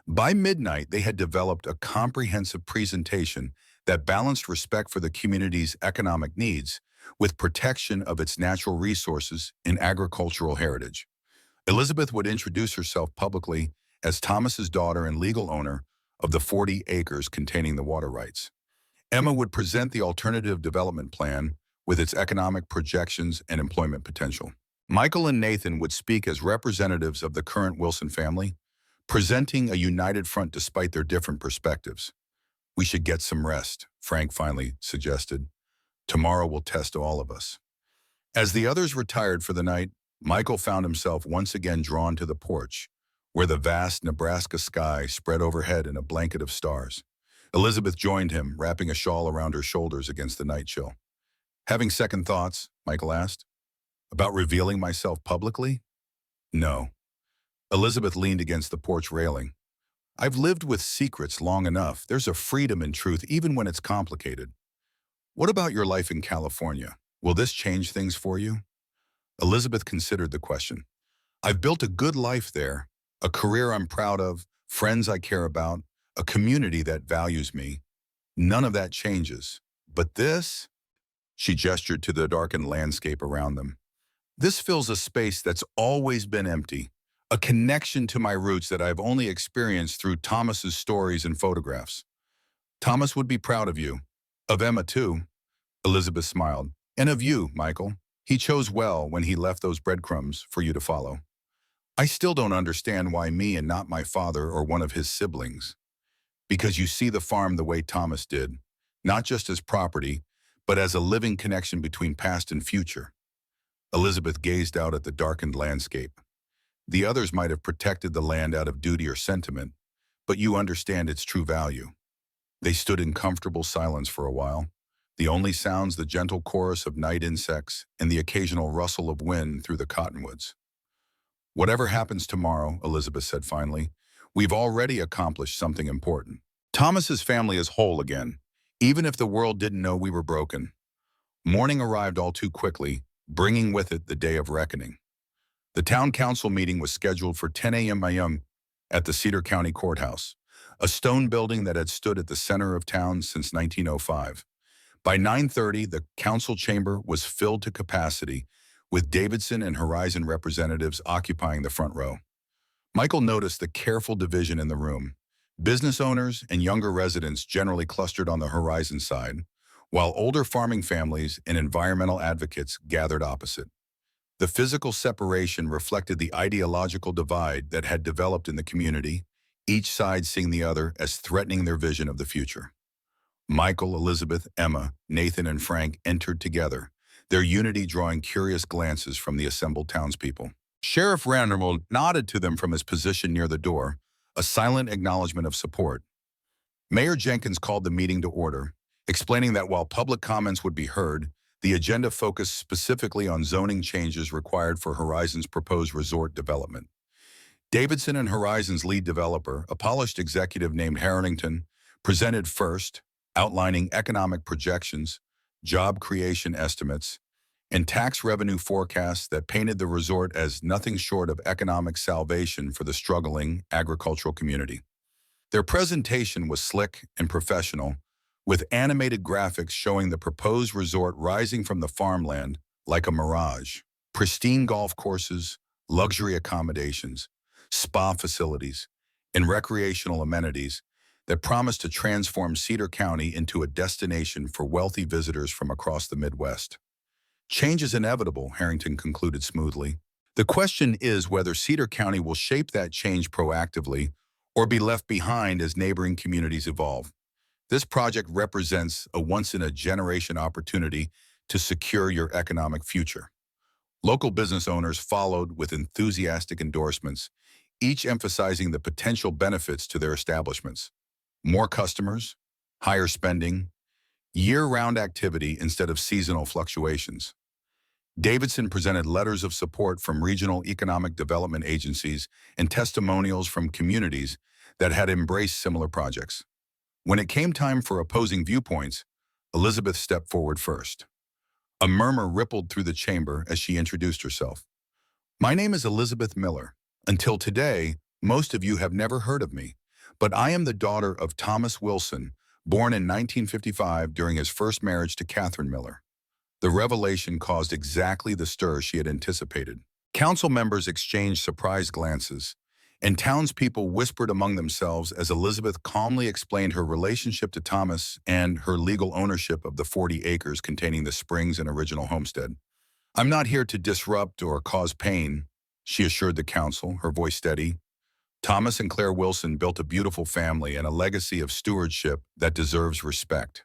By midnight, they had developed a comprehensive presentation that balanced respect for the community's economic needs with protection of its natural resources and agricultural heritage. Elizabeth would introduce herself publicly as Thomas's daughter and legal owner of the 40 acres containing the water rights. Emma would present the alternative development plan with its economic projections and employment potential. Michael and Nathan would speak as representatives of the current Wilson family, presenting a united front despite their different perspectives. "We should get some rest," Frank finally suggested. "Tomorrow will test all of us." As the others retired for the night, Michael found himself once again drawn to the porch, where the vast Nebraska sky spread overhead in a blanket of stars. Elizabeth joined him, wrapping a shawl around her shoulders against the night chill. "Having second thoughts?" Michael asked. "About revealing myself publicly?" "No." Elizabeth leaned against the porch railing. "I've lived with secrets long enough. There's a freedom in truth, even when it's complicated. What about your life in California? Will this change things for you?" Elizabeth considered the question. "I've built a good life there, a career I'm proud of, friends I care about, a community that values me. None of that changes. But this," she gestured to the darkened landscape around them, "this fills a space that's always been empty, a connection to my roots that I've only experienced through Thomas's stories and photographs. Thomas would be proud of you. Of Emma, too." Elizabeth smiled. "And of you, Michael. He chose well when he left those breadcrumbs for you to follow. I still don't understand why me and not my father or one of his siblings. Because you see the farm the way Thomas did, not just as property, but as a living connection between past and future." Elizabeth gazed out at the darkened landscape. "The others might have protected the land out of duty or sentiment, but you understand its true value." They stood in comfortable silence for a while, the only sounds the gentle chorus of night insects and the occasional rustle of wind through the cottonwoods. "Whatever happens tomorrow," Elizabeth said finally, "we've already accomplished something important. Thomas's family is whole again, even if the world didn't know we were broken." Morning arrived all too quickly, bringing with it the day of reckoning. The town council meeting was scheduled for 10 a.m. at the Cedar County Courthouse, a stone building that had stood at the center of town since 1905. By 9:30, the council chamber was filled to capacity, with Davidson and Horizon representatives occupying the front row. Michael noticed the careful division in the room. Business owners and younger residents generally clustered on the Horizon side, while older farming families and environmental advocates gathered opposite. The physical separation reflected the ideological divide that had developed in the community, each side seeing the other as threatening their vision of the future. Michael, Elizabeth, Emma, Nathan, and Frank entered together, their unity drawing curious glances from the assembled townspeople. Sheriff Randermold nodded to them from his position near the door, a silent acknowledgement of support. Mayor Jenkins called the meeting to order, explaining that while public comments would be heard, the agenda focused specifically on zoning changes required for Horizon's proposed resort development. Davidson and Horizon's lead developer, a polished executive named Harrington, presented first, outlining economic projections, job creation estimates, and tax revenue forecasts that painted the resort as nothing short of economic salvation for the struggling agricultural community. Their presentation was slick and professional, with animated graphics showing the proposed resort rising from the farmland like a mirage. Pristine golf courses, luxury accommodations, spa facilities, and recreational amenities that promised to transform Cedar County into a destination for wealthy visitors from across the Midwest. "Change is inevitable," Harrington concluded smoothly. "The question is whether Cedar County will shape that change proactively or be left behind as neighboring communities evolve. This project represents a once-in-a-generation opportunity to secure your economic future." Local business owners followed with enthusiastic endorsements, each emphasizing the potential benefits to their establishments. More customers, higher spending, year-round activity instead of seasonal fluctuations. Davidson presented letters of support from regional economic development agencies and testimonials from communities that had embraced similar projects. When it came time for opposing viewpoints, Elizabeth stepped forward first. A murmur rippled through the chamber as she introduced herself. "My name is Elizabeth Miller. Until today, most of you have never heard of me, but I am the daughter of Thomas Wilson, born in 1955 during his first marriage to Catherine Miller." The revelation caused exactly the stir she had anticipated. Council members exchanged surprised glances, and townspeople whispered among themselves as Elizabeth calmly explained her relationship to Thomas and her legal ownership of the 40 acres containing the springs and original homestead. "I'm not here to disrupt or cause pain," she assured the council, her voice steady. "Thomas and Claire Wilson built a beautiful family and a legacy of stewardship that deserves respect.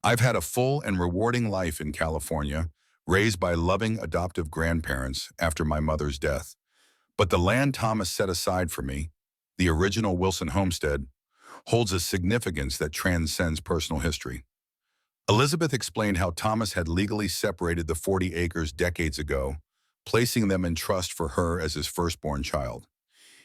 I've had a full and rewarding life in California, raised by loving adoptive grandparents after my mother's death. But the land Thomas set aside for me, the original Wilson homestead, holds a significance that transcends personal history." Elizabeth explained how Thomas had legally separated the 40 acres decades ago, placing them in trust for her as his firstborn child.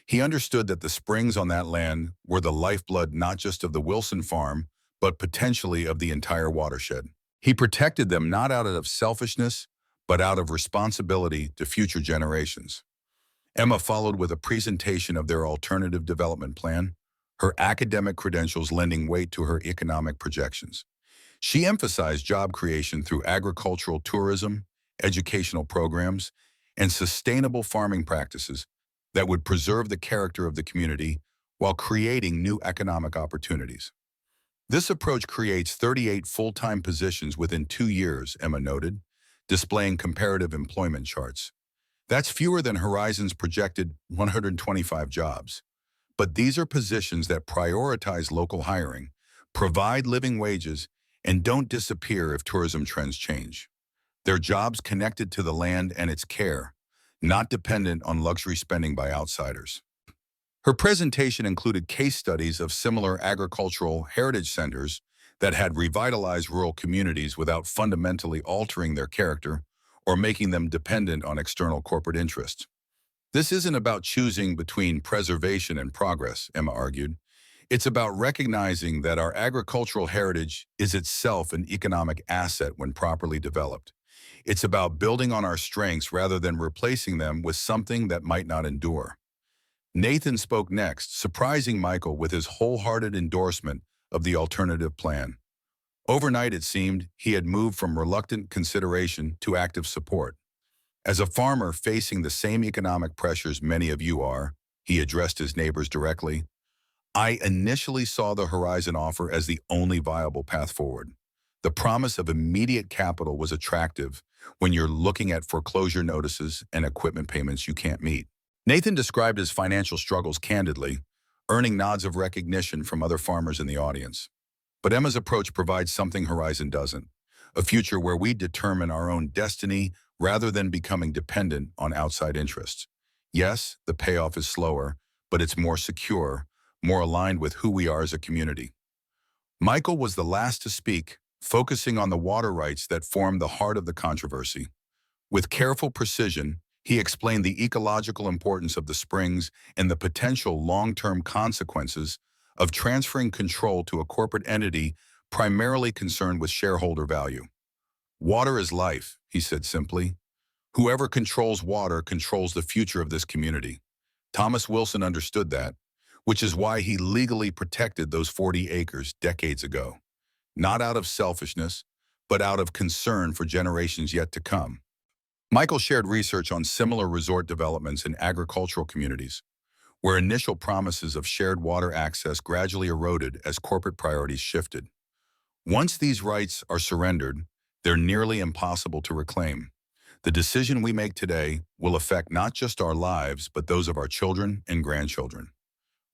He understood that the springs on that land were the lifeblood not just of the Wilson farm, but potentially of the entire watershed. He protected them not out of selfishness, but out of responsibility to future generations. Emma followed with a presentation of their alternative development plan, her academic credentials lending weight to her economic projections. She emphasized job creation through agricultural tourism, educational programs, and sustainable farming practices that would preserve the character of the community while creating new economic opportunities. "This approach creates 38 full-time positions within 2 years," Emma noted, displaying comparative employment charts. "That's fewer than Horizon's projected 125 jobs. But these are positions that prioritize local hiring, provide living wages, and don't disappear if tourism trends change. They're jobs connected to the land and its care, not dependent on luxury spending by outsiders." Her presentation included case studies of similar agricultural heritage centers that had revitalized rural communities without fundamentally altering their character or making them dependent on external corporate interests. "This isn't about choosing between preservation and progress," Emma argued. "It's about recognizing that our agricultural heritage is itself an economic asset when properly developed. It's about building on our strengths rather than replacing them with something that might not endure." Nathan spoke next, surprising Michael with his wholehearted endorsement of the alternative plan. Overnight, it seemed, he had moved from reluctant consideration to active support. "As a farmer facing the same economic pressures many of you are," he addressed his neighbors directly, "I initially saw the Horizon offer as the only viable path forward. The promise of immediate capital was attractive when you're looking at foreclosure notices and equipment payments you can't meet." Nathan described his financial struggles candidly, earning nods of recognition from other farmers in the audience. But Emma's approach provides something Horizon doesn't, a future where we determine our own destiny rather than becoming dependent on outside interests. Yes, the payoff is slower, but it's more secure, more aligned with who we are as a community. Michael was the last to speak, focusing on the water rights that formed the heart of the controversy. With careful precision, he explained the ecological importance of the springs and the potential long-term consequences of transferring control to a corporate entity primarily concerned with shareholder value. "Water is life," he said simply. "Whoever controls water controls the future of this community." Thomas Wilson understood that, which is why he legally protected those 40 acres decades ago. Not out of selfishness, but out of concern for generations yet to come. Michael shared research on similar resort developments in agricultural communities, where initial promises of shared water access gradually eroded as corporate priorities shifted. Once these rights are surrendered, they're nearly impossible to reclaim. The decision we make today will affect not just our lives, but those of our children and grandchildren.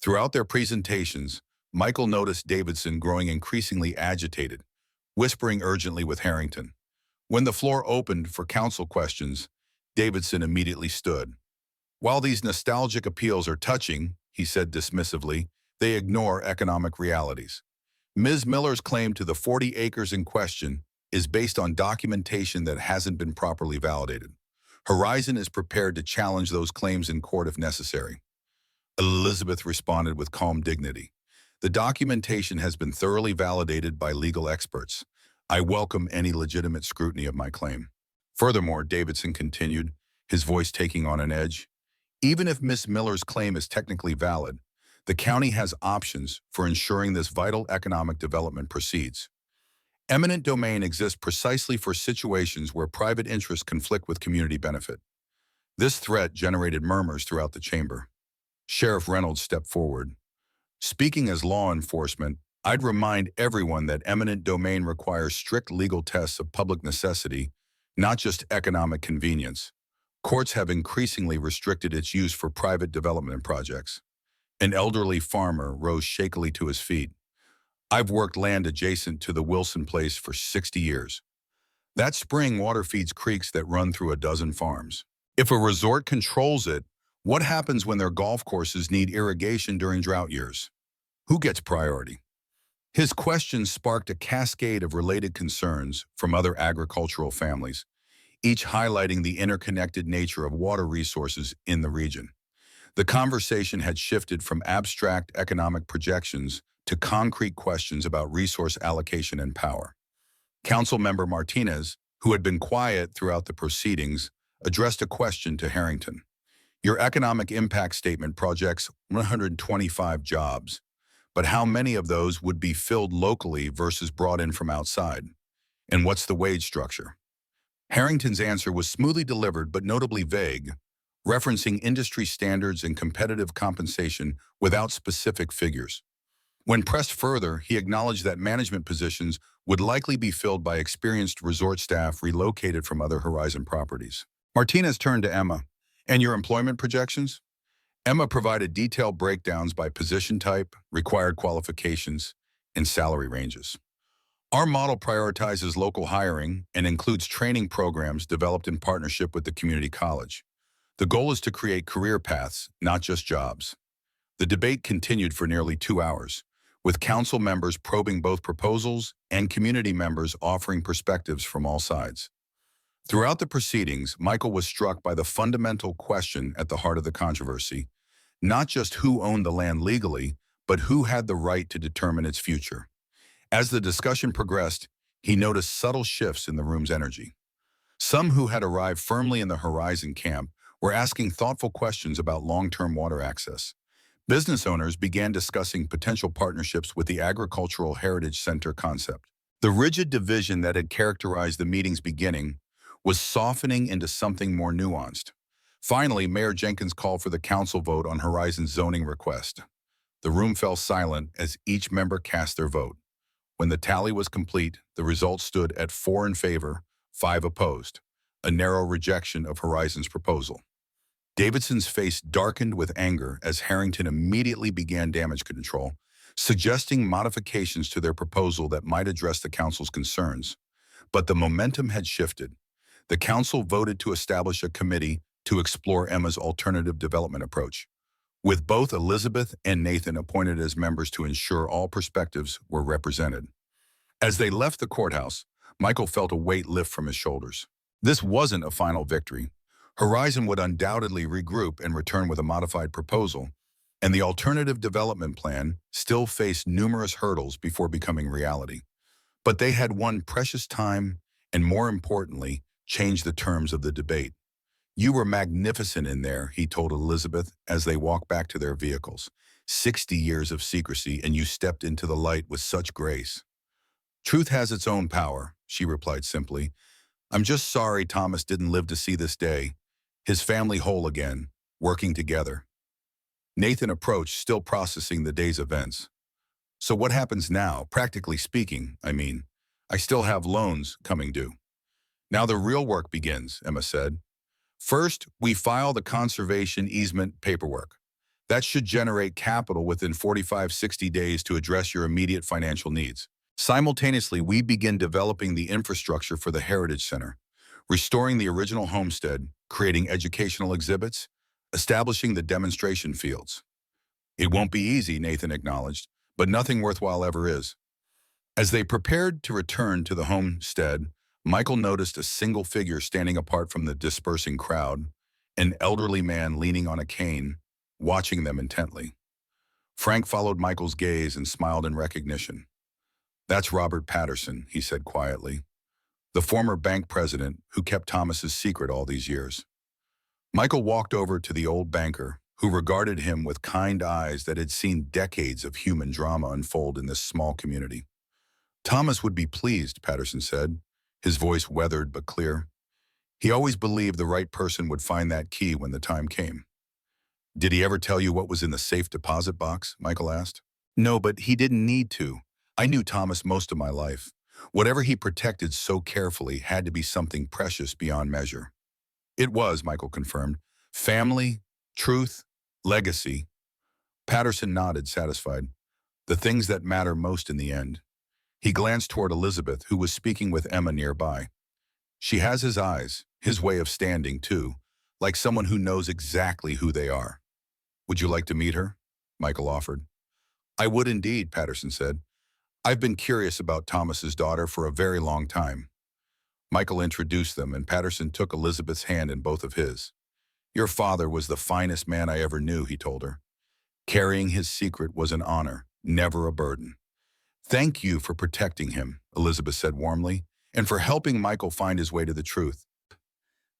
Throughout their presentations, Michael noticed Davidson growing increasingly agitated, whispering urgently with Harrington. When the floor opened for council questions, Davidson immediately stood. "While these nostalgic appeals are touching," he said dismissively, "they ignore economic realities. Ms. Miller's claim to the 40 acres in question is based on documentation that hasn't been properly validated. Horizon is prepared to challenge those claims in court if necessary. Elizabeth responded with calm dignity. The documentation has been thoroughly validated by legal experts. I welcome any legitimate scrutiny of my claim. Furthermore, Davidson continued, his voice taking on an edge, even if Miss Miller's claim is technically valid, the county has options for ensuring this vital economic development proceeds. Eminent domain exists precisely for situations where private interests conflict with community benefit. This threat generated murmurs throughout the chamber. Sheriff Reynolds stepped forward. Speaking as law enforcement, I'd remind everyone that eminent domain requires strict legal tests of public necessity, not just economic convenience. Courts have increasingly restricted its use for private development projects. An elderly farmer rose shakily to his feet. I've worked land adjacent to the Wilson place for 60 years. That spring water feeds creeks that run through a dozen farms. If a resort controls it, what happens when their golf courses need irrigation during drought years? Who gets priority? His questions sparked a cascade of related concerns from other agricultural families, each highlighting the interconnected nature of water resources in the region. The conversation had shifted from abstract economic projections to concrete questions about resource allocation and power. Councilmember Martinez, who had been quiet throughout the proceedings, addressed a question to Harrington. Your economic impact statement projects 125 jobs, but how many of those would be filled locally versus brought in from outside? And what's the wage structure? Harrington's answer was smoothly delivered but notably vague, referencing industry standards and competitive compensation without specific figures. When pressed further, he acknowledged that management positions would likely be filled by experienced resort staff relocated from other Horizon properties. Martinez turned to Emma. And your employment projections? Emma provided detailed breakdowns by position type, required qualifications, and salary ranges. Our model prioritizes local hiring and includes training programs developed in partnership with the community college. The goal is to create career paths, not just jobs. The debate continued for nearly 2 hours, with council members probing both proposals and community members offering perspectives from all sides. Throughout the proceedings, Michael was struck by the fundamental question at the heart of the controversy, not just who owned the land legally, but who had the right to determine its future. As the discussion progressed, he noticed subtle shifts in the room's energy. Some who had arrived firmly in the Horizon camp were asking thoughtful questions about long-term water access. Business owners began discussing potential partnerships with the Agricultural Heritage Center concept. The rigid division that had characterized the meeting's beginning was softening into something more nuanced. Finally, Mayor Jenkins called for the council vote on Horizon's zoning request. The room fell silent as each member cast their vote. When the tally was complete, the results stood at 4 in favor, 5 opposed, a narrow rejection of Horizon's proposal. Davidson's face darkened with anger as Harrington immediately began damage control, suggesting modifications to their proposal that might address the council's concerns. But the momentum had shifted. The council voted to establish a committee to explore Emma's alternative development approach, with both Elizabeth and Nathan appointed as members to ensure all perspectives were represented. As they left the courthouse, Michael felt a weight lift from his shoulders. This wasn't a final victory. Horizon would undoubtedly regroup and return with a modified proposal, and the alternative development plan still faced numerous hurdles before becoming reality. But they had won precious time and, more importantly, changed the terms of the debate. You were magnificent in there, he told Elizabeth as they walked back to their vehicles. 60 years of secrecy, and you stepped into the light with such grace. Truth has its own power, she replied simply. I'm just sorry Thomas didn't live to see this day. His family whole again, working together. Nathan approached, still processing the day's events. So what happens now, practically speaking, I mean? I still have loans coming due. Now the real work begins, Emma said. First, we file the conservation easement paperwork. That should generate capital within 45-60 days to address your immediate financial needs. Simultaneously, we begin developing the infrastructure for the Heritage Center, restoring the original homestead, creating educational exhibits, establishing the demonstration fields. It won't be easy, Nathan acknowledged, but nothing worthwhile ever is. As they prepared to return to the homestead, Michael noticed a single figure standing apart from the dispersing crowd, an elderly man leaning on a cane, watching them intently. Frank followed Michael's gaze and smiled in recognition. "That's Robert Patterson," he said quietly, "the former bank president who kept Thomas's secret all these years." Michael walked over to the old banker, who regarded him with kind eyes that had seen decades of human drama unfold in this small community. "Thomas would be pleased," Patterson said, his voice weathered but clear. "He always believed the right person would find that key when the time came." "Did he ever tell you what was in the safe deposit box?" Michael asked. "No, but he didn't need to. I knew Thomas most of my life. Whatever he protected so carefully had to be something precious beyond measure." "It was," Michael confirmed. "Family, truth, legacy." Patterson nodded, satisfied. "The things that matter most in the end." He glanced toward Elizabeth, who was speaking with Emma nearby. "She has his eyes, his way of standing, too, like someone who knows exactly who they are." "Would you like to meet her?" Michael offered. "I would indeed," Patterson said. "I've been curious about Thomas's daughter for a very long time." Michael introduced them, and Patterson took Elizabeth's hand in both of his. "Your father was the finest man I ever knew," he told her. "Carrying his secret was an honor, never a burden." "Thank you for protecting him," Elizabeth said warmly, "and for helping Michael find his way to the truth."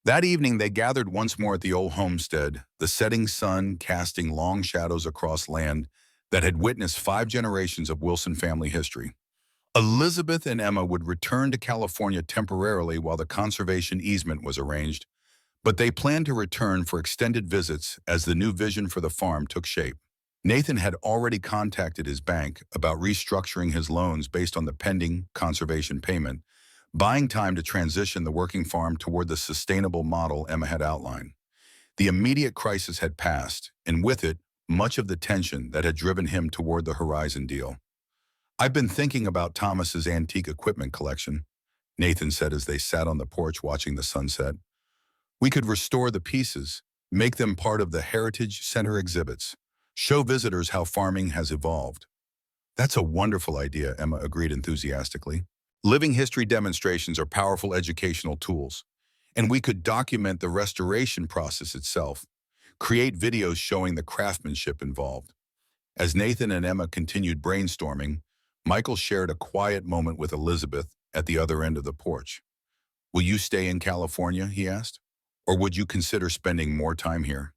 That evening, they gathered once more at the old homestead, the setting sun casting long shadows across land that had witnessed 5 generations of Wilson family history. Elizabeth and Emma would return to California temporarily while the conservation easement was arranged, but they planned to return for extended visits as the new vision for the farm took shape. Nathan had already contacted his bank about restructuring his loans based on the pending conservation payment, buying time to transition the working farm toward the sustainable model Emma had outlined. The immediate crisis had passed, and with it, much of the tension that had driven him toward the Horizon deal. "I've been thinking about Thomas's antique equipment collection," Nathan said as they sat on the porch watching the sunset. "We could restore the pieces, make them part of the Heritage Center exhibits, show visitors how farming has evolved." "That's a wonderful idea," Emma agreed enthusiastically. "Living history demonstrations are powerful educational tools, and we could document the restoration process itself, create videos showing the craftsmanship involved." As Nathan and Emma continued brainstorming, Michael shared a quiet moment with Elizabeth at the other end of the porch. "Will you stay in California?" he asked. "Or would you consider spending more time here?"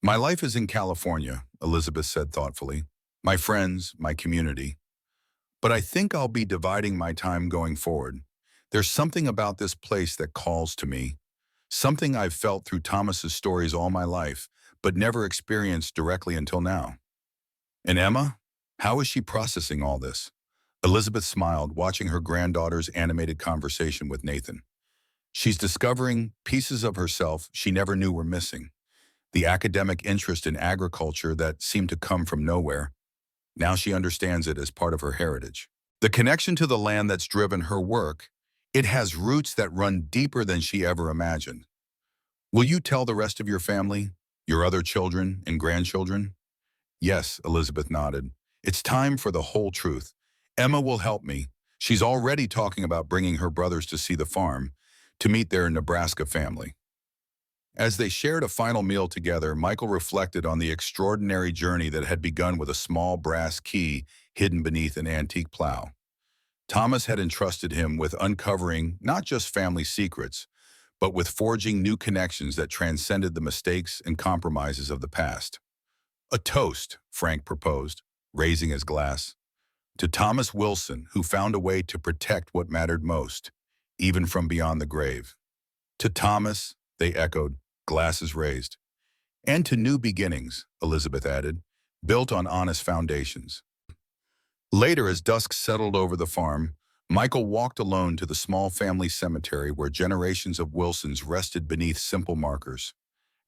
"My life is in California," Elizabeth said thoughtfully. "My friends, my community. But I think I'll be dividing my time going forward. There's something about this place that calls to me, something I've felt through Thomas's stories all my life, but never experienced directly until now." "And Emma? How is she processing all this?" Elizabeth smiled, watching her granddaughter's animated conversation with Nathan. "She's discovering pieces of herself she never knew were missing. The academic interest in agriculture that seemed to come from nowhere. Now she understands it as part of her heritage. The connection to the land that's driven her work, it has roots that run deeper than she ever imagined." "Will you tell the rest of your family, your other children and grandchildren?" "Yes," Elizabeth nodded. "It's time for the whole truth. Emma will help me. She's already talking about bringing her brothers to see the farm, to meet their Nebraska family." As they shared a final meal together, Michael reflected on the extraordinary journey that had begun with a small brass key hidden beneath an antique plow. Thomas had entrusted him with uncovering not just family secrets, but with forging new connections that transcended the mistakes and compromises of the past. "A toast," Frank proposed, raising his glass. "To Thomas Wilson, who found a way to protect what mattered most, even from beyond the grave." "To Thomas," they echoed, glasses raised. "And to new beginnings," Elizabeth added, "built on honest foundations." Later, as dusk settled over the farm, Michael walked alone to the small family cemetery where generations of Wilsons rested beneath simple markers.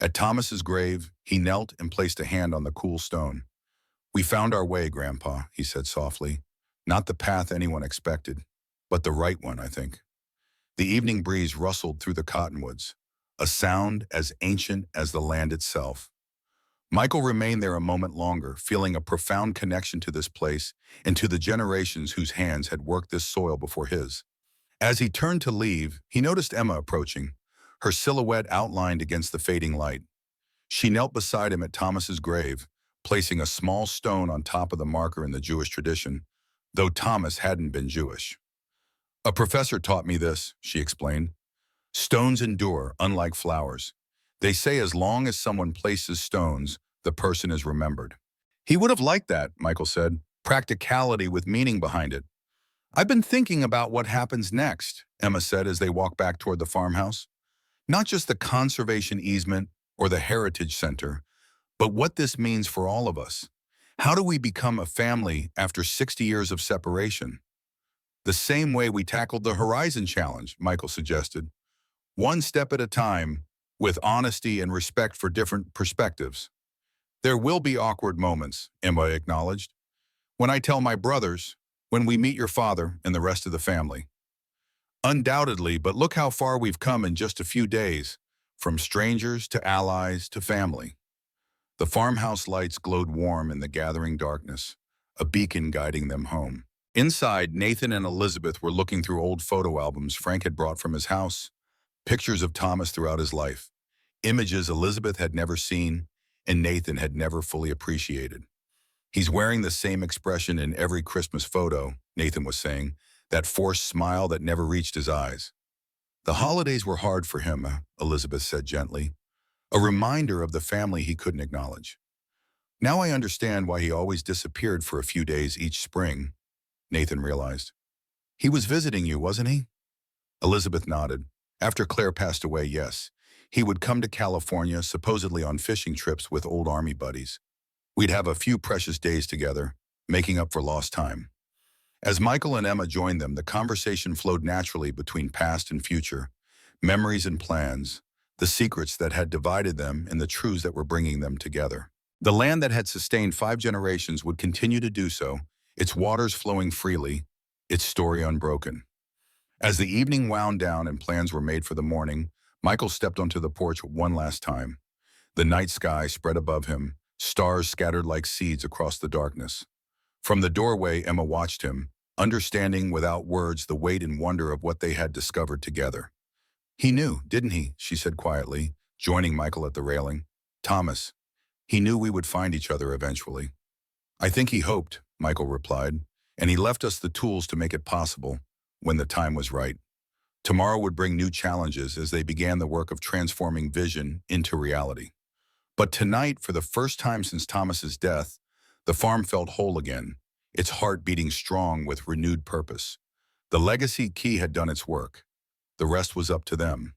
At Thomas's grave, he knelt and placed a hand on the cool stone. "We found our way, Grandpa," he said softly. "Not the path anyone expected, but the right one, I think." The evening breeze rustled through the cottonwoods, a sound as ancient as the land itself. Michael remained there a moment longer, feeling a profound connection to this place and to the generations whose hands had worked this soil before his. As he turned to leave, he noticed Emma approaching, her silhouette outlined against the fading light. She knelt beside him at Thomas's grave, placing a small stone on top of the marker in the Jewish tradition, though Thomas hadn't been Jewish. "A professor taught me this," she explained. "Stones endure, unlike flowers. They say as long as someone places stones, the person is remembered." "He would have liked that," Michael said. "Practicality with meaning behind it." "I've been thinking about what happens next," Emma said as they walked back toward the farmhouse. "Not just the conservation easement or the heritage center, but what this means for all of us. How do we become a family after 60 years of separation?" "The same way we tackled the Horizon Challenge," Michael suggested. "One step at a time, with honesty and respect for different perspectives." "There will be awkward moments," Emma acknowledged. "When I tell my brothers, when we meet your father and the rest of the family." "Undoubtedly, but look how far we've come in just a few days, from strangers to allies to family." The farmhouse lights glowed warm in the gathering darkness, a beacon guiding them home. Inside, Nathan and Elizabeth were looking through old photo albums Frank had brought from his house, pictures of Thomas throughout his life, images Elizabeth had never seen and Nathan had never fully appreciated. "He's wearing the same expression in every Christmas photo," Nathan was saying, that forced smile that never reached his eyes. "The holidays were hard for him," Elizabeth said gently, a reminder of the family he couldn't acknowledge. "Now I understand why he always disappeared for a few days each spring," Nathan realized. "He was visiting you, wasn't he?" Elizabeth nodded. "After Claire passed away, yes. He would come to California, supposedly on fishing trips with old army buddies. We'd have a few precious days together, making up for lost time." As Michael and Emma joined them, the conversation flowed naturally between past and future, memories and plans, the secrets that had divided them and the truths that were bringing them together. The land that had sustained 5 generations would continue to do so, its waters flowing freely, its story unbroken. As the evening wound down and plans were made for the morning, Michael stepped onto the porch one last time. The night sky spread above him, stars scattered like seeds across the darkness. From the doorway, Emma watched him, understanding without words the weight and wonder of what they had discovered together. "He knew, didn't he?" she said quietly, joining Michael at the railing. "Thomas. He knew we would find each other eventually." "I think he hoped," Michael replied, "and he left us the tools to make it possible when the time was right." Tomorrow would bring new challenges as they began the work of transforming vision into reality. But tonight, for the first time since Thomas's death, the farm felt whole again, its heart beating strong with renewed purpose. The legacy key had done its work. The rest was up to them.